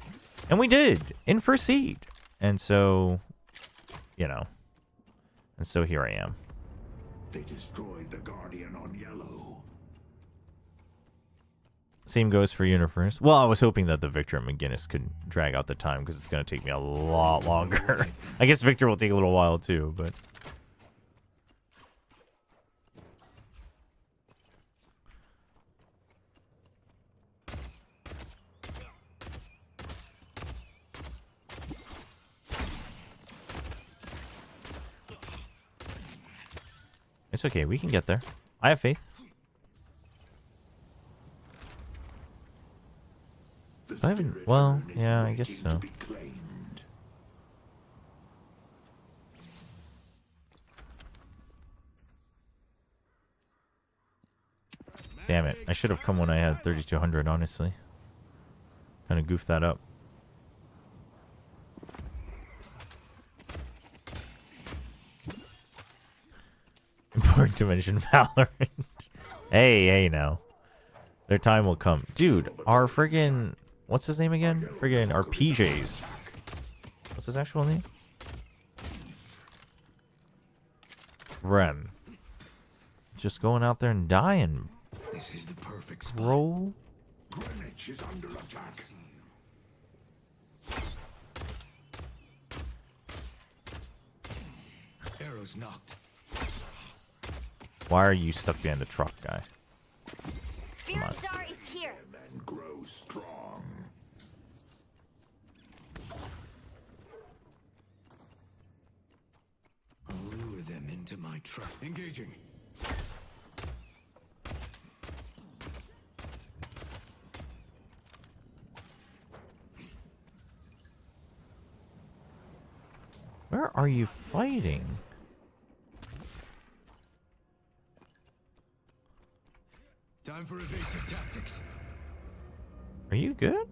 And we did, in first seed. And so, you know. And so here I am. They destroyed the Guardian on yellow. Same goes for Universe. Well, I was hoping that the Victor and McGinnis could drag out the time because it's going to take me a lot longer. I guess Victor will take a little while too, but... It's okay, we can get there. I have faith. I haven't... Well, yeah, I guess so. Damn it. I should have come when I had 3,200, honestly. Kind of goofed that up. Important to mention Valorant. Hey now. Their time will come. Dude, our friggin... What's his name again? Friggin' our PJs. What's his actual name? Rem. Just going out there and dying. This is the perfect spot. Bro. Greenwich is under attack. Arrows knocked. Why are you stuck behind the truck, guy? Come on. Star is here. Men grow strong. I'll lure them into my trap. Engaging. Where are you fighting? Time for evasive tactics. Are you good?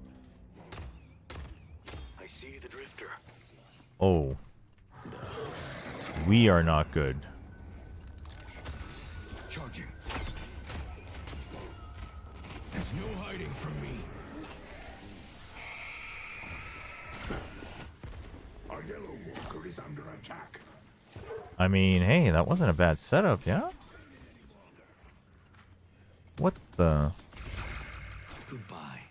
I see the drifter. Oh. We are not good. Charging. There's no hiding from me. Our yellow walker is under attack. I mean, hey, that wasn't a bad setup, yeah? What the? Goodbye.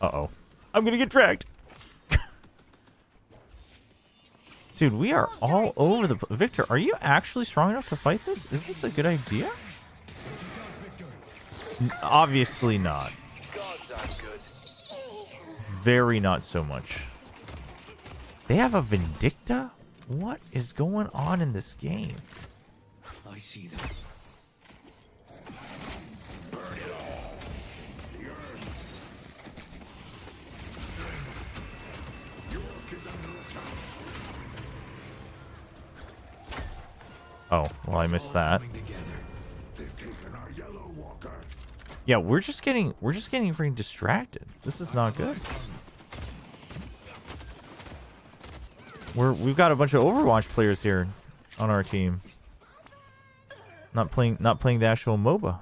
Uh-oh. I'm gonna get dragged. Dude, we are all over the... Victor, are you actually strong enough to fight this? Is this a good idea? Obviously not. God's not good. Very not so much. They have a Vindicta? What is going on in this game? I see them. Burn it all. The earth. York is under attack. Oh, well, I missed that. They've taken our yellow walker. Yeah, we're just getting freaking distracted. This is not good. We've got a bunch of Overwatch players here on our team. Not playing the actual MOBA.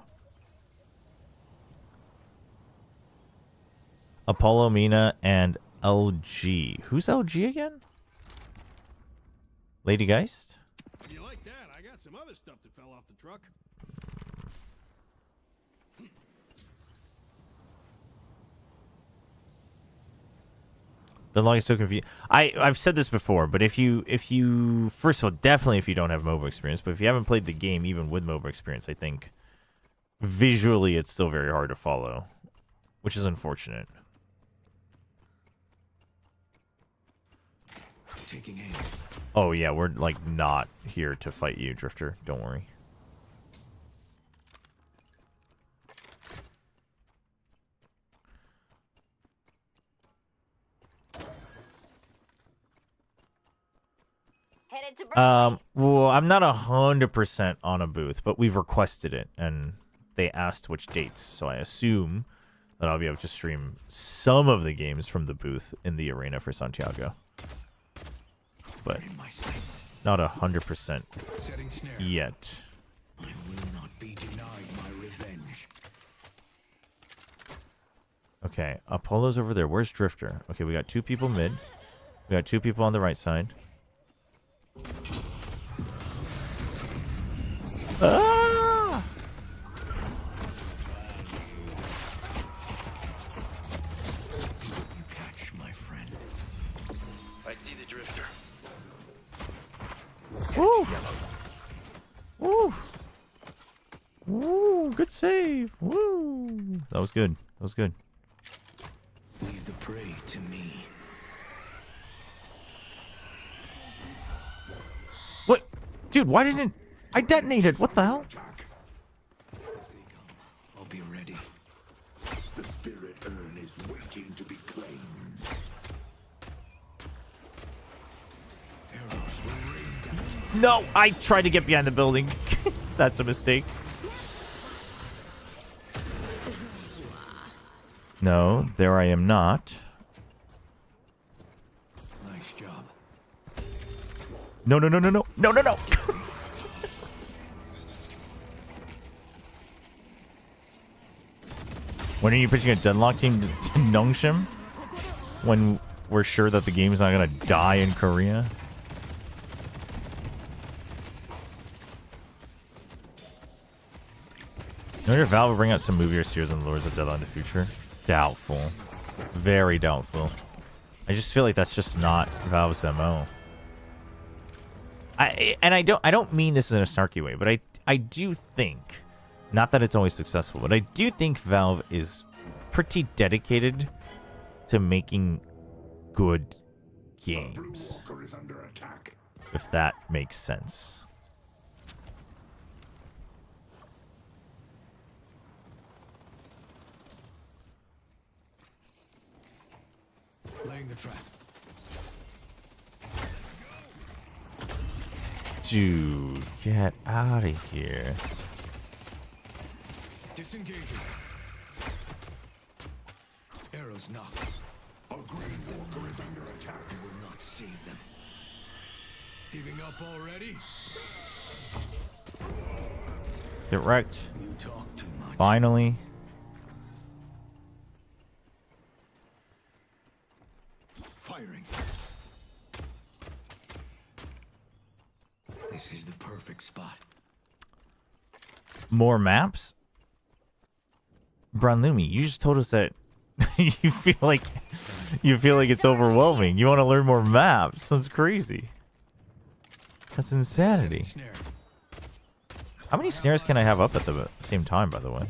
Apollo, Mina, and LG. Who's LG again? Lady Geist? You like that? I got some other stuff that fell off the truck. The log is so confused. I've said this before, but if you first of all, definitely if you don't have MOBA experience, but if you haven't played the game even with MOBA experience, I think visually it's still very hard to follow, which is unfortunate. Taking aim. Oh yeah, we're like not here to fight you, Drifter. Don't worry. Well, I'm not 100% on a booth, but we've requested it, and they asked which dates, so I assume that I'll be able to stream some of the games from the booth in the arena for Santiago. But not 100% yet. I will not be denied my revenge. Okay, Apollo's over there. Where's Drifter? Okay, we got 2 people mid. We got 2 people on the right side. Ah! You catch, my friend. I see the drifter. Woo! Woo! Woo! Good save! Woo! That was good. That was good. Leave the prey to me. What? Dude, why didn't... I detonated! What the hell? If they come, I'll be ready. The spirit urn is waiting to be claimed. Arrows will rain down. No! I tried to get behind the building. That's a mistake. No, there I am not. Nice job. No, no, no, no, no. No, no, no! When are you pitching a Deadlock team to Nongshim? When we're sure that the game's not gonna die in Korea? I wonder if Valve will bring out some movier series on Lords of Deadlock in the future. Doubtful. Very doubtful. I just feel like that's just not Valve's MO. I don't mean this in a snarky way, but I do think, not that it's always successful, but I do think Valve is pretty dedicated to making good games. Is under attack. If that makes sense. Laying the trap. Dude, get out of here. Disengaging. Arrows knocked. A green walker is under attack. I will not save them. Giving up already? Get wrecked. You talk too much. Finally. Firing. This is the perfect spot. More maps? Branlumi, you just told us that you feel like it's overwhelming. You want to learn more maps. That's crazy. That's insanity. Snare. How many snares can I have up at the same time, by the way?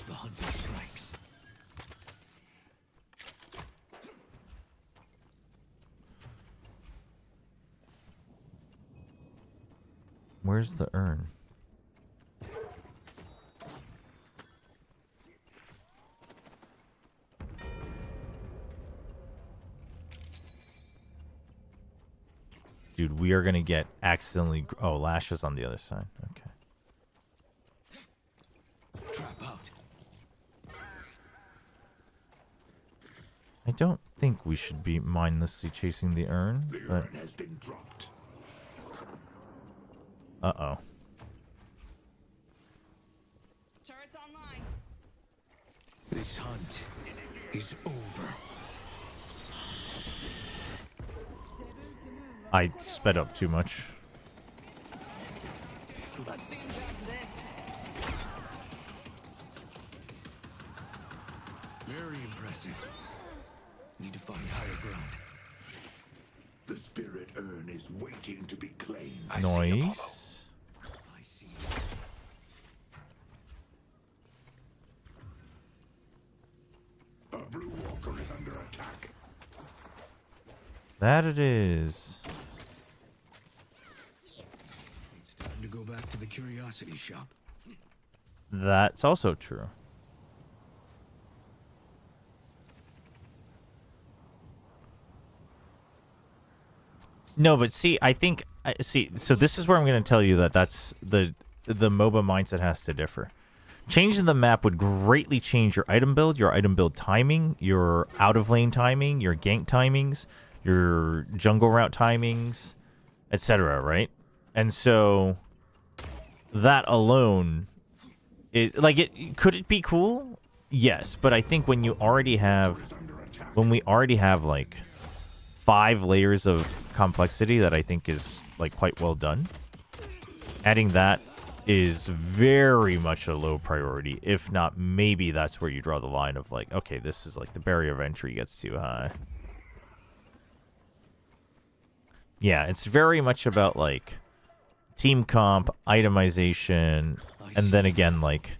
The hunter strikes. Where's the urn? Dude, we are gonna get accidentally. Oh, Lash is on the other side. Okay. Trap out. I don't think we should be mindlessly chasing the urn, The but urn has been dropped. uh-oh. Turrets online. This hunt is over. I sped up too much. Let's see him judge this. Very impressive. Need to find higher ground. The spirit urn is waiting to be claimed. Noise. I see. A blue walker is under attack. That it is. It's time to go back to the curiosity shop. That's also true. No, but see, I think see. So this is where I'm going to tell you that that's the MOBA mindset has to differ. Changing the map would greatly change your item build timing, your out of lane timing, your gank timings, your jungle route timings, etc. Right? And so that alone is like it. Could it be cool? Yes, but I think when we already have like 5 layers of complexity that I think is like quite well done, adding that is very much a low priority. If not, maybe that's where you draw the line of like, okay, this is like the barrier of entry gets too high. Yeah, it's very much about like team comp, itemization, and then again like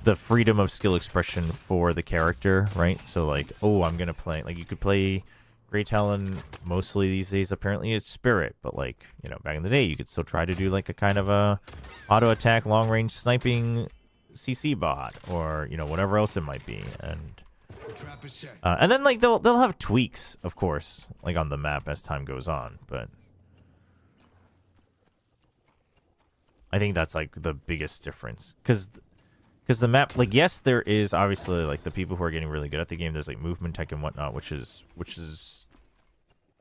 the freedom of skill expression for the character, right? So like, oh, I'm gonna play, like you could play Grey Talon mostly these days, apparently it's Spirit, but like, you know, back in the day you could still try to do like a kind of a auto attack long range sniping CC bot, or you know, whatever else it might be. And then like they'll have tweaks, of course, like on the map as time goes on, but I think that's like the biggest difference, because the map, like, yes, there is obviously like the people who are getting really good at the game. There's like movement tech and whatnot, which is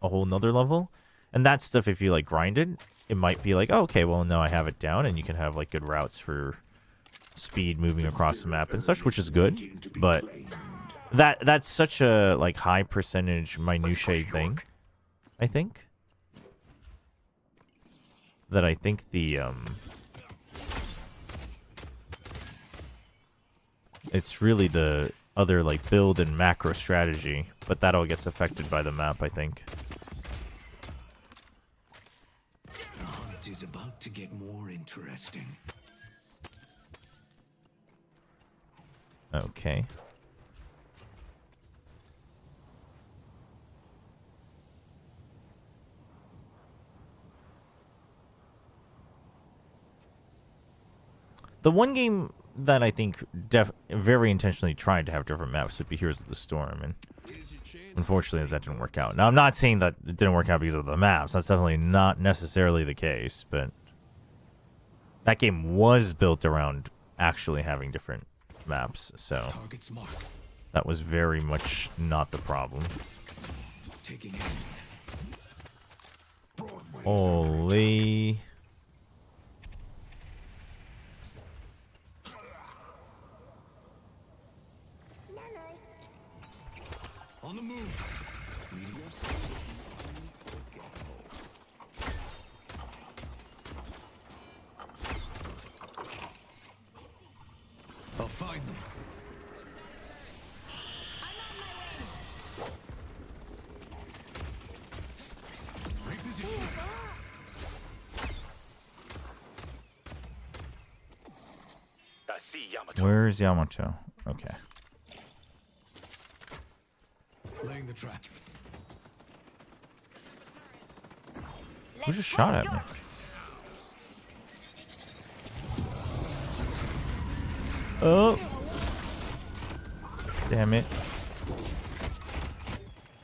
a whole nother level. And that stuff, if you like grind it, it might be like, oh, okay, well now I have it down, and you can have like good routes for speed moving across the map and such, which is good. But that's such a like high percentage minutiae thing, I think, that I think the it's really the other like build and macro strategy, but that all gets affected by the map, I think. The hunt is about to get more interesting. Okay. The one game that I think very intentionally tried to have different maps would be Heroes of the Storm, and unfortunately that didn't work out. Now, I'm not saying that it didn't work out because of the maps. That's definitely not necessarily the case, but That game was built around actually having different maps, so Target's marked. that was very much not the problem. Taking aim. Holy. On the move. Leading us. I'll find them. Reposition. I see Yamato. Where's Yamato? Okay. Laying the trap. Who just shot at me? Oh. Damn it.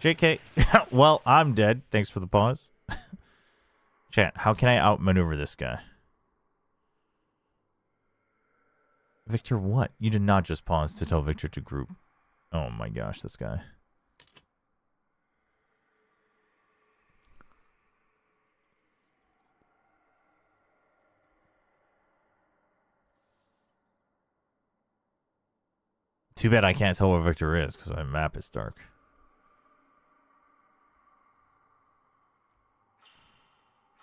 JK. Well, I'm dead. Thanks for the pause. Chat, how can I outmaneuver this guy? Victor, what? You did not just pause to tell Victor to group. Oh my gosh, this guy. Too bad I can't tell where Victor is because my map is dark.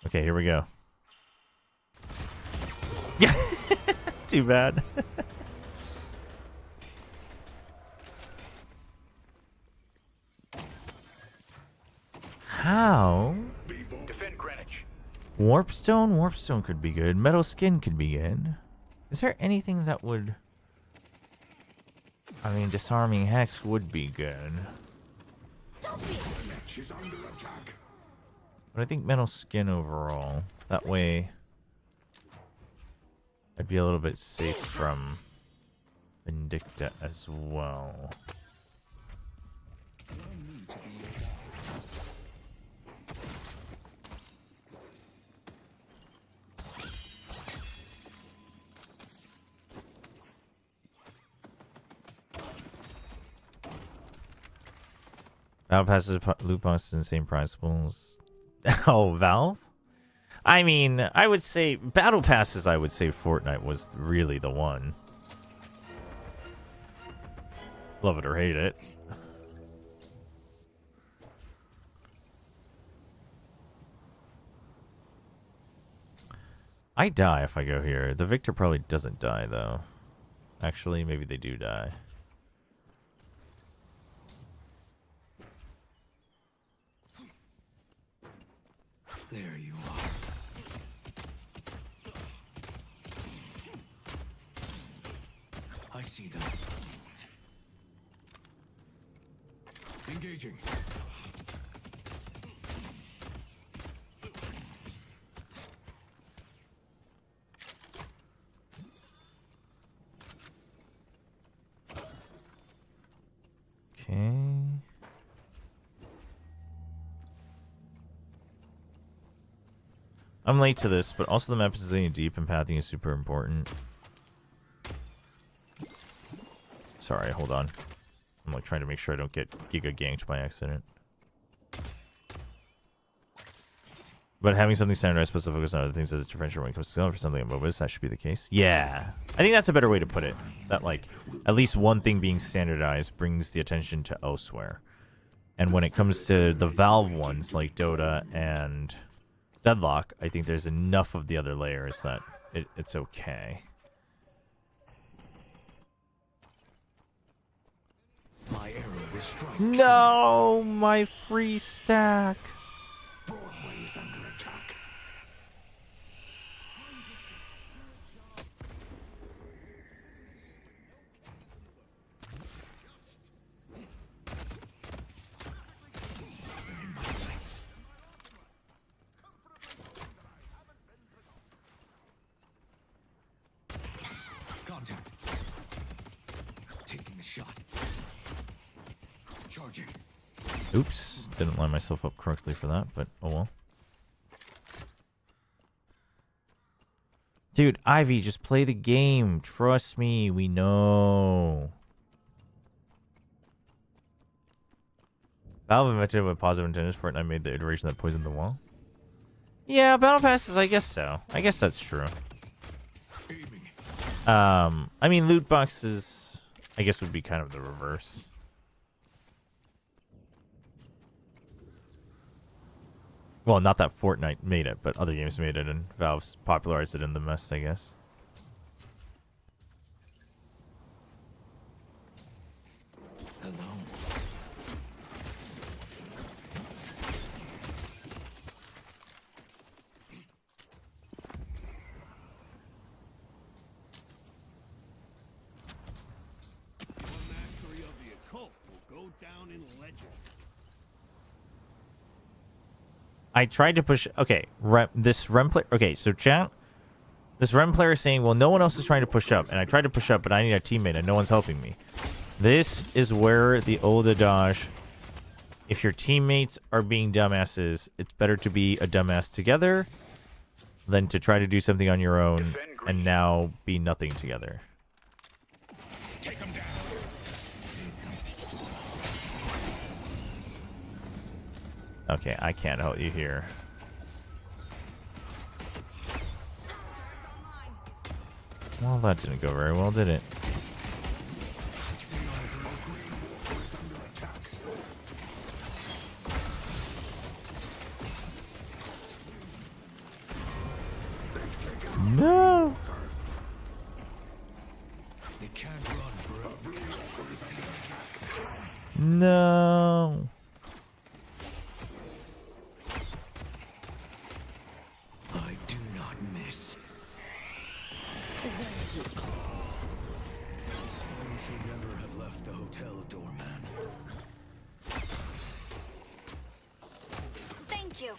Okay, here we go. Yeah. Too bad. How? Defend Greenwich. Warpstone? Warpstone could be good. Metal skin could be good. Is there anything that would... I mean, disarming hex would be good. She's under attack. But I think metal skin overall. That way, I'd be a little bit safe from Vindicta as well. Battle passes, loot boxes, and same principles. Oh, Valve? I mean, I would say battle passes. I would say Fortnite was really the one. Love it or hate it. I die if I go here. The Victor probably doesn't die though. Actually, maybe they do die. There you are. I see them. Engaging. Okay. I'm late to this, but also the map is getting deep and pathing is super important. Sorry, hold on. I'm like trying to make sure I don't get Giga ganked by accident. But having something standardized supposed to focus on other things as a differential when it comes to skill for something like MOBAs, that should be the case. Yeah. I think that's a better way to put it. That like at least one thing being standardized brings the attention to elsewhere. And when it comes to the Valve ones like Dota and Deadlock, I think there's enough of the other layers that it's okay. My arrow will strike. No, my free stack. Broadway is under attack. They're in my sights. Contact. Taking the shot. Charging. Oops, didn't line myself up correctly for that, but oh well. Dude, Ivy, just play the game. Trust me, we know. Valve invented with positive intentions. Fortnite made the iteration that poisoned the wall. Yeah, battle passes. I guess so. I guess that's true. I mean, loot boxes, I guess, would be kind of the reverse. Well, not that Fortnite made it, but other games made it, and Valve's popularized it in the mess, I guess. Hello. Your mastery of the occult will go down in legend. I tried to push. Okay, this Rem player. Okay, so chat. This Rem player is saying, well, no one else is trying to push up, and I tried to push up, but I need a teammate, and no one's helping me. This is where the old adage, if your teammates are being dumbasses, it's better to be a dumbass together than to try to do something on your own and now be nothing together. Take them down. Okay, I can't help you here. Well, that didn't go very well, did it? No! You can't run forever. No! I do not miss. You should never have left the hotel, doorman. Thank you.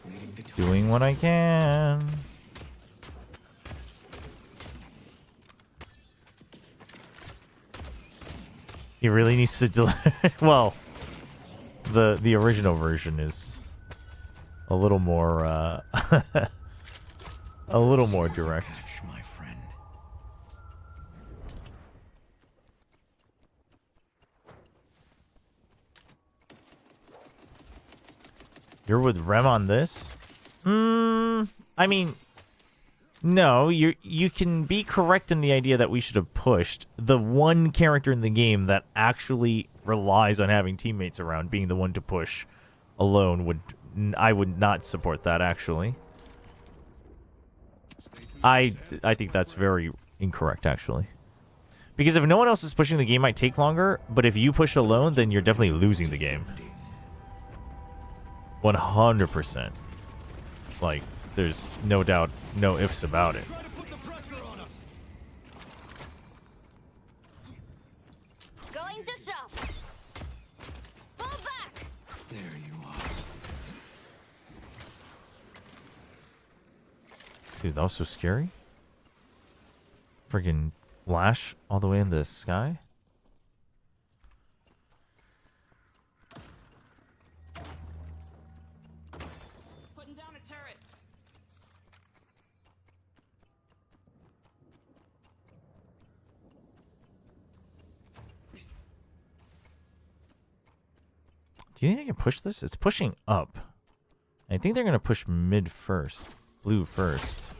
Leading the door. Doing what I can. He really needs to deliver. Well, the original version is a little more a little more direct. Catch, my friend. You're with Rem on this? I mean, no, you can be correct in the idea that we should have pushed. The one character in the game that actually relies on having teammates around being the one to push alone I would not support that, actually. I think that's very incorrect, actually. Because if no one else is pushing, the game might take longer, but if you push alone, then you're definitely losing the game. 100%. Like, there's no doubt, no ifs about it. Try to put the pressure on us. Going to shop. Fall back. There you are. Dude, that was so scary. Friggin' flash all the way in the sky. Putting down a turret. Do you think I can push this? It's pushing up. I think they're going to push mid first. Blue first.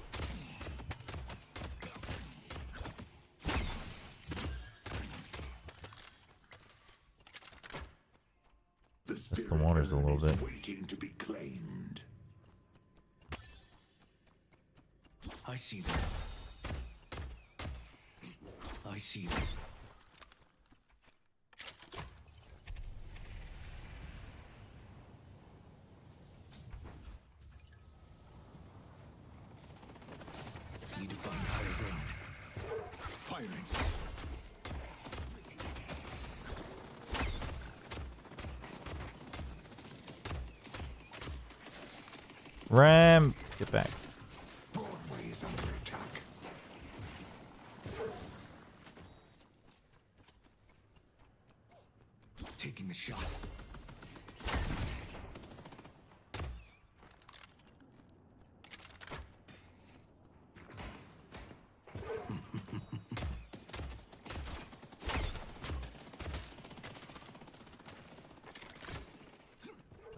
That's the waters a little bit. Waiting to be claimed. I see them. I see them. Need to find higher ground. Firing. Ram, get back. Broadway is under attack. Taking the shot.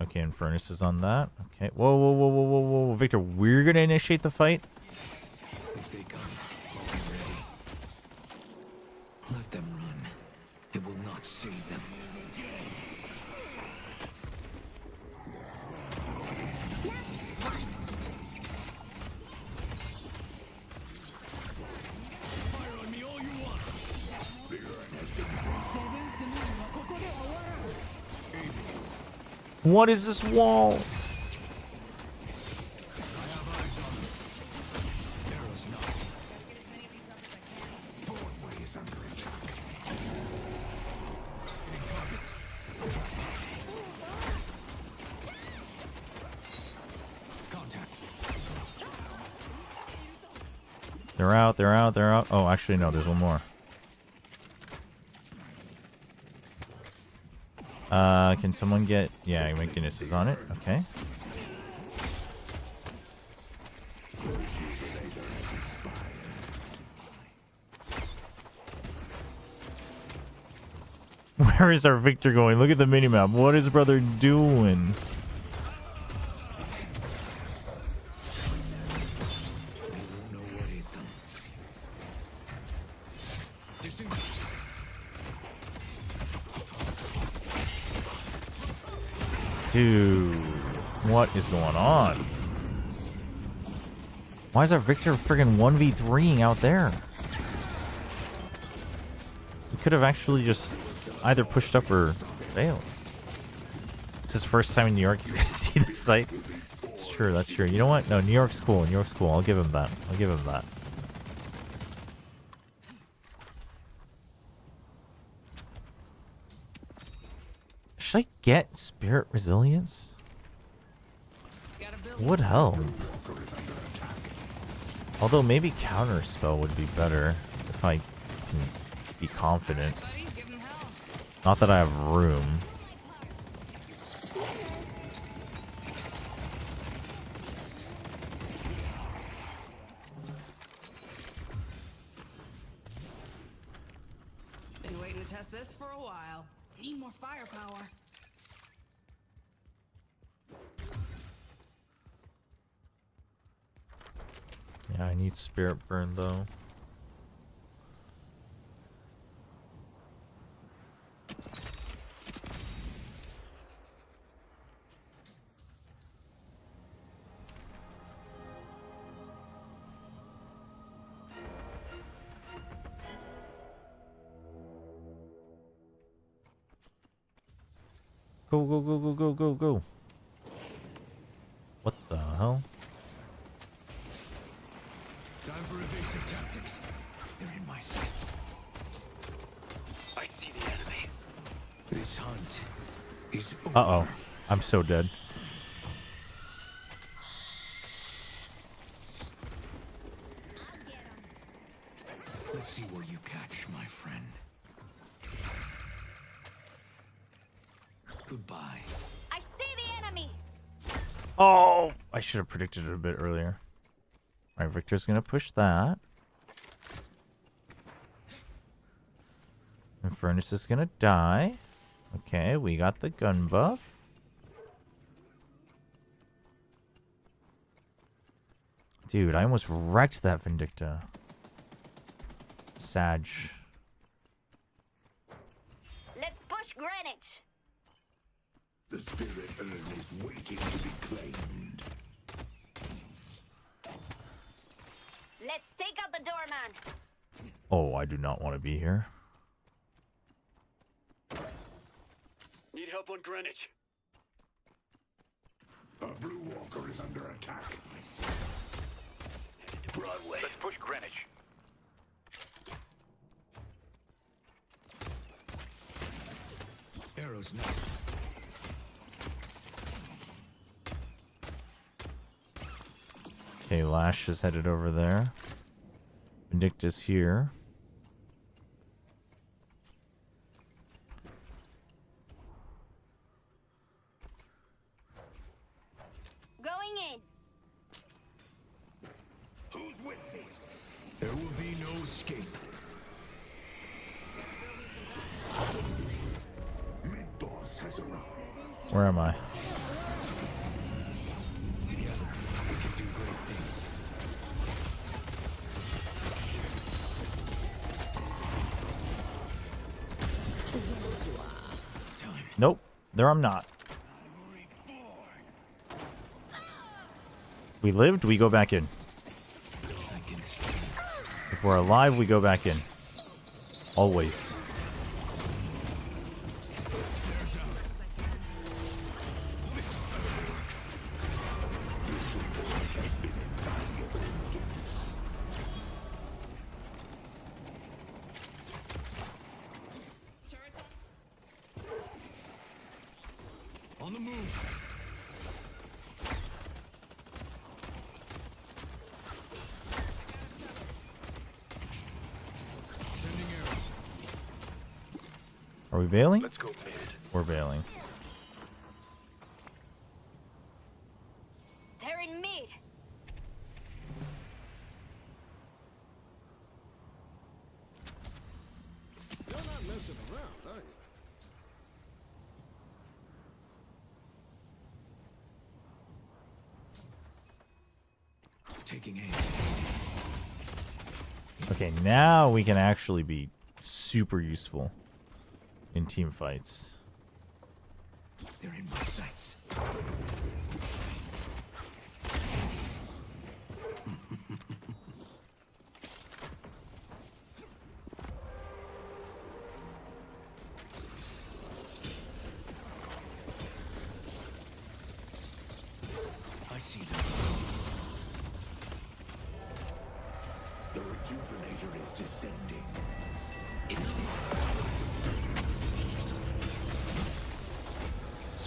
Okay, and Furnace is on that. Okay. Whoa, whoa, whoa, whoa, whoa, whoa. Victor, we're going to initiate the fight? If they come, I'll be ready. Let them run. It will not save them. Fire on me all you want. What is this wall? Arrows not. Broadway is under attack. Hitting targets. Drop contact. They're out, they're out, they're out. Oh, actually, no, there's one more. Can someone get... Yeah, my goodness is on it. Okay. Where is our Victor going? Look at the minimap. What is brother doing? Know what hit them. Disengage. Dude, what is going on? Why is our Victor friggin' 1v3ing out there? We could have actually just either pushed up or failed. It's his first time in New York. He's gonna see the sights. It's true, that's true. You know what? No, New York's cool. New York's cool. I'll give him that. I'll give him that. Should I get Spirit Resilience? Would help. Although maybe Counter Spell would be better if I can be confident. Not that I have room. Been waiting to test this for a while. Need more firepower. Yeah, I need Spirit Burn though. Go, go, go, go, go, go, go. What the hell? Time for evasive tactics. They're in my sights. I see the enemy. This hunt is over. Uh-oh. I'm so dead. Let's see where you catch, my friend. Goodbye. I see the enemy. Oh! I should have predicted it a bit earlier. Alright, Victor's gonna push that. And Furnace is gonna die. Okay, we got the gun buff. Dude, I almost wrecked that Vindicta. Sag. Let's push Greenwich. The spirit urn is waiting to be claimed. Let's take out the doorman. Oh, I do not want to be here. Need help on Greenwich. A blue walker is under attack. Broadway. Let's push Greenwich. Arrows not. Okay, Lash is headed over there. Vindicta's here. Going in. Who's with me? There will be no escape. Mid-boss has arrived. Where am I? Nope. There I'm not. We lived, we go back in. If we're alive, we go back in. Always. On the move. Sending arrow. Are we bailing? Let's go mid. We're bailing. They're in mid. You're not messing around, are you? Taking aim. Okay, now we can actually be super useful in team fights. They're in my sights. I see them. The rejuvenator is descending.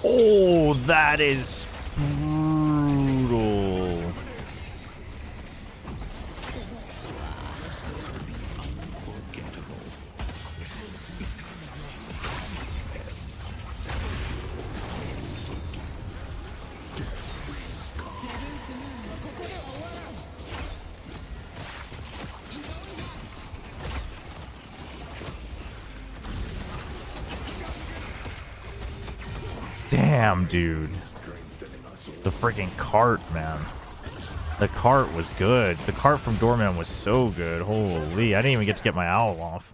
Oh, that is brutal. Damn, dude. The freaking cart, man. The cart was good. The cart from Doorman was so good. Holy, I didn't even get to get my owl off.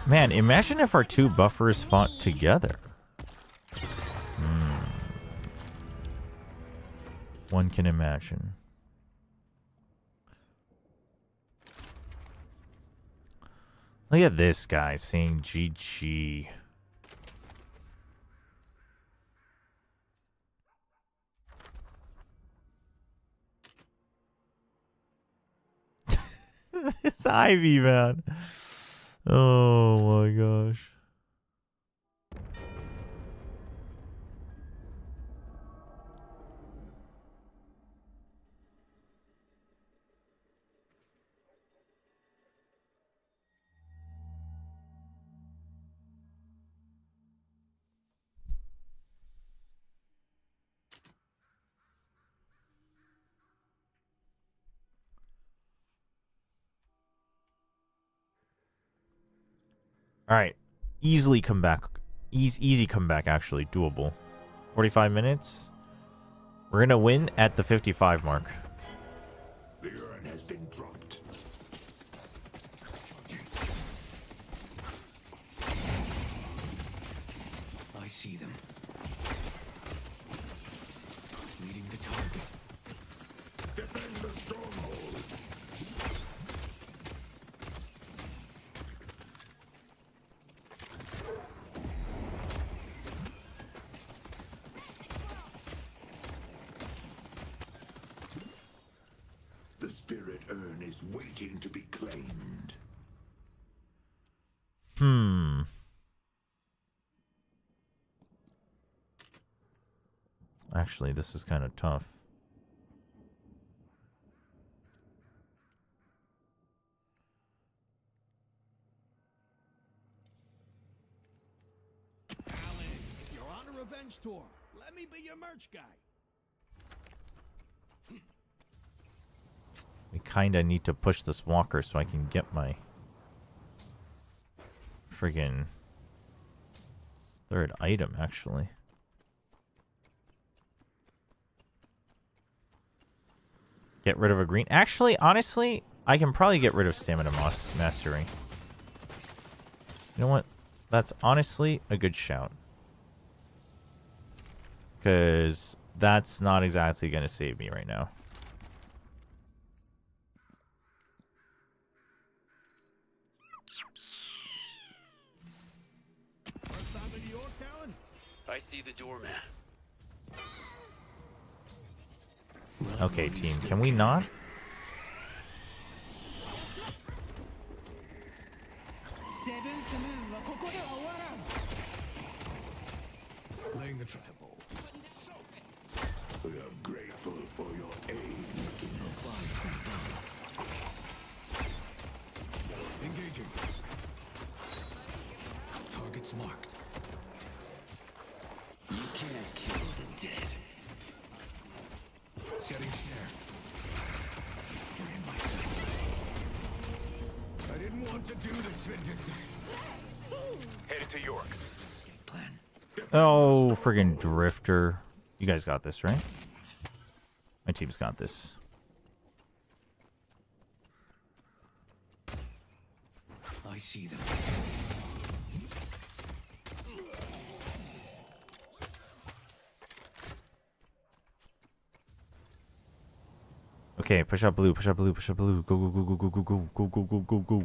Man, imagine if our two buffers fought together. One can imagine. Look at this guy saying GG. This Ivy, man. Oh my gosh. All right, easily come back. Easy comeback, actually doable. 45 minutes. We're gonna win at the 55 mark. The urn has been dropped. I see them. Leading the target. Defend the stronghold. The spirit urn is waiting to be claimed. Actually, this is kind of tough. Alan, if you're on a revenge tour, let me be your merch guy. We kind of need to push this walker so I can get my friggin' third item, actually. Get rid of a green. Actually, honestly, I can probably get rid of stamina mastery. You know what? That's honestly a good shout. Because that's not exactly going to save me right now. First time in New York, Callan? I see the doorman. Okay, team. Can we not? Laying the trap. We are grateful for your aid making a fight. Engaging. Targets marked. You can't kill the dead. Setting snare. You're in my sight. I didn't want to do this, Vindictor. Headed to York. Plan. Oh, friggin' Drifter. You guys got this, right? My team's got this. I see them. Okay, push up blue, push up blue, push up blue. Go, go, go, go, go, go, go, go, go, go, go, go.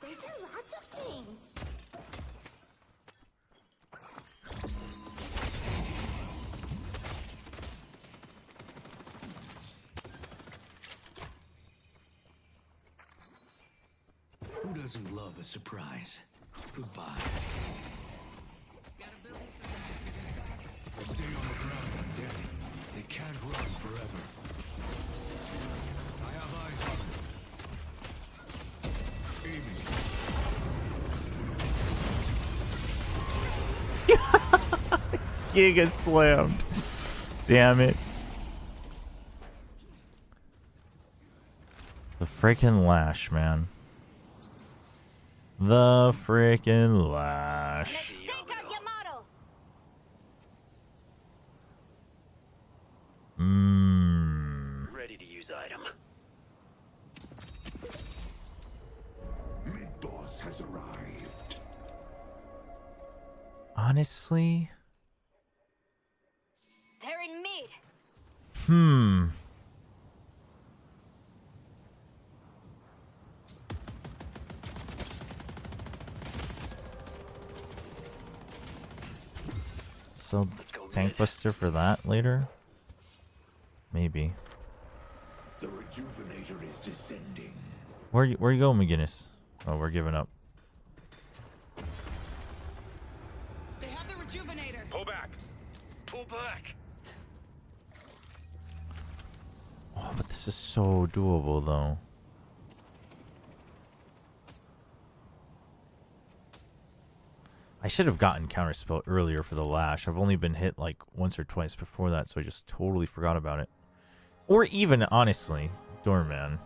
They do lots of things. Who doesn't love a surprise? Goodbye. Stay on the ground, undead. They can't run forever. I have eyes on them. Aiming. Giga slammed. Damn it. The freaking lash, man. The freaking lash. Take out Yamato. Ready to use item. Mid-boss has arrived. Honestly? They're in mid. So, tank buster for that later? Maybe. The rejuvenator is descending. Where you going, McGinnis? Oh, we're giving up. They have the rejuvenator. Pull back. Pull back. Oh, but this is so doable, though. I should have gotten counterspell earlier for the lash. I've only been hit like once or twice before that, so I just totally forgot about it. Or even, honestly, Doorman.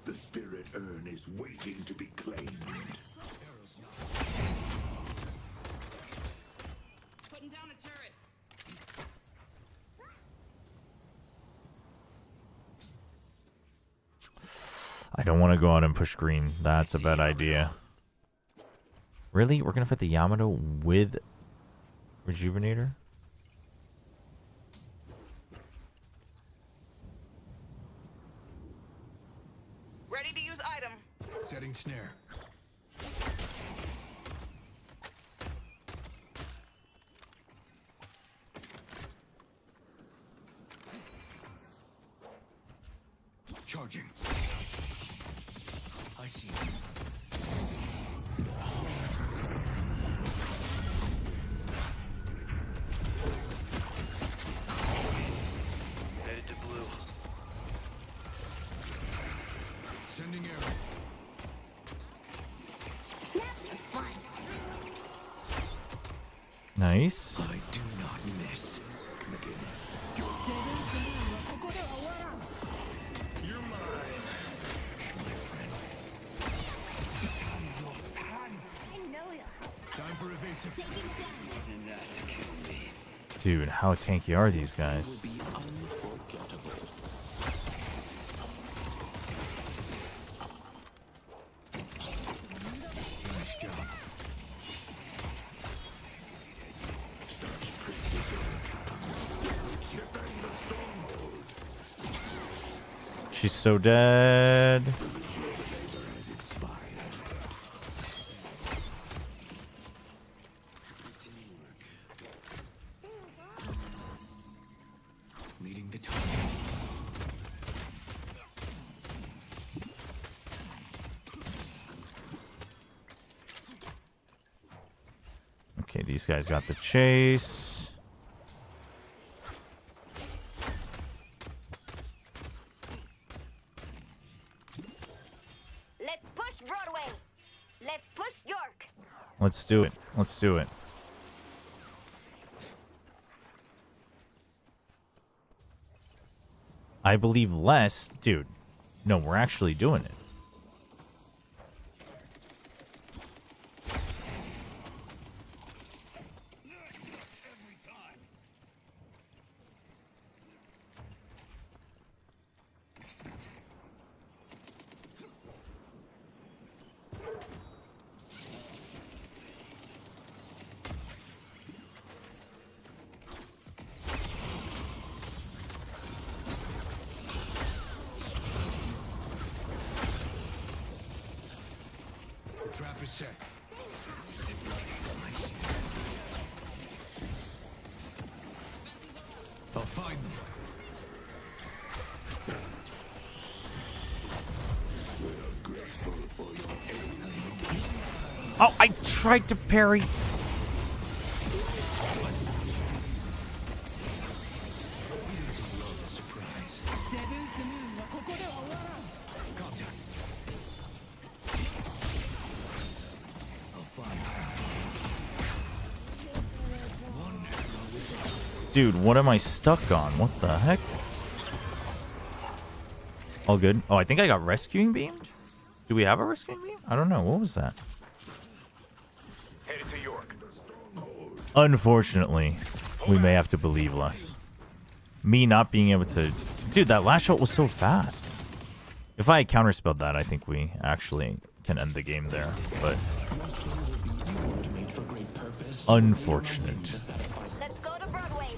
The spirit urn is waiting to be claimed. Putting down a turret. I don't want to go out and push green. That's a bad idea. Really? We're going to fight the Yamato with Rejuvenator? Ready to use item. Setting snare. Charging. I see. Headed to blue. Sending arrow. That's for fun. Nice. I do not miss. Dude, how tanky are these guys? Nice job. She's so dead. Leading the target. Okay, these guys got the chase. Let's push Broadway. Let's push York. Let's do it. Let's do it. I believe less. Dude, no, we're actually doing it. The trap is set. I'll find them. Oh, I tried to parry. Surprise. Contact. I'll find one arrow is out. Dude, what am I stuck on? What the heck? All good. Oh, I think I got rescuing beamed? Do we have a rescuing beam? I don't know. What was that? Headed to York. Unfortunately, we may have to believe less. Me not being able to... Dude, that last shot was so fast. If I had counterspelled that, I think we actually can end the game there. But... unfortunate. Let's go to Broadway.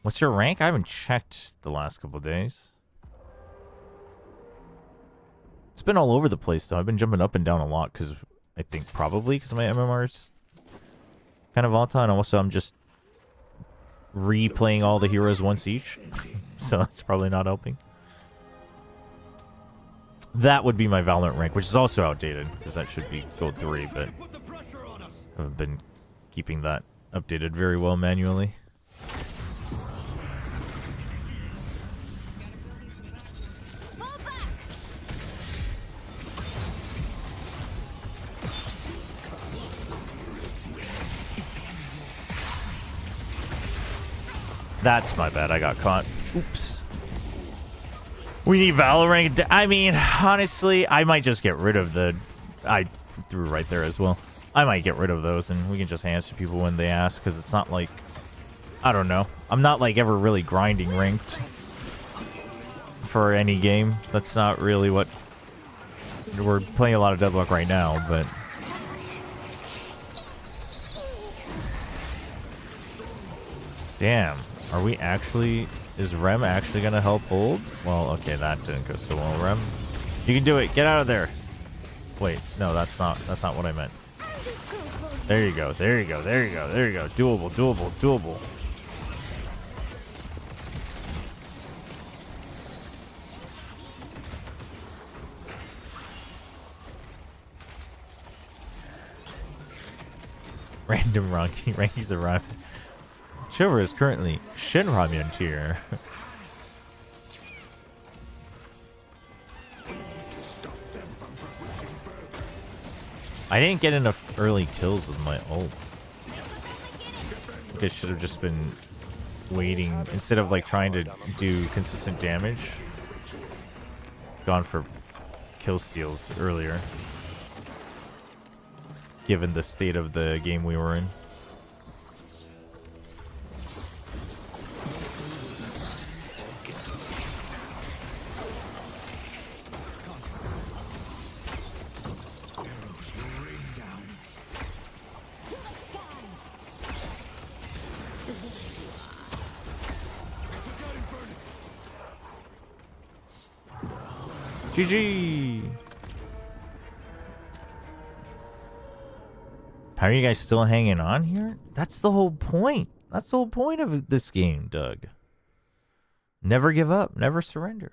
What's your rank? I haven't checked the last couple days. It's been all over the place, though. I've been jumping up and down a lot because I think probably because my MMR is kind of volatile. And also, I'm just replaying all the heroes once each. So that's probably not helping. That would be my Valorant rank, which is also outdated because that should be Gold 3, but I haven't been keeping that updated very well manually. That's my bad. I got caught. Oops. We need Valorant. I mean, honestly, I might just get rid of the... I threw right there as well. I might get rid of those, and we can just answer people when they ask, because it's not like... I don't know. I'm not, like, ever really grinding ranked for any game. That's not really what... We're playing a lot of Deadlock right now, but... Damn. Are we actually... Is Rem actually going to help hold? Well, okay, that didn't go so well, Rem. You can do it. Get out of there. Wait, no, that's not what I meant. There you go. There you go. There you go. There you go. Doable, doable, doable. Random rankings around. Chobra is currently Shinramyun tier. I didn't get enough early kills with my ult. I think I should have just been waiting instead of like trying to do consistent damage. Gone for kill steals earlier, given the state of the game we were in. GG! How are you guys still hanging on here? That's the whole point. That's the whole point of this game, Doug. Never give up. Never surrender.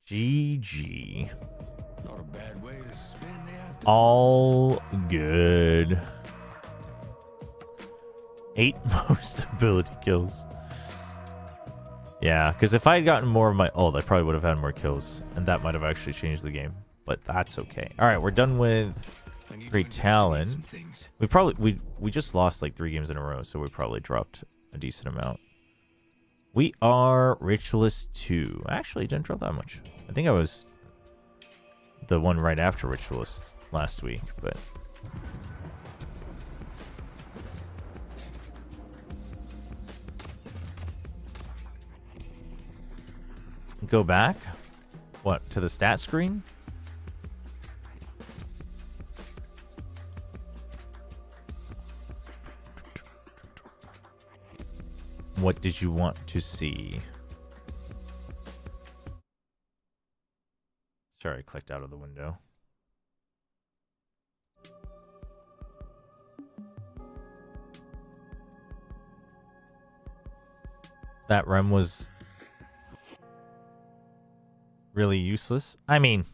GG. Not a bad way to spend the afternoon. All good. 8 most ability kills. Yeah, because if I had gotten more of my ult, I probably would have had more kills, and that might have actually changed the game. But that's okay. All right, we're done with Great Talon. We just lost like 3 games in a row, so we probably dropped a decent amount. We are Ritualist 2. Actually, didn't drop that much. I think I was the one right after Ritualist last week, but go back. What, to the stat screen? What did you want to see? Sorry, I clicked out of the window. That rem was really useless. I mean,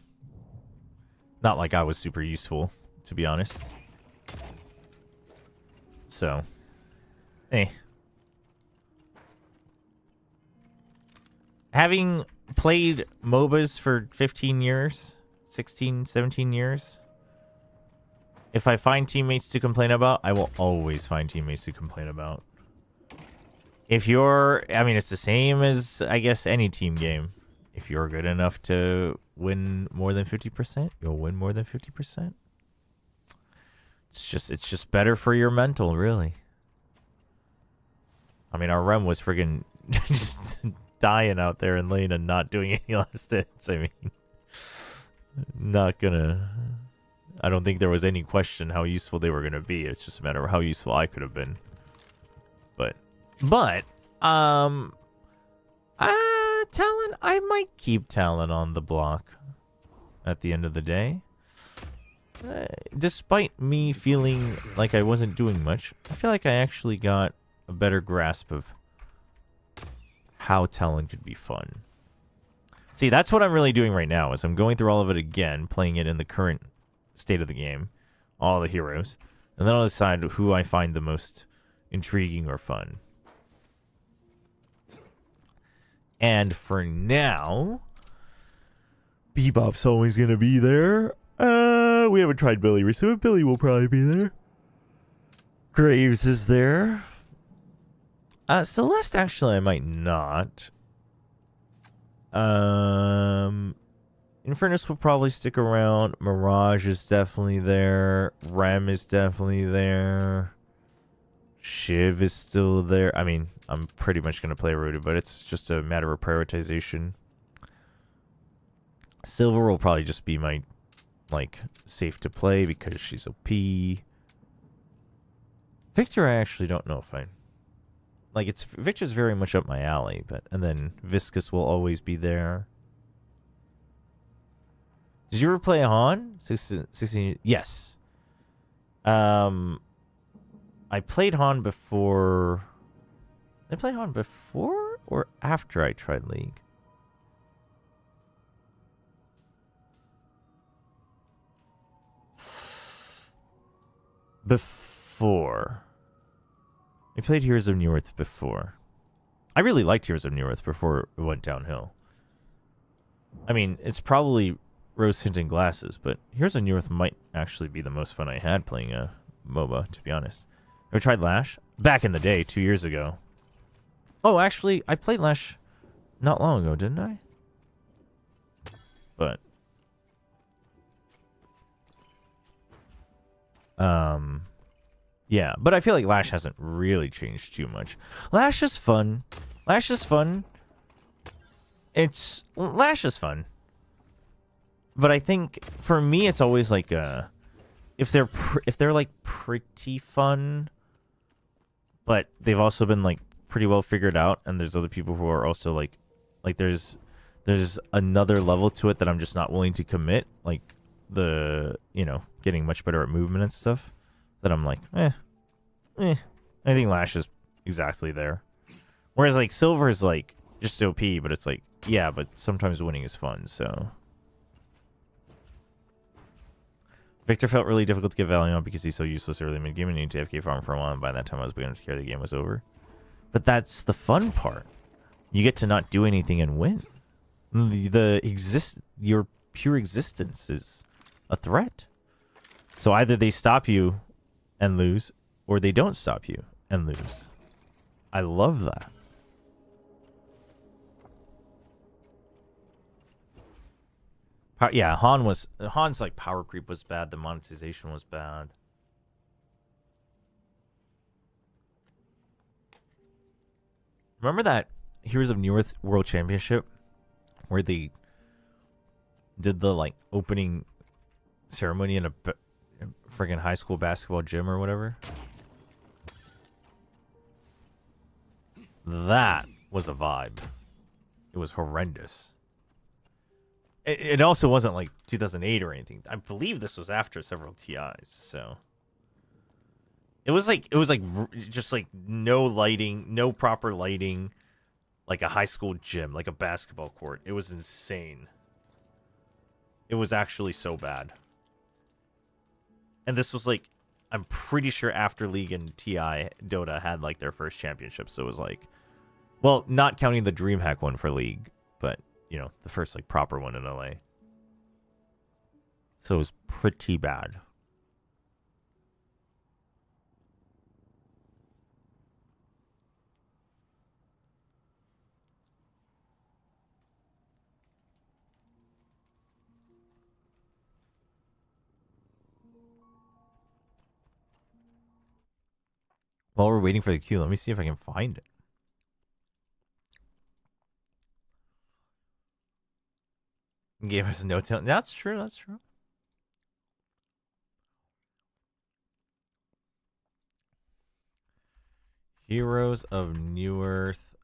not like I was super useful, to be honest. So, having played MOBAs for 15 years, 16, 17 years, if I find teammates to complain about, I will always find teammates to complain about. If you're, I mean, it's the same as, I guess, any team game. If you're good enough to win more than 50%, you'll win more than 50%. It's just better for your mental, really. I mean, our rem was friggin' just dying out there in lane and not doing any last hits. I mean, not gonna... I don't think there was any question how useful they were gonna be. It's just a matter of how useful I could have been. But, Talon, I might keep Talon on the block at the end of the day. Despite me feeling like I wasn't doing much, I feel like I actually got a better grasp of how Talon could be fun. See, that's what I'm really doing right now, is I'm going through all of it again, playing it in the current state of the game, all the heroes, and then I'll decide who I find the most intriguing or fun. And for now, Bebop's always going to be there. We haven't tried Billy recently, but Billy will probably be there. Graves is there. Celeste, actually, I might not. Infernus will probably stick around. Mirage is definitely there. Rem is definitely there. Shiv is still there. I mean, I'm pretty much going to play Rooted, but it's just a matter of prioritization. Silver will probably just be my, like, safe to play because she's OP. Victor, I actually don't know if I... Like, Victor's very much up my alley, but... And then Viscus will always be there. Did you ever play Han? 16... Yes. I played Han before... Did I play Han before or after I tried League? before. I played Heroes of Newerth before. I really liked Heroes of Newerth before it went downhill. I mean, it's probably rose-tinted glasses, but Heroes of Newerth might actually be the most fun I had playing a MOBA, to be honest. Ever tried Lash? Back in the day, 2 years ago. Oh, actually, I played Lash not long ago, didn't I? But yeah, but I feel like Lash hasn't really changed too much. Lash is fun. Lash is fun. Lash is fun. But I think for me it's always like if they're like pretty fun, but they've also been like pretty well figured out, and there's other people who are also like there's another level to it that I'm just not willing to commit, like getting much better at movement and stuff, that I'm like, I think Lash is exactly there. Whereas like Silver is like just OP, but it's like, yeah, but sometimes winning is fun, so. Victor felt really difficult to get value on because he's so useless early mid-game and needed to AFK farm for a while, and by that time I was beginning to care the game was over. But that's the fun part. You get to not do anything and win. Your pure existence is a threat. So either they stop you and lose, or they don't stop you and lose. I love that. Yeah, Han's like power creep was bad. The monetization was bad. Remember that Heroes of Newerth World Championship where they did the like opening ceremony in a friggin' high school basketball gym or whatever? That was a vibe. It was horrendous. It also wasn't like 2008 or anything. I believe this was after several TIs, so it was like just like no lighting, no proper lighting, like a high school gym, like a basketball court. It was insane. It was actually so bad. And this was like, I'm pretty sure after League and TI, Dota had like their first championship, so it was like, well, not counting the DreamHack one for League, but you know, the first like proper one in LA. So it was pretty bad. While we're waiting for the queue, let me see if I can find it. Gave us no talent. That's true. That's true. Heroes of Newerth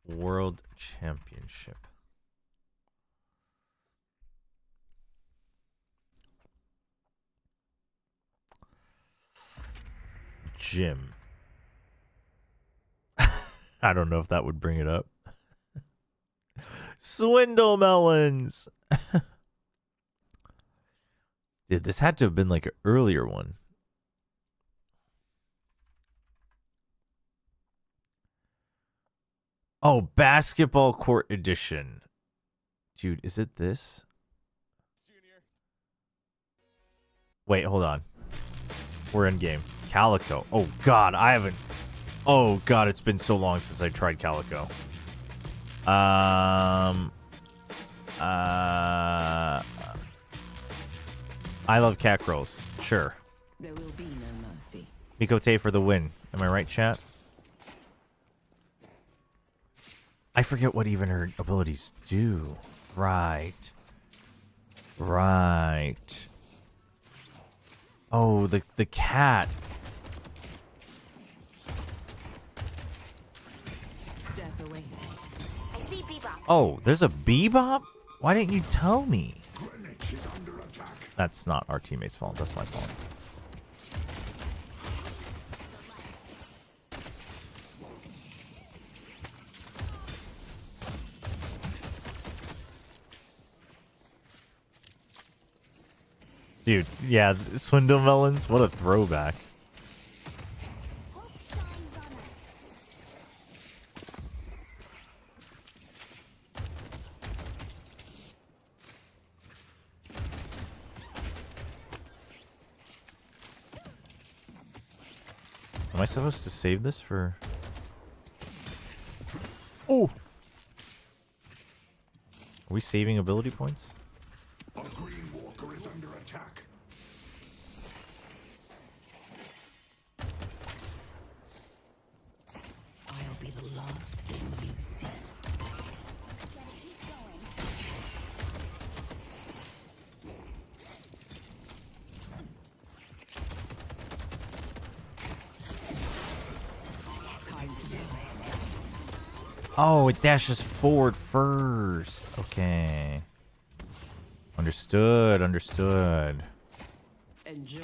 World Championship. Gym. I don't know if that would bring it up. Swindle melons. Dude, this had to have been like an earlier one. Oh, basketball court edition. Dude, is it this? Wait, hold on. We're in game. Calico. Oh god, I haven't. Oh god, it's been so long since I tried Calico. I love cat girls. Sure. There will be no mercy. Mikote for the win. Am I right, chat? I forget what even her abilities do. Right. Right. Oh, the cat. Death awaits. I see Bebop. Oh, there's a Bebop? Why didn't you tell me? That's not our teammate's fault. That's my fault. Dude, yeah, Swindle Melons, what a throwback. I supposed to save this for... Oh! Are we saving ability points? A green walker is under attack. I'll be the last thing you see. Oh, it dashes forward first. Okay. Understood, understood. Enjoy.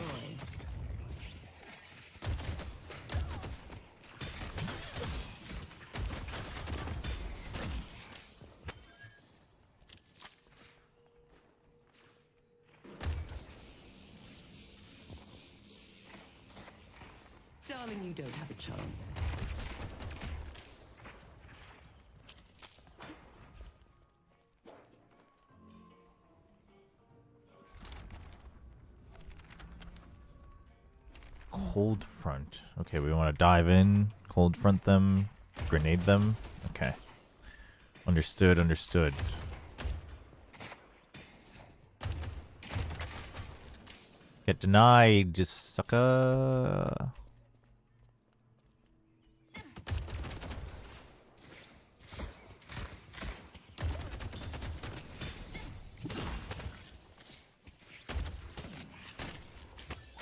Darling, you don't have a chance. Cold front. Okay, we want to dive in, cold front them, grenade them. Okay. Understood, understood. Get denied, just sucker.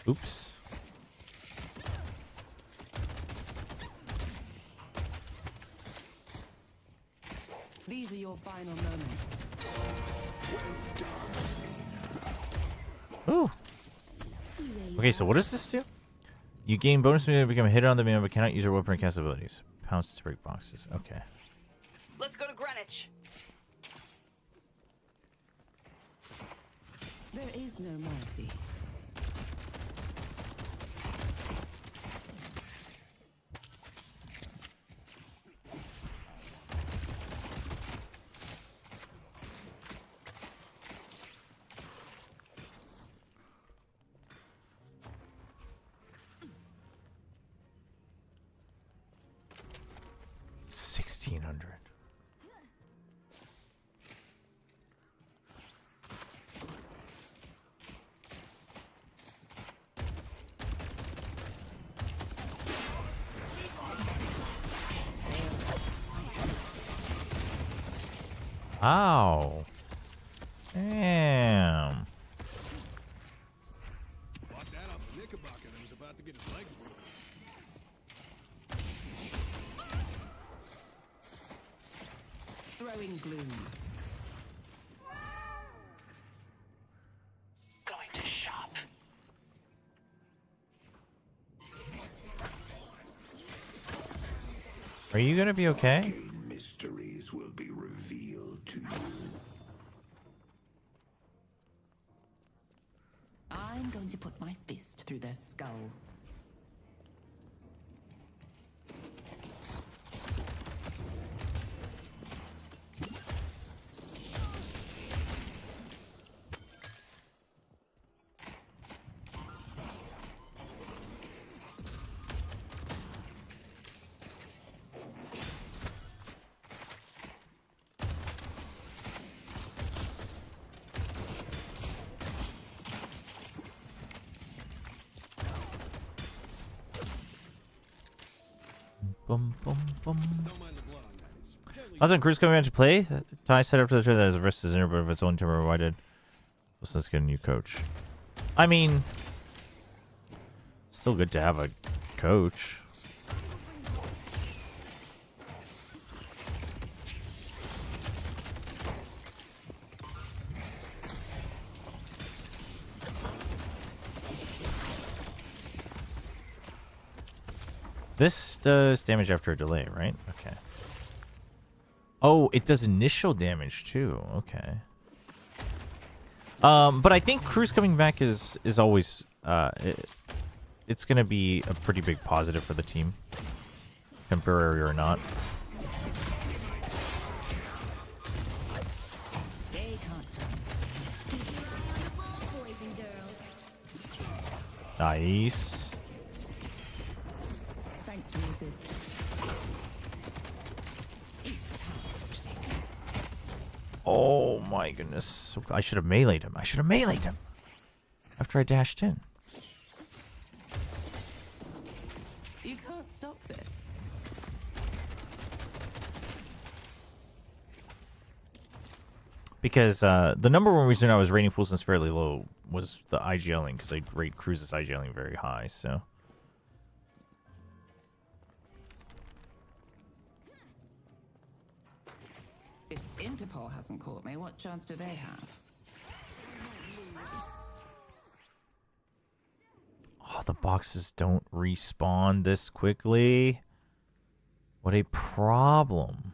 Oops. These are your final moments. Ooh. Okay, so what does this do? You gain bonus when you become a hitter on the man, but cannot use your weapon or cast abilities. Pounce to break boxes. Okay. Let's go to Greenwich. There is no mercy. $1,600. Ow. Damn. Bought that off a Knickerbocker that was about to get his legs broken. Throwing gloom. Going to shop. Are you gonna be okay? Mysteries will be revealed to you. I'm going to put my fist through their skull. Bum, bum, bum. Don't mind the blood on that. It's generally How's Cruz coming out to play? Ty set up for the turn that his wrist is injured, but if it's only temporary, why did? Let's get a new coach. I mean, still good to have a coach. This does damage after a delay, right? Okay. Oh, it does initial damage too. Okay. But I think Cruz coming back is always it's gonna be a pretty big positive for the team, temporary or not. They can't. Nice. Oh my goodness. I should have meleeed him. I should have meleeed him. After I dashed in. You can't stop this. Because the number one reason I was rating Full Sense fairly low was the IGLing, because I rate Cruz's IGLing very high, so. If Interpol hasn't caught me, what chance do they have? Oh, the boxes don't respawn this quickly. What a problem.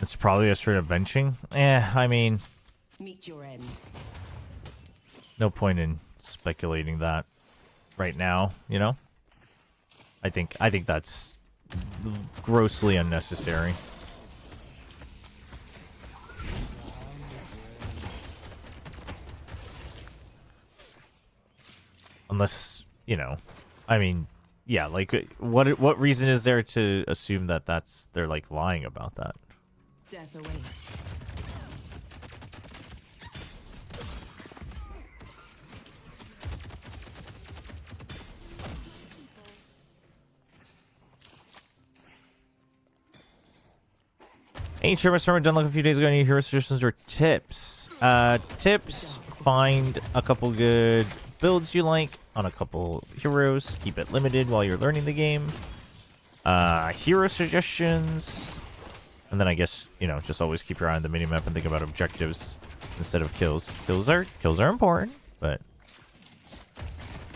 It's probably a straight up benching. I mean, Meet your end. no point in speculating that right now, you know? I think that's grossly unnecessary. Unless, you know, I mean, yeah, like what reason is there to assume that they're like lying about that? Death awaits. Hey, Chobra Stormer done like a few days ago. Any hero suggestions or tips? Tips: find a couple good builds you like on a couple heroes. Keep it limited while you're learning the game. Hero suggestions, and then I guess, you know, just always keep your eye on the minimap and think about objectives instead of kills. Kills are important, but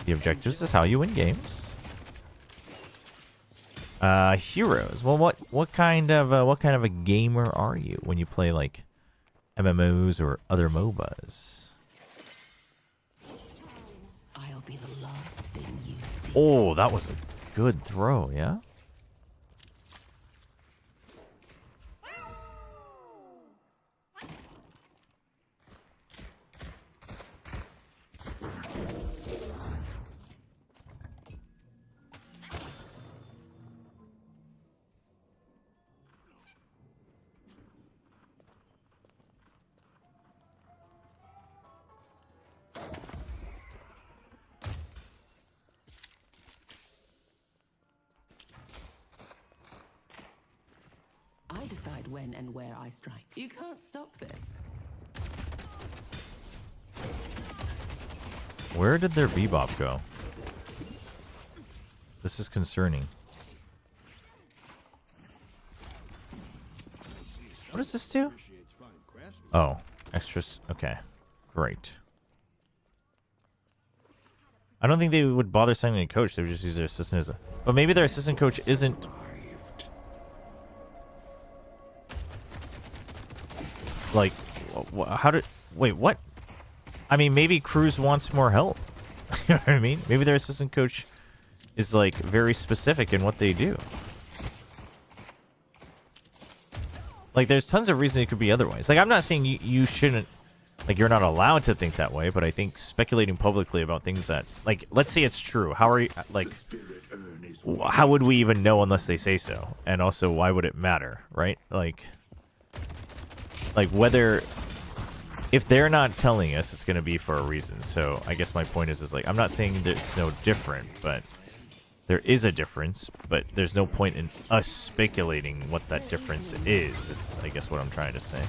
the objectives is how you win games. Heroes. Well, what kind of a gamer are you when you play like MMOs or other MOBAs? I'll be the last thing you see. Oh, that was a good throw, yeah? I decide when and where I strike. You can't stop this. Where did their bebop go? This is concerning. What does this do? Oh, extras. Okay, great. I don't think they would bother signing a coach. They would just use their assistant as a... But maybe their assistant coach isn't... Like, how did... Wait, what? I mean, maybe Cruz wants more help. You know what I mean? Maybe their assistant coach is, like, very specific in what they do. Like, there's tons of reasons it could be otherwise. Like, I'm not saying you shouldn't... Like, you're not allowed to think that way, but I think speculating publicly about things that... Like, let's say it's true. How are you... Like, how would we even know unless they say so? And also, why would it matter, right? Like, whether... If they're not telling us, it's going to be for a reason. So, I guess my point is like, I'm not saying that it's no different, but... There is a difference, but there's no point in us speculating what that difference is I guess what I'm trying to say.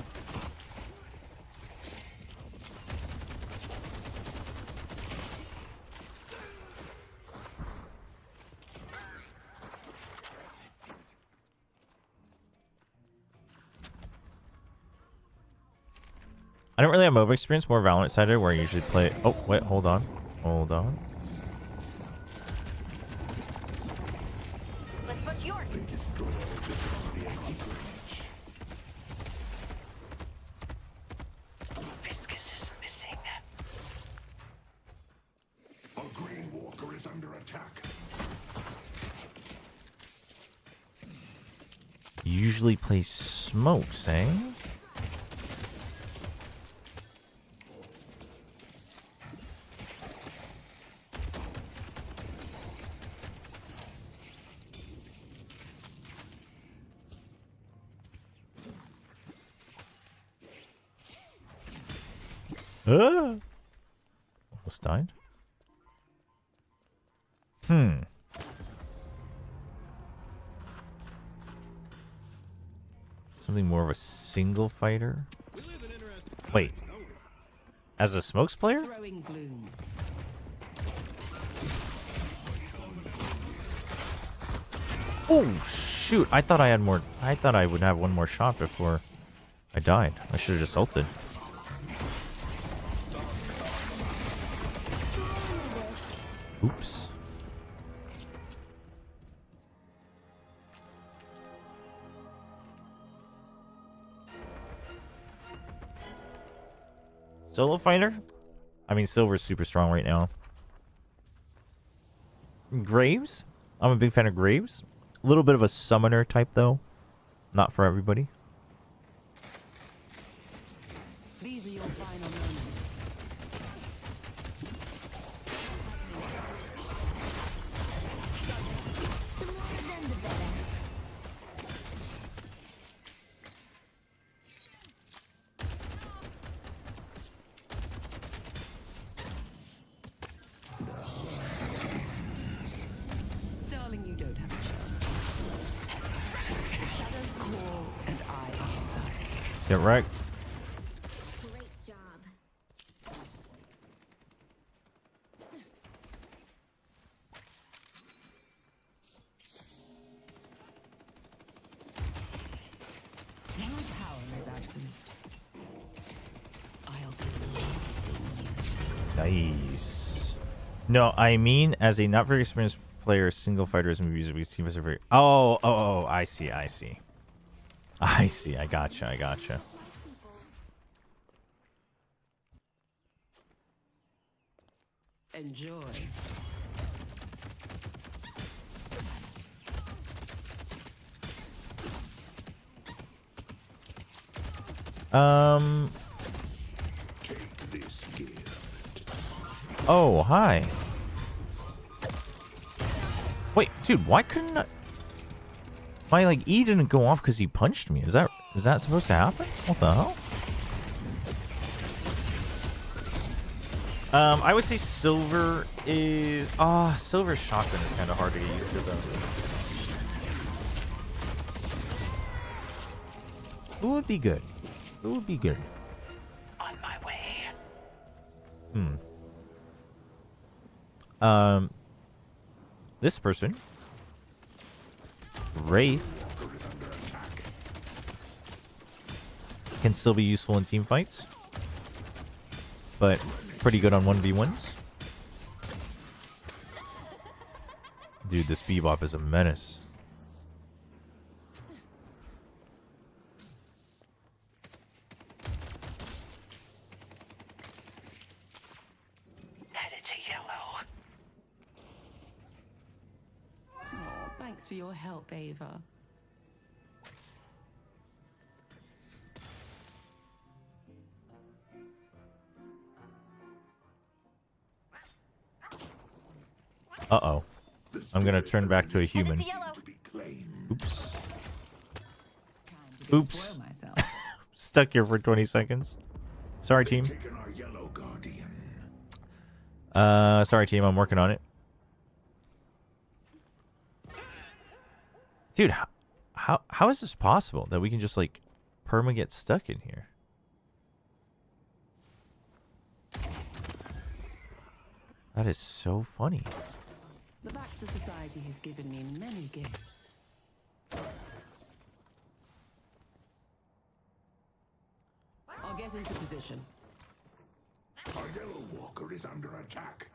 I don't really have MOBA experience, more Valorant sided, where I usually play... Oh, wait, hold on. Hold on. Let's put yours. Viscus is missing. A Green Walker is under attack. usually play smokes, eh? Almost died. Something more of a single fighter. Wait. As a smokes player? Throwing gloom. Oh shoot! I thought I had more. I thought I would have one more shot before I died. I should have just ulted. Oops. Solo fighter? I mean, Silver's super strong right now. Graves? I'm a big fan of Graves. A little bit of a summoner type, though. Not for everybody. These are your final moments. Darling, you don't have a chance. Shadows call and I answer. Get wrecked. Great job. My power is absolute. I'll be the last thing you see. Nice. No, I mean, as a not very experienced player, single fighter is movies we team are very. Oh, I see. I gotcha. Enjoy. Take this gift. Oh, hi. Wait, dude, why couldn't I... My, like, E didn't go off because he punched me. Is that supposed to happen? What the hell? I would say silver is... silver shotgun is kind of hard to get used to, though. Who would be good? Who would be good? On my way. This person. Wraith. Can still be useful in team fights. But pretty good on 1v1s. Dude, this Bebop is a menace. Headed to yellow. Oh, thanks for your help, Ava. Uh-oh. I'm gonna turn back to a human. Yellow. To be claimed. Oops. Spoil Oops. myself. Stuck here for 20 seconds. Sorry, team. Taken our yellow guardian. Sorry, team. I'm working on it. Dude, how is this possible that we can just, like, perma get stuck in here? That is so funny. The Baxter Society has given me many gifts. I'll get into position. Our yellow walker is under attack.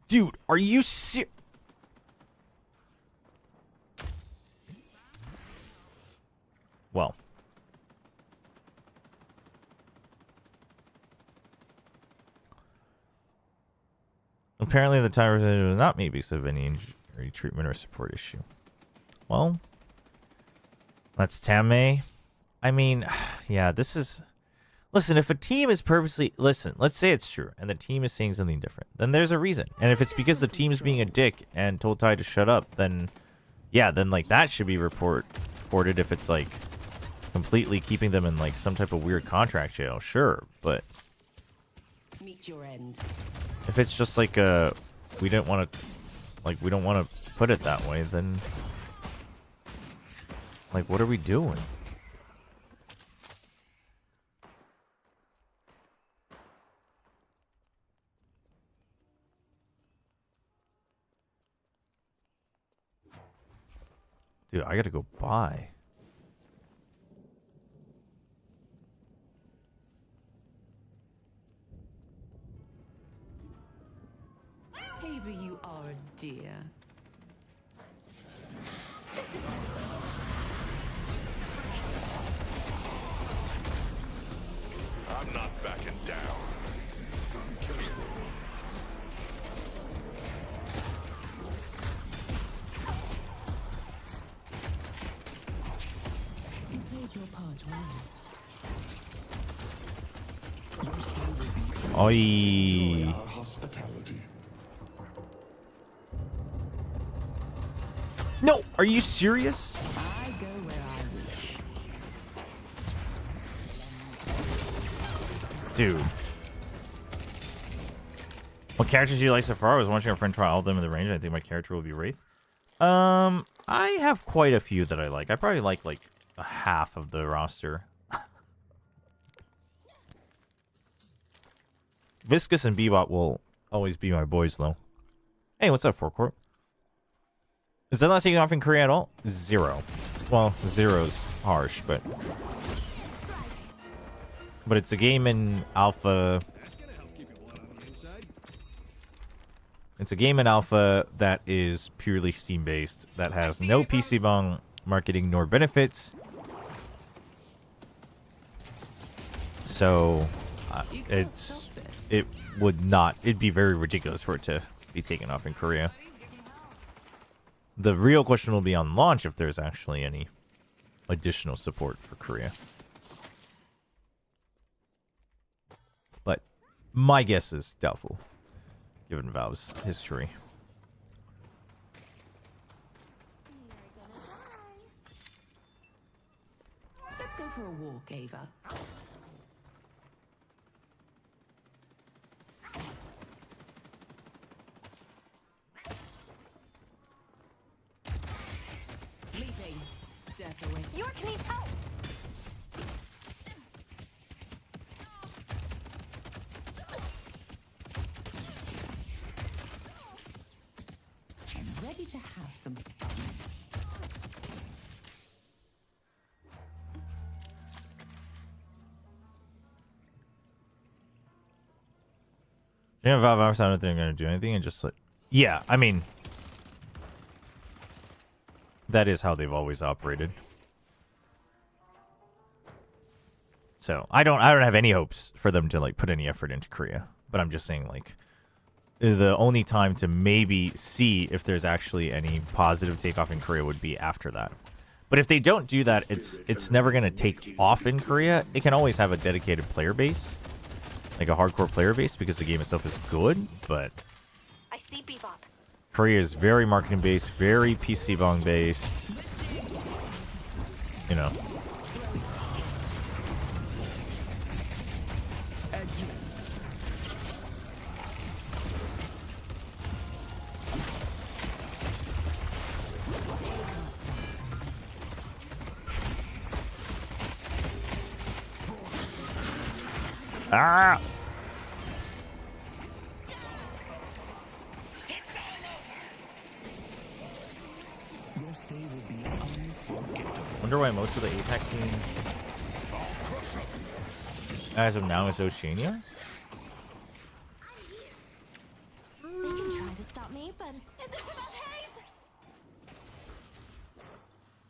Dude, are you serious? Well. Apparently the time was not me because of any injury treatment or support issue. Well, that's Tame. I mean, yeah, this is... Listen, if a team is purposely... Listen, let's say it's true, and the team is saying something different. Then there's a reason. And if it's because the team is being a dick and told Ty to shut up, then... Yeah, then, like, that should be reported if it's, like, completely keeping them in, like, some type of weird contract jail. Sure, but... Meet your end. If it's just, like, we don't want to... Like, we don't want to put it that way, then... Like, what are we doing? Dude, I gotta go buy. Maybe you are a dear. I'm not backing down. You played your part well. Oi. Our hospitality. No, are you serious? I go where I wish. Dude. What characters do you like so far? I was watching a friend try all of them in the range. I think my character will be Wraith. I have quite a few that I like. I probably like a half of the roster. Viscous and Bebop will always be my boys, though. Hey, what's up, Forecourt? Is that not taking off in Korea at all? 0. Well, 0's harsh, but it's a game in alpha. It's a game in alpha that is purely Steam-based, that has no PC bong marketing nor benefits. So, it'd be very ridiculous for it to be taken off in Korea. The real question will be on launch if there's actually any additional support for Korea. But my guess is doubtful, given Valve's history. Let's go for a walk, Ava. Leaping. Death away. York needs help. I'm ready to have some fun. You know, Valve, I don't think they're going to do anything and just like... Yeah, I mean... That is how they've always operated. So, I don't have any hopes for them to, like, put any effort into Korea. But I'm just saying, like... The only time to maybe see if there's actually any positive takeoff in Korea would be after that. But if they don't do that, it's never going to take off in Korea. It can always have a dedicated player base. Like a hardcore player base, because the game itself is good, but... I see Bebop. Korea is very marketing based, very PC bong based. You know. Ah! Wonder why most of the Apex scene as of now is Oceania? They can try to stop me, but is this about Hayes?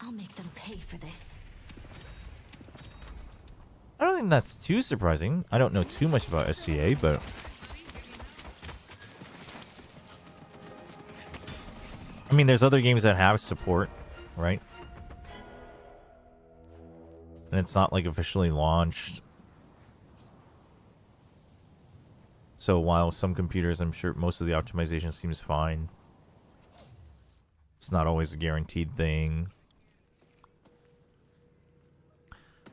I'll make them pay for this. I don't think that's too surprising. I don't know too much about SCA, but mean, there's other games that have support, right? And it's not like officially launched. So while some computers, I'm sure most of the optimization seems fine, it's not always a guaranteed thing.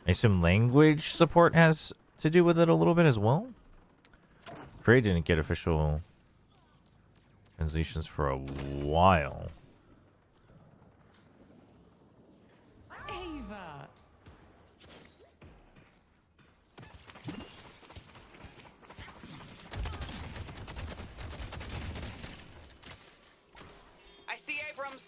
I assume language support has to do with it a little bit as well. Prey didn't get official translations for a while. Ava. I see Abrams.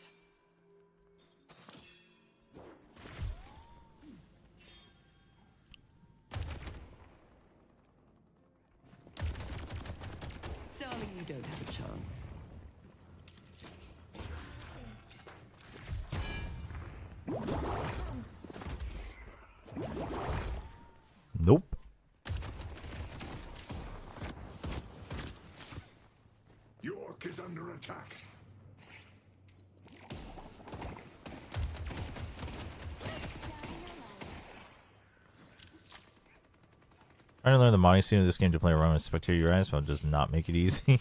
Darling, you don't have a chance. Nope. York is under attack. Trying to learn the modding scene of this game to play around with spectator eyes, but does not make it easy.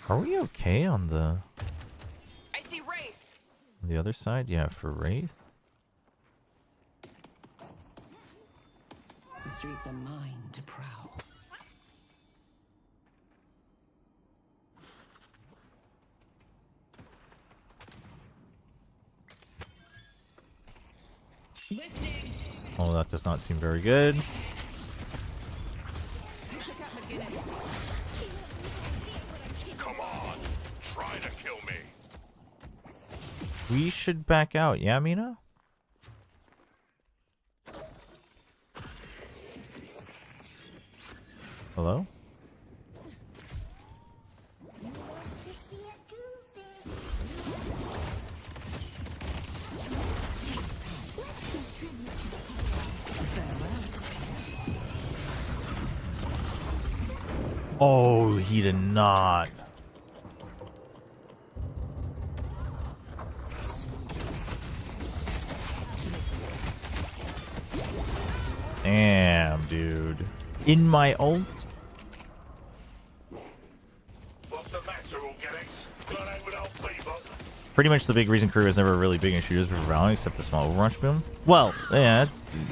Are we okay on the I see Wraith. other side? Yeah, for Wraith. The streets are mine to prowl. Lifting. Oh, that does not seem very good. Who took out McGinnis? Come on, try to kill me. We should back out, yeah, Mina? Hello? Oh, he did not. Damn, dude. In my ult? What's the matter, all getting? Glad I without favor. Pretty much the big reason crew is never really big in shooters for Valorant, except the small Overwatch boom. Well, yeah,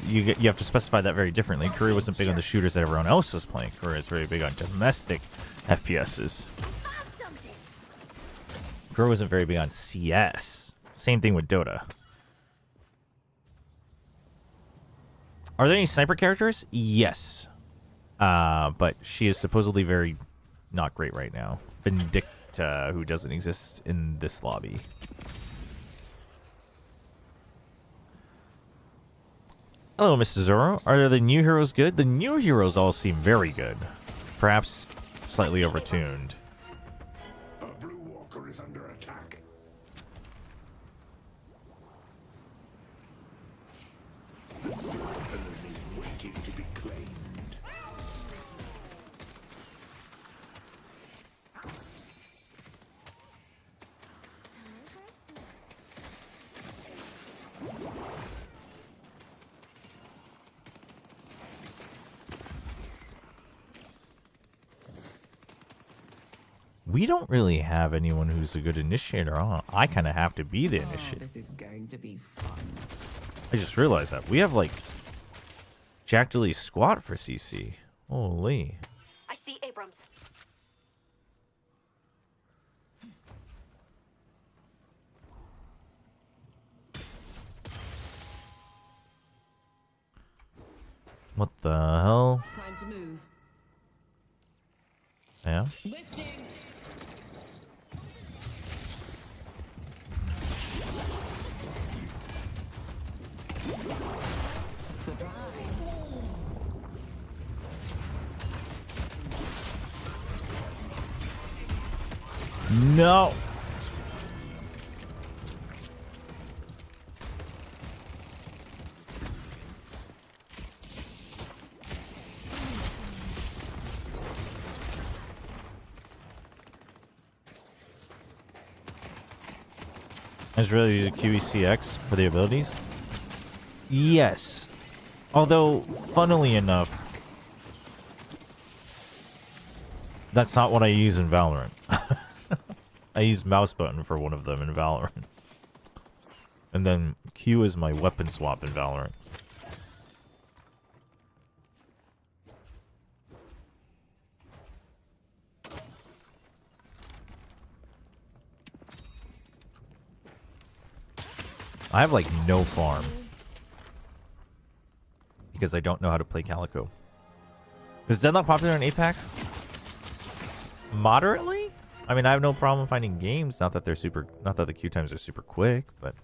you have to specify that very differently. Korea wasn't big on the shooters that everyone else was playing. Korea is very big on domestic FPSs. Korea wasn't very big on CS. Same thing with Dota. Are there any sniper characters? Yes. But she is supposedly very not great right now. Vindicta, who doesn't exist in this lobby. Hello, Mr. Zoro. Are the new heroes good? The new heroes all seem very good. Perhaps slightly overtuned. A blue walker is under attack. The island is waiting to be claimed. We don't really have anyone who's a good initiator, huh? I kind of have to be the initiator. This is going to be fun. I just realized that. We have, like, Jack Dilly's squat for CC. Holy. I see Abrams. What the hell? Time to move. Yeah? Lifting. Surprise. No. Is really the QECX for the abilities? Yes. Although, funnily enough, that's not what I use in Valorant. I use mouse button for one of them in Valorant. And then Q is my weapon swap in Valorant. I have like no farm. Because I don't know how to play Calico. Is Deadlock popular in APAC? Moderately? I mean, I have no problem finding games. Not that they're super, not that the queue times are super quick, but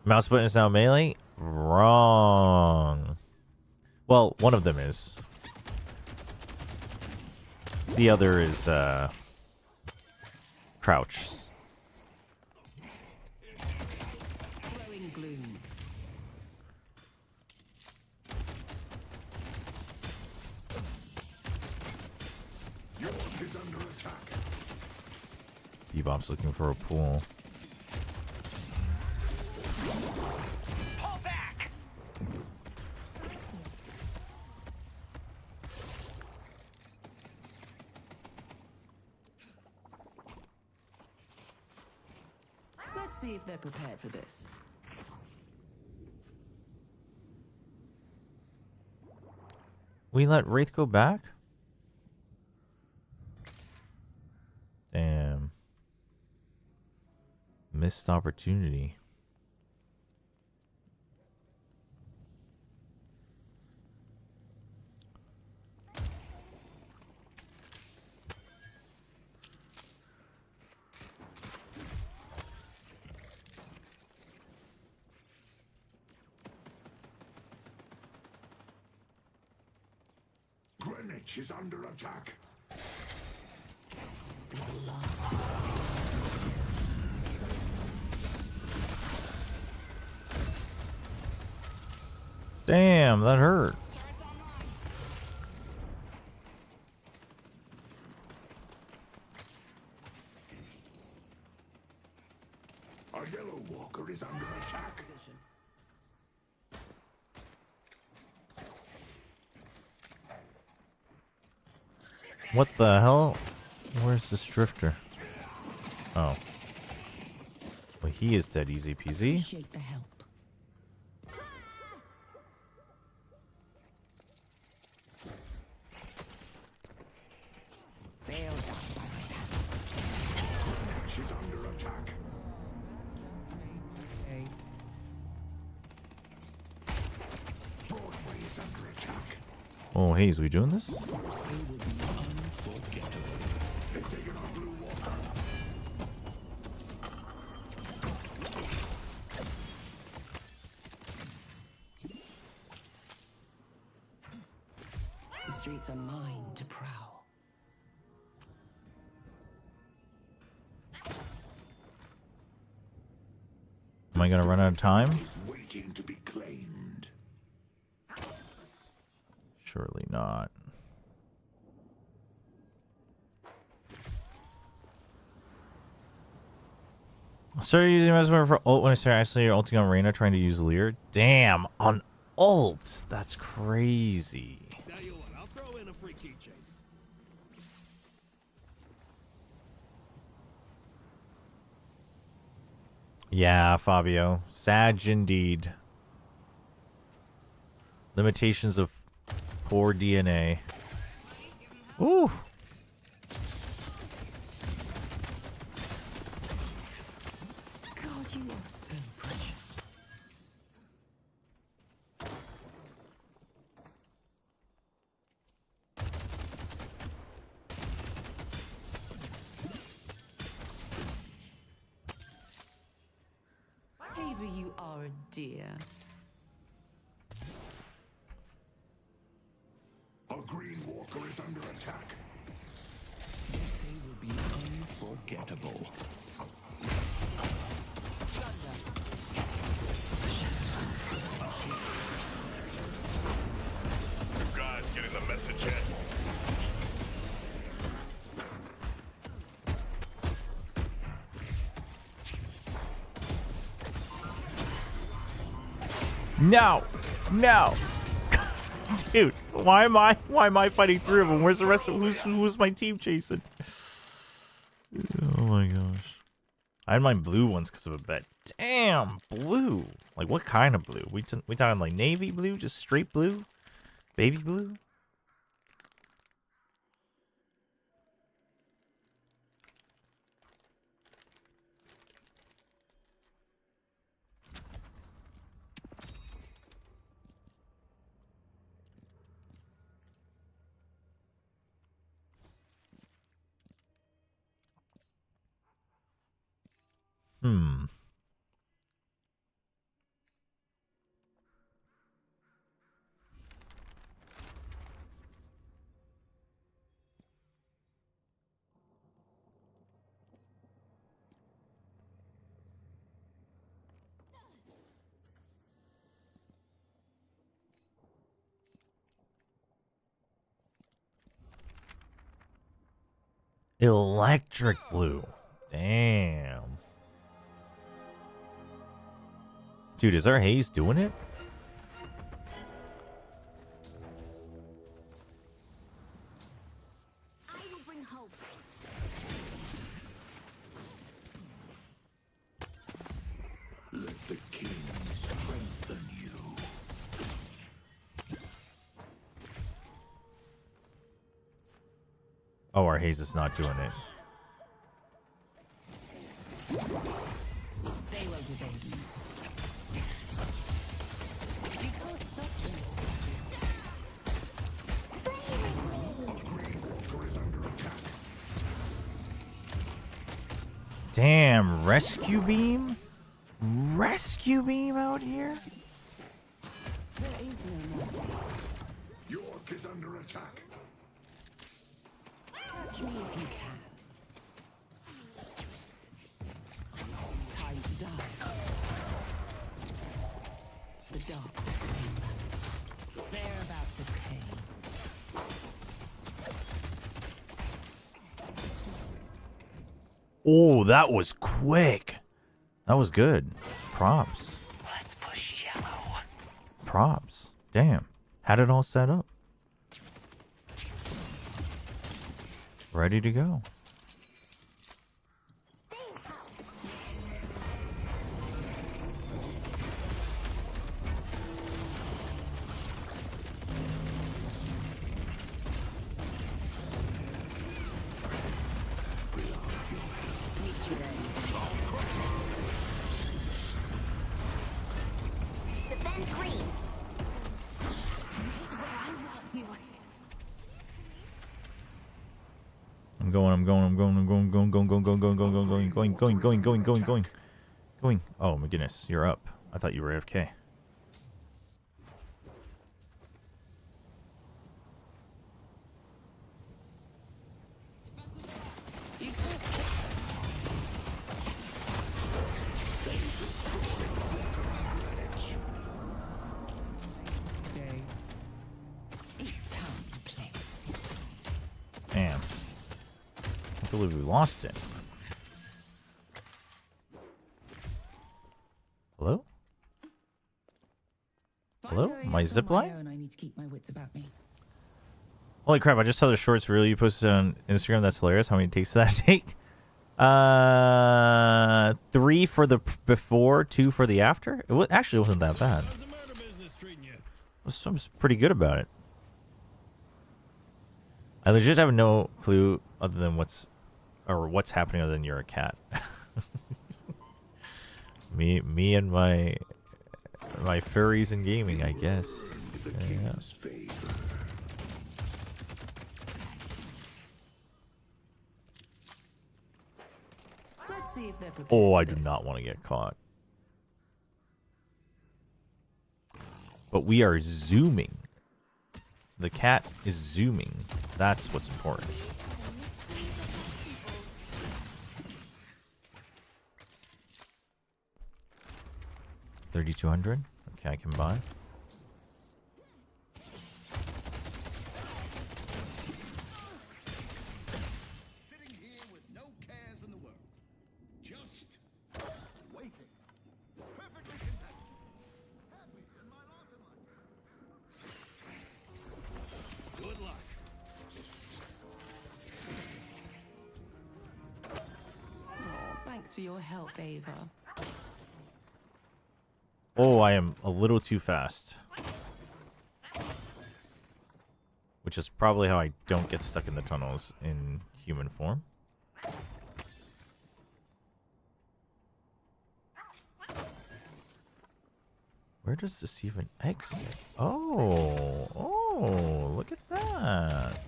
mouse button is now melee? Wrong. Well, one of them is. The other is crouch. Throwing gloom. York is under attack. Bebop's looking for a pool. Pull back! Let's see if they're prepared for this. We let Wraith go back? Damn. Missed opportunity. Greenwich is under attack. Damn, that hurt. Our yellow walker is under attack. What the hell? Where's this drifter? Oh. Well, he is dead easy peasy. Appreciate the help. She's under attack. Broadway is under attack. Oh, hey, is we doing this? They've taken our blue walker. The streets are mine to prowl. Am I gonna run out of time? Is waiting to be claimed. Surely not. I started using Mesmer for ult when I started actually ulting on Reyna trying to use Lear. Damn, on ult? That's crazy. Tell you what, I'll throw in a free keychain. Yeah, Fabio. Sag indeed. Limitations of poor DNA. Ooh. God, you are so precious. Ava, you are a dear. Our green walker is under attack. This day will be unforgettable. You guys getting the message yet? No. No. Dude, why am I fighting 3 of them? Where's the rest of who's my team chasing? Oh my gosh. I had my blue ones because of a bet. Damn, blue. Like what kind of blue? We talking like navy blue, just straight blue? Baby blue? Electric blue. Damn. Dude, is our haze doing it? I will bring hope. Let the king strengthen you. Oh, our haze is not doing it. They will be baby. You can't stop this. Damn, rescue beam? Rescue beam out here? There is no mercy. York is under attack. Catch me if you can. Time to die. The dark will claim them. They're about to pay. Oh, that was quick. That was good. Props. Let's push yellow. Props. Damn. Had it all set up. Ready to go. Defend green. I'm going. Oh my goodness, you're up. I thought you were AFK. It's time to play. Damn. I believe we lost it. Hello? Hello? My zip line? I need to keep my wits about me. Holy crap, I just saw the shorts reel you posted on Instagram. That's hilarious. How many takes did that take? 3 for the before, 2 for the after. It actually wasn't that bad. How's the murder business treating you? I was pretty good about it. I legit have no clue other than what's happening other than you're a cat. me and my furries in gaming, I guess. Yeah. Let's see if they're prepared. Oh, I for do this. not want to get caught. But we are zooming. The cat is zooming. That's what's important. $3,200. Okay, I can buy. Sitting here with no cares in the world. Just waiting. Perfectly content. Happy in my for your help, Ava. Oh, I am a little too fast. Which is probably how I don't get stuck in the tunnels in human form. Where does this even exit? Oh, look at that.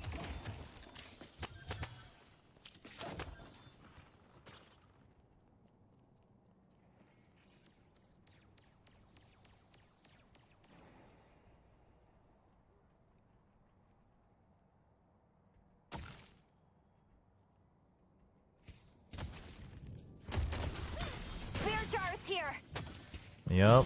Beer jar is here. Yep.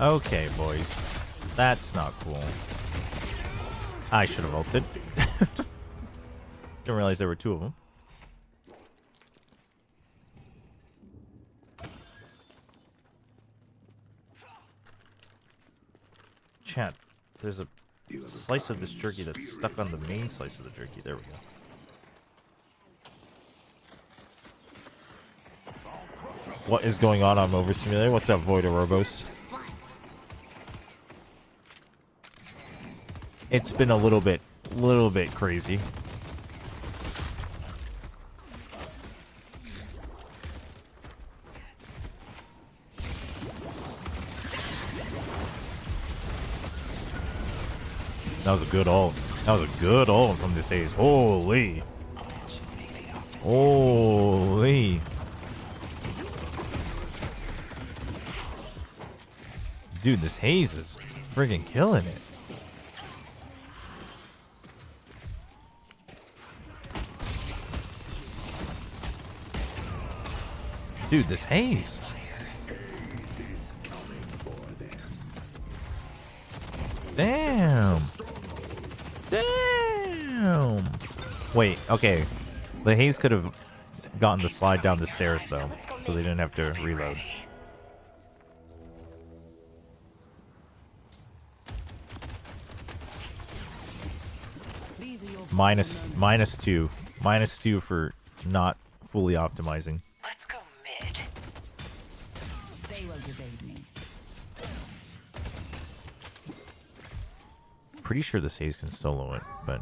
Okay, boys. That's not cool. I should have ulted. Didn't realize there were two of them. Chat, there's a slice of this jerky that's stuck on the main slice of the jerky. There we go. What is going on Overstimulated? What's up, Void Robos? It's been a little bit crazy. That was a good ult. That was a good ult from this Haze. Holy. Holy. Dude, this Haze is friggin' killing it. Dude, this Haze. Damn. Damn. Wait, okay. The Haze could have gotten the slide down the stairs, though, so they didn't have to reload. Minus two. Minus 2 for not fully optimizing. Let's go mid. They will debate me. Pretty sure this Haze can solo it, but...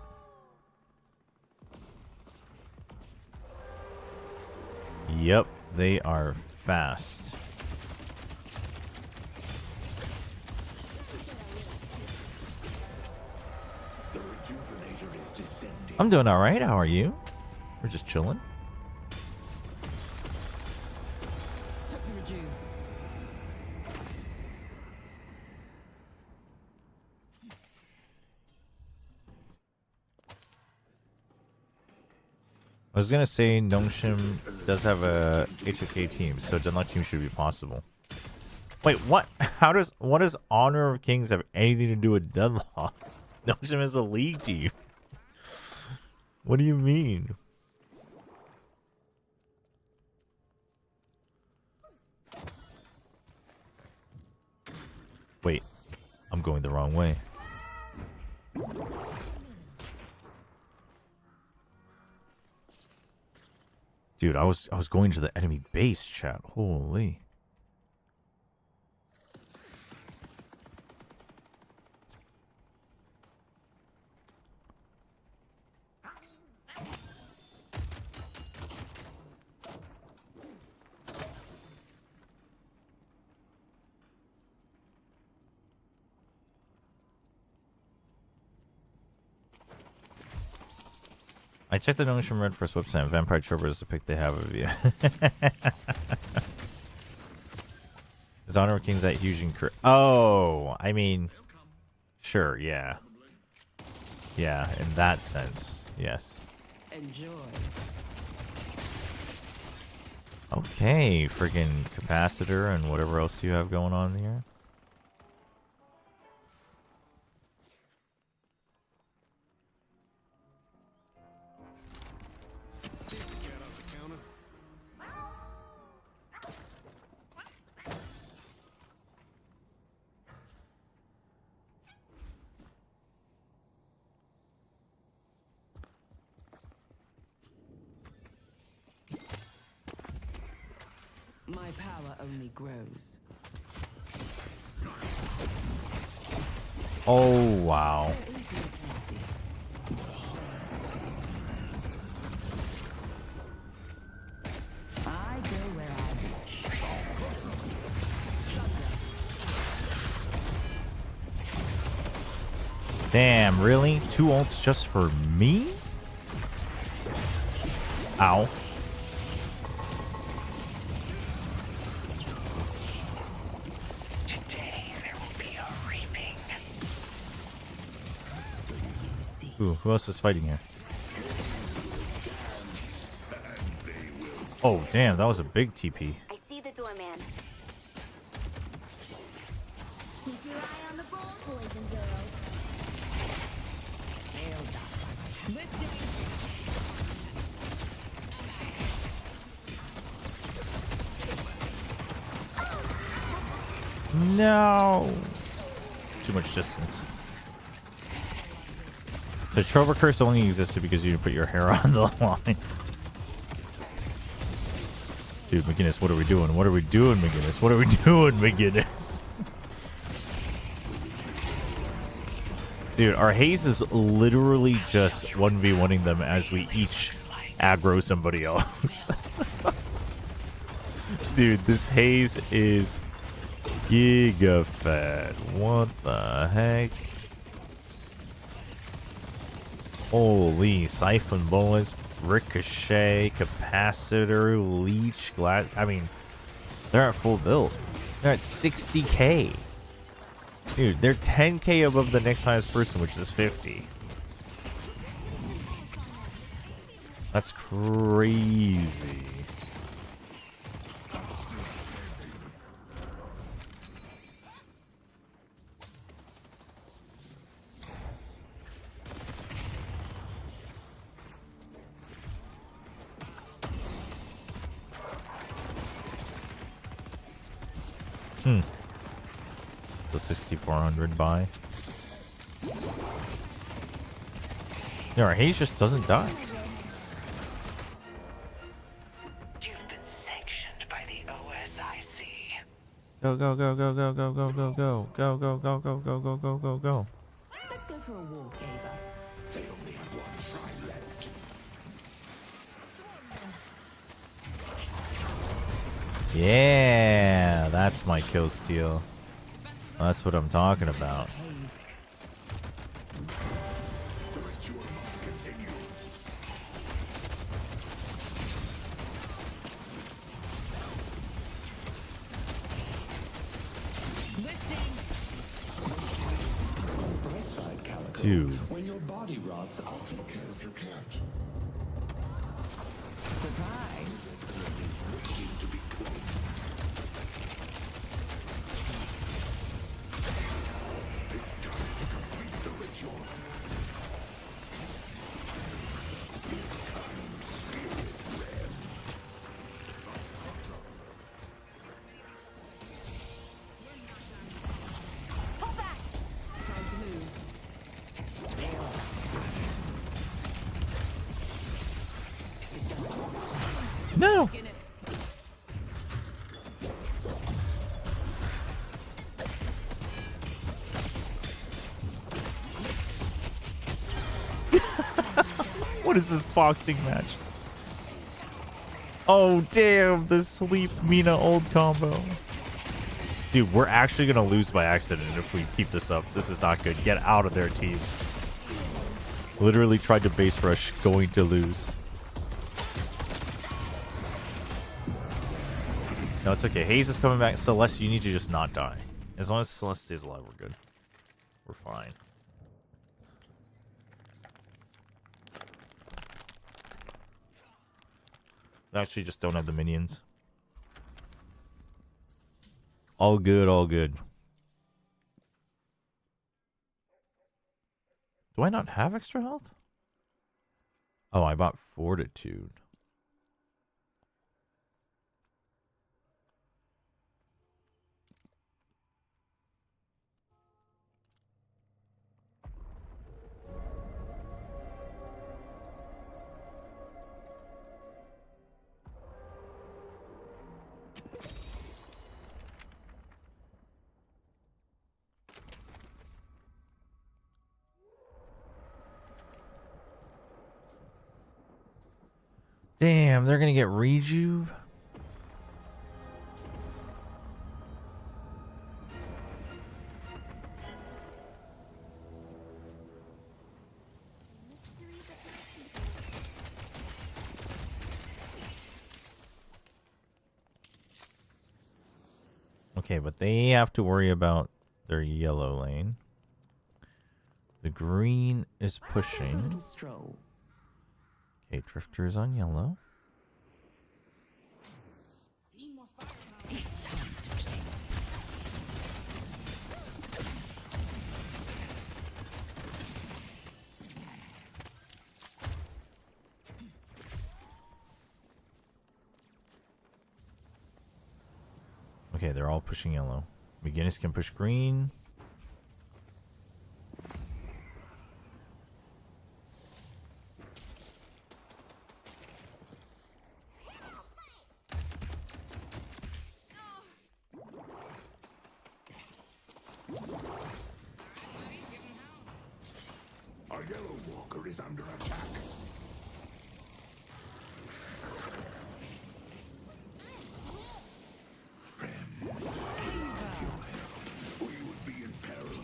Yep, they are fast. I'm doing alright, how are you? We're just chilling. I was gonna say Nongshim does have a HOK team, so Deadlock team should be possible. Wait, what? What does Honor of Kings have anything to do with Deadlock? Nongshim is a league team. What do you mean? Wait, I'm going the wrong way. Dude, I was going to the enemy base, chat. Holy. I checked the Nongshim Red First website, and Vampire Chobra is the pick they have of you. Is Honor of Kings that huge incur? Oh, I mean, sure, yeah. Yeah, in that sense, yes. Enjoy. Okay, friggin' capacitor and whatever else you have going on here. My power only grows. Oh, wow. There is no mercy. I go where I wish. Damn, really? 2 ults just for me? Ow. Today there will be a reaping. Ooh, who else is fighting here? Oh, damn, that was a big TP. I see the doorman. Keep your eye on the ball, boys and girls. No. Too much distance. The Chobra curse only existed because you didn't put your hair on the line. Dude, McGinnis, what are we doing? What are we doing, McGinnis? What are we doing, McGinnis? Dude, our haze is literally just 1v1ing them as we each aggro somebody else. Dude, this haze is giga fat. What the heck? Holy, siphon bullets, ricochet, capacitor, leech, glass. I mean, they're at full build. They're at 60k. Dude, they're 10k above the next highest person, which is 50. That's crazy. It's a 6400 buy. Yeah, our haze just doesn't die. You've been sanctioned by the OSIC. Go, go, go, go, go, go, go, go, go. Go, go, go, go, go, go, go, go, go. Let's go for a walk, Ava. They only have one shrine left. Yeah, that's my kill steal. That's what I'm talking about. Dude. When your body rots, I'll take care of your cat. Surprise. No. What is this boxing match? Oh, damn. The sleep Mina old combo. Dude, we're actually going to lose by accident if we keep this up. This is not good. Get out of there, team. Literally tried to base rush, going to lose. No, it's okay. Haze is coming back. Celeste, you need to just not die. As long as Celeste stays alive, we're good. We're fine. We actually just don't have the minions. All good, all good. Do I not have extra health? Oh, I bought Fortitude. Damn, they're gonna get rejuve. Okay, but they have to worry about their yellow lane. The green is pushing. Okay, Drifter is on yellow. Okay, they're all pushing yellow. McGinnis can push green. Our yellow walker is under attack. We would be in peril.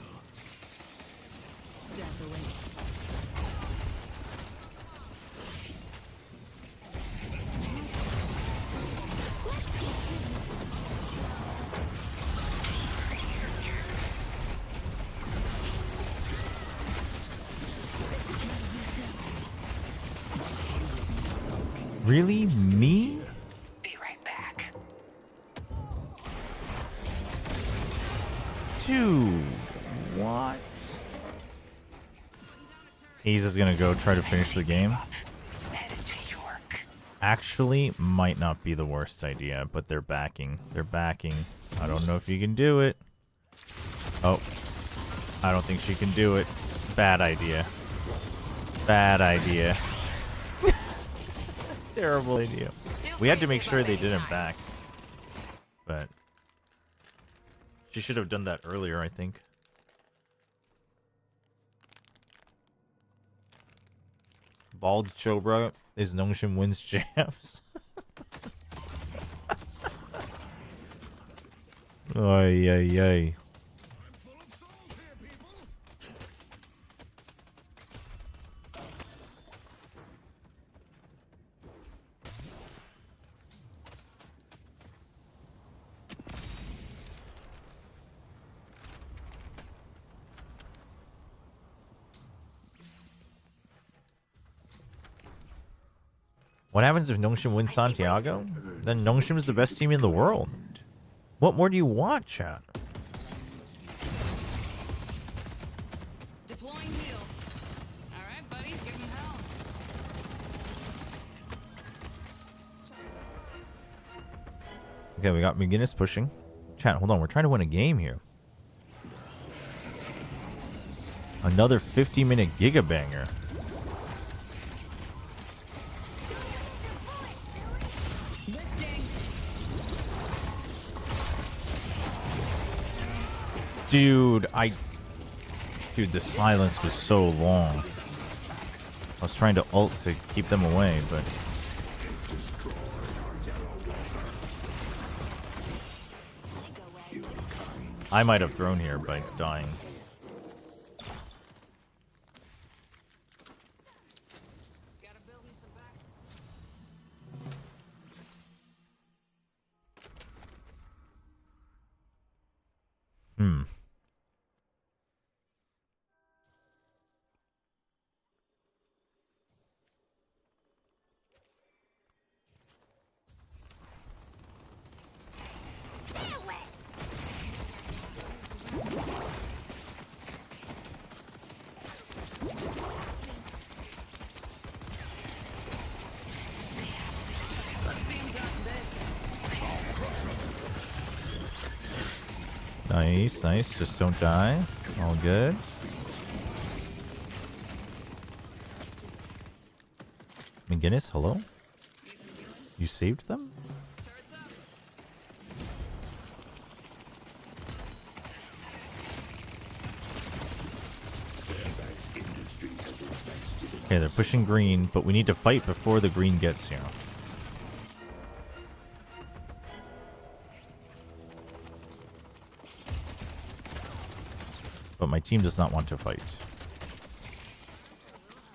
Really? Me? Be right back. Dude, what? Hayes is gonna go try to finish the game. Actually, might not be the worst idea, but they're backing. They're backing. I don't know if you can do it. Oh. I don't think she can do it. Bad idea. Bad idea. Terrible idea. We had to make sure they didn't back. But she should have done that earlier, I think. Bald Chobra is Nongshim wins jams. Ay, ay, ay. What happens if Nongshim wins Santiago? Then Nongshim is the best team in the world. What more do you want, chat? Deploying heal. All right, buddy, give him hell. Okay, we got McGinnis pushing. Chat, hold on. We're trying to win a game here. Another 50-minute gigabanger. Dude, the silence was so long. I was trying to ult to keep them away, but... I might have thrown here by dying. Nice, nice. Just don't die. All good. McGinnis, hello? You saved them? Okay, they're pushing green, but we need to fight before the green gets here. But my team does not want to fight.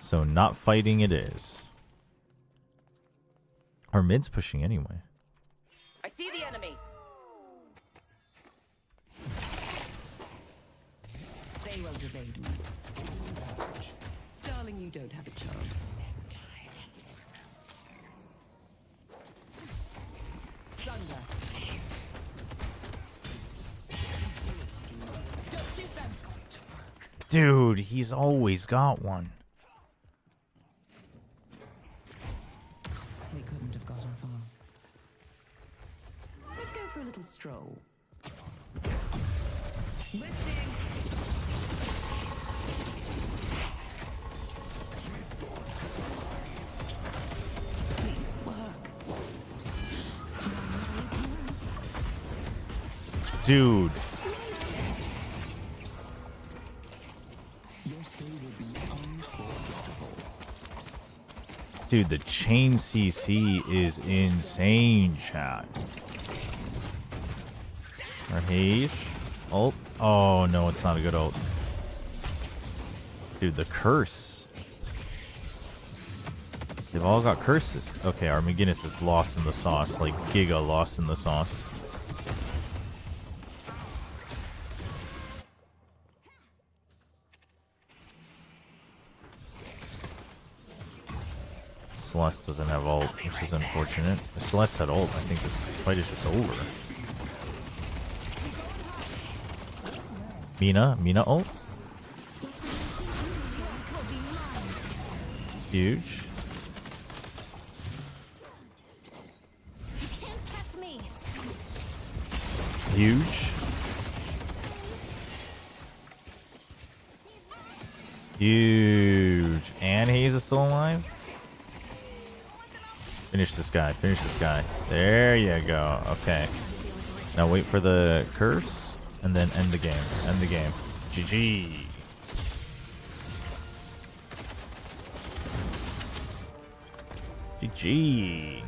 So not fighting it is. Our mid's pushing anyway. I see the enemy. They won't evade me. Darling, you don't have a chance. Thunder. Don't shoot them. Dude, he's always got one. They couldn't have gotten far. Let's go for a little stroll. Lifting. Please work. Dude. Your stay will be unforgettable. Dude, the chain CC is insane, chat. Or haze. Ult. Oh, no, it's not a good ult. Dude, the curse. They've all got curses. Okay, our McGinnis is lost in the sauce. Like, Giga lost in the sauce. Celeste doesn't have ult, which is unfortunate. If Celeste had ult, I think this fight is just over. Mina ult. Huge. Huge. Huge. And he's still alive? Finish this guy. Finish this guy. There you go. Okay. Now wait for the curse and then end the game. End the game. GG. GG.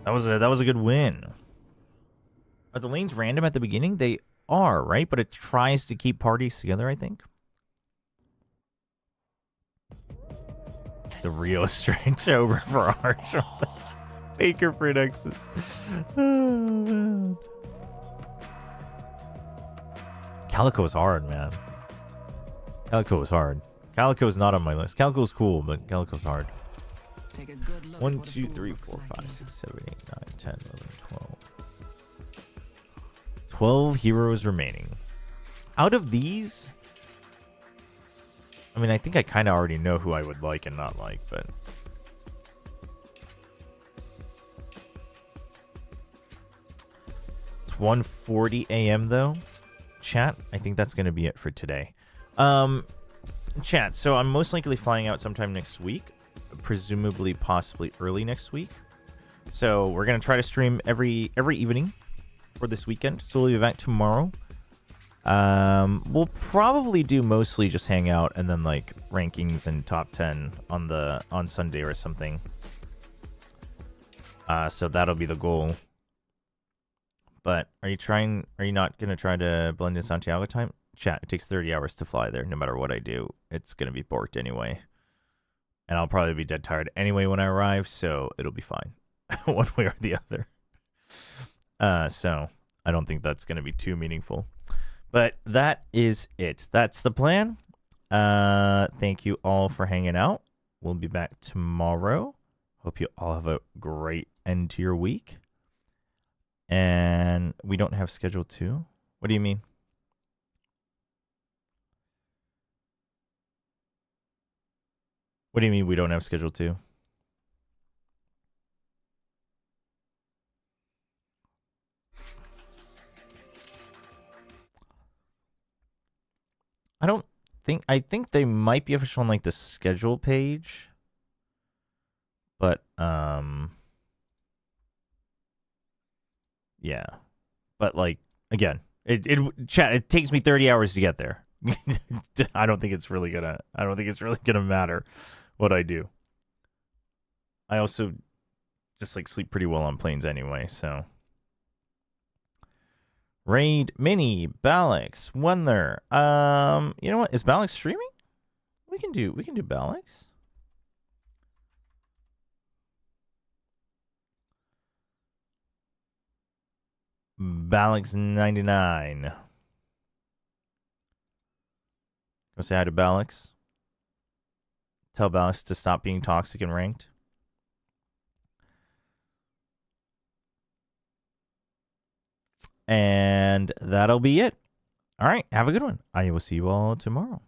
That was a good win. Are the lanes random at the beginning? They are, right? But it tries to keep parties together, I think. The Rio Strange Chobra for Archer. Baker for Nexus. Oh, man. Calico is hard, man. Calico is hard. Calico is not on my list. Calico is cool, but Calico's hard. Take a good look 1, 2, 3, 4, 5, 6, 7, 8, 9, 10, 11, 12. 12 heroes remaining. Out of these, I mean, I think I kind of already know who I would like and not like, but it's 1:40 a.m. though. Chat, I think that's going to be it for today. Chat, so I'm most likely flying out sometime next week, presumably possibly early next week. So we're going to try to stream every evening for this weekend. So we'll be back tomorrow. We'll probably do mostly just hang out and then like rankings and top 10 on Sunday or something. So that'll be the goal. But are you not going to try to blend in Santiago time? Chat, it takes 30 hours to fly there. No matter what I do, it's going to be borked anyway. And I'll probably be dead tired anyway when I arrive, so it'll be fine. One way or the other. So I don't think that's going to be too meaningful. But that is it. That's the plan. Thank you all for hanging out. We'll be back tomorrow. Hope you all have a great end to your week. And we don't have schedule 2? What do you mean? What do you mean we don't have schedule 2? I think they might be official on like the schedule page. But yeah. But like again, it takes me 30 hours to get there. I don't think it's really gonna matter what I do. I also just like sleep pretty well on planes anyway, so. Raid Mini Balix Wonder. You know what? Is Balix streaming? We can do Balix. Balix 99. Go say hi to Balix. Tell Balix to stop being toxic and ranked. And that'll be it. All right. Have a good one. I will see you all tomorrow.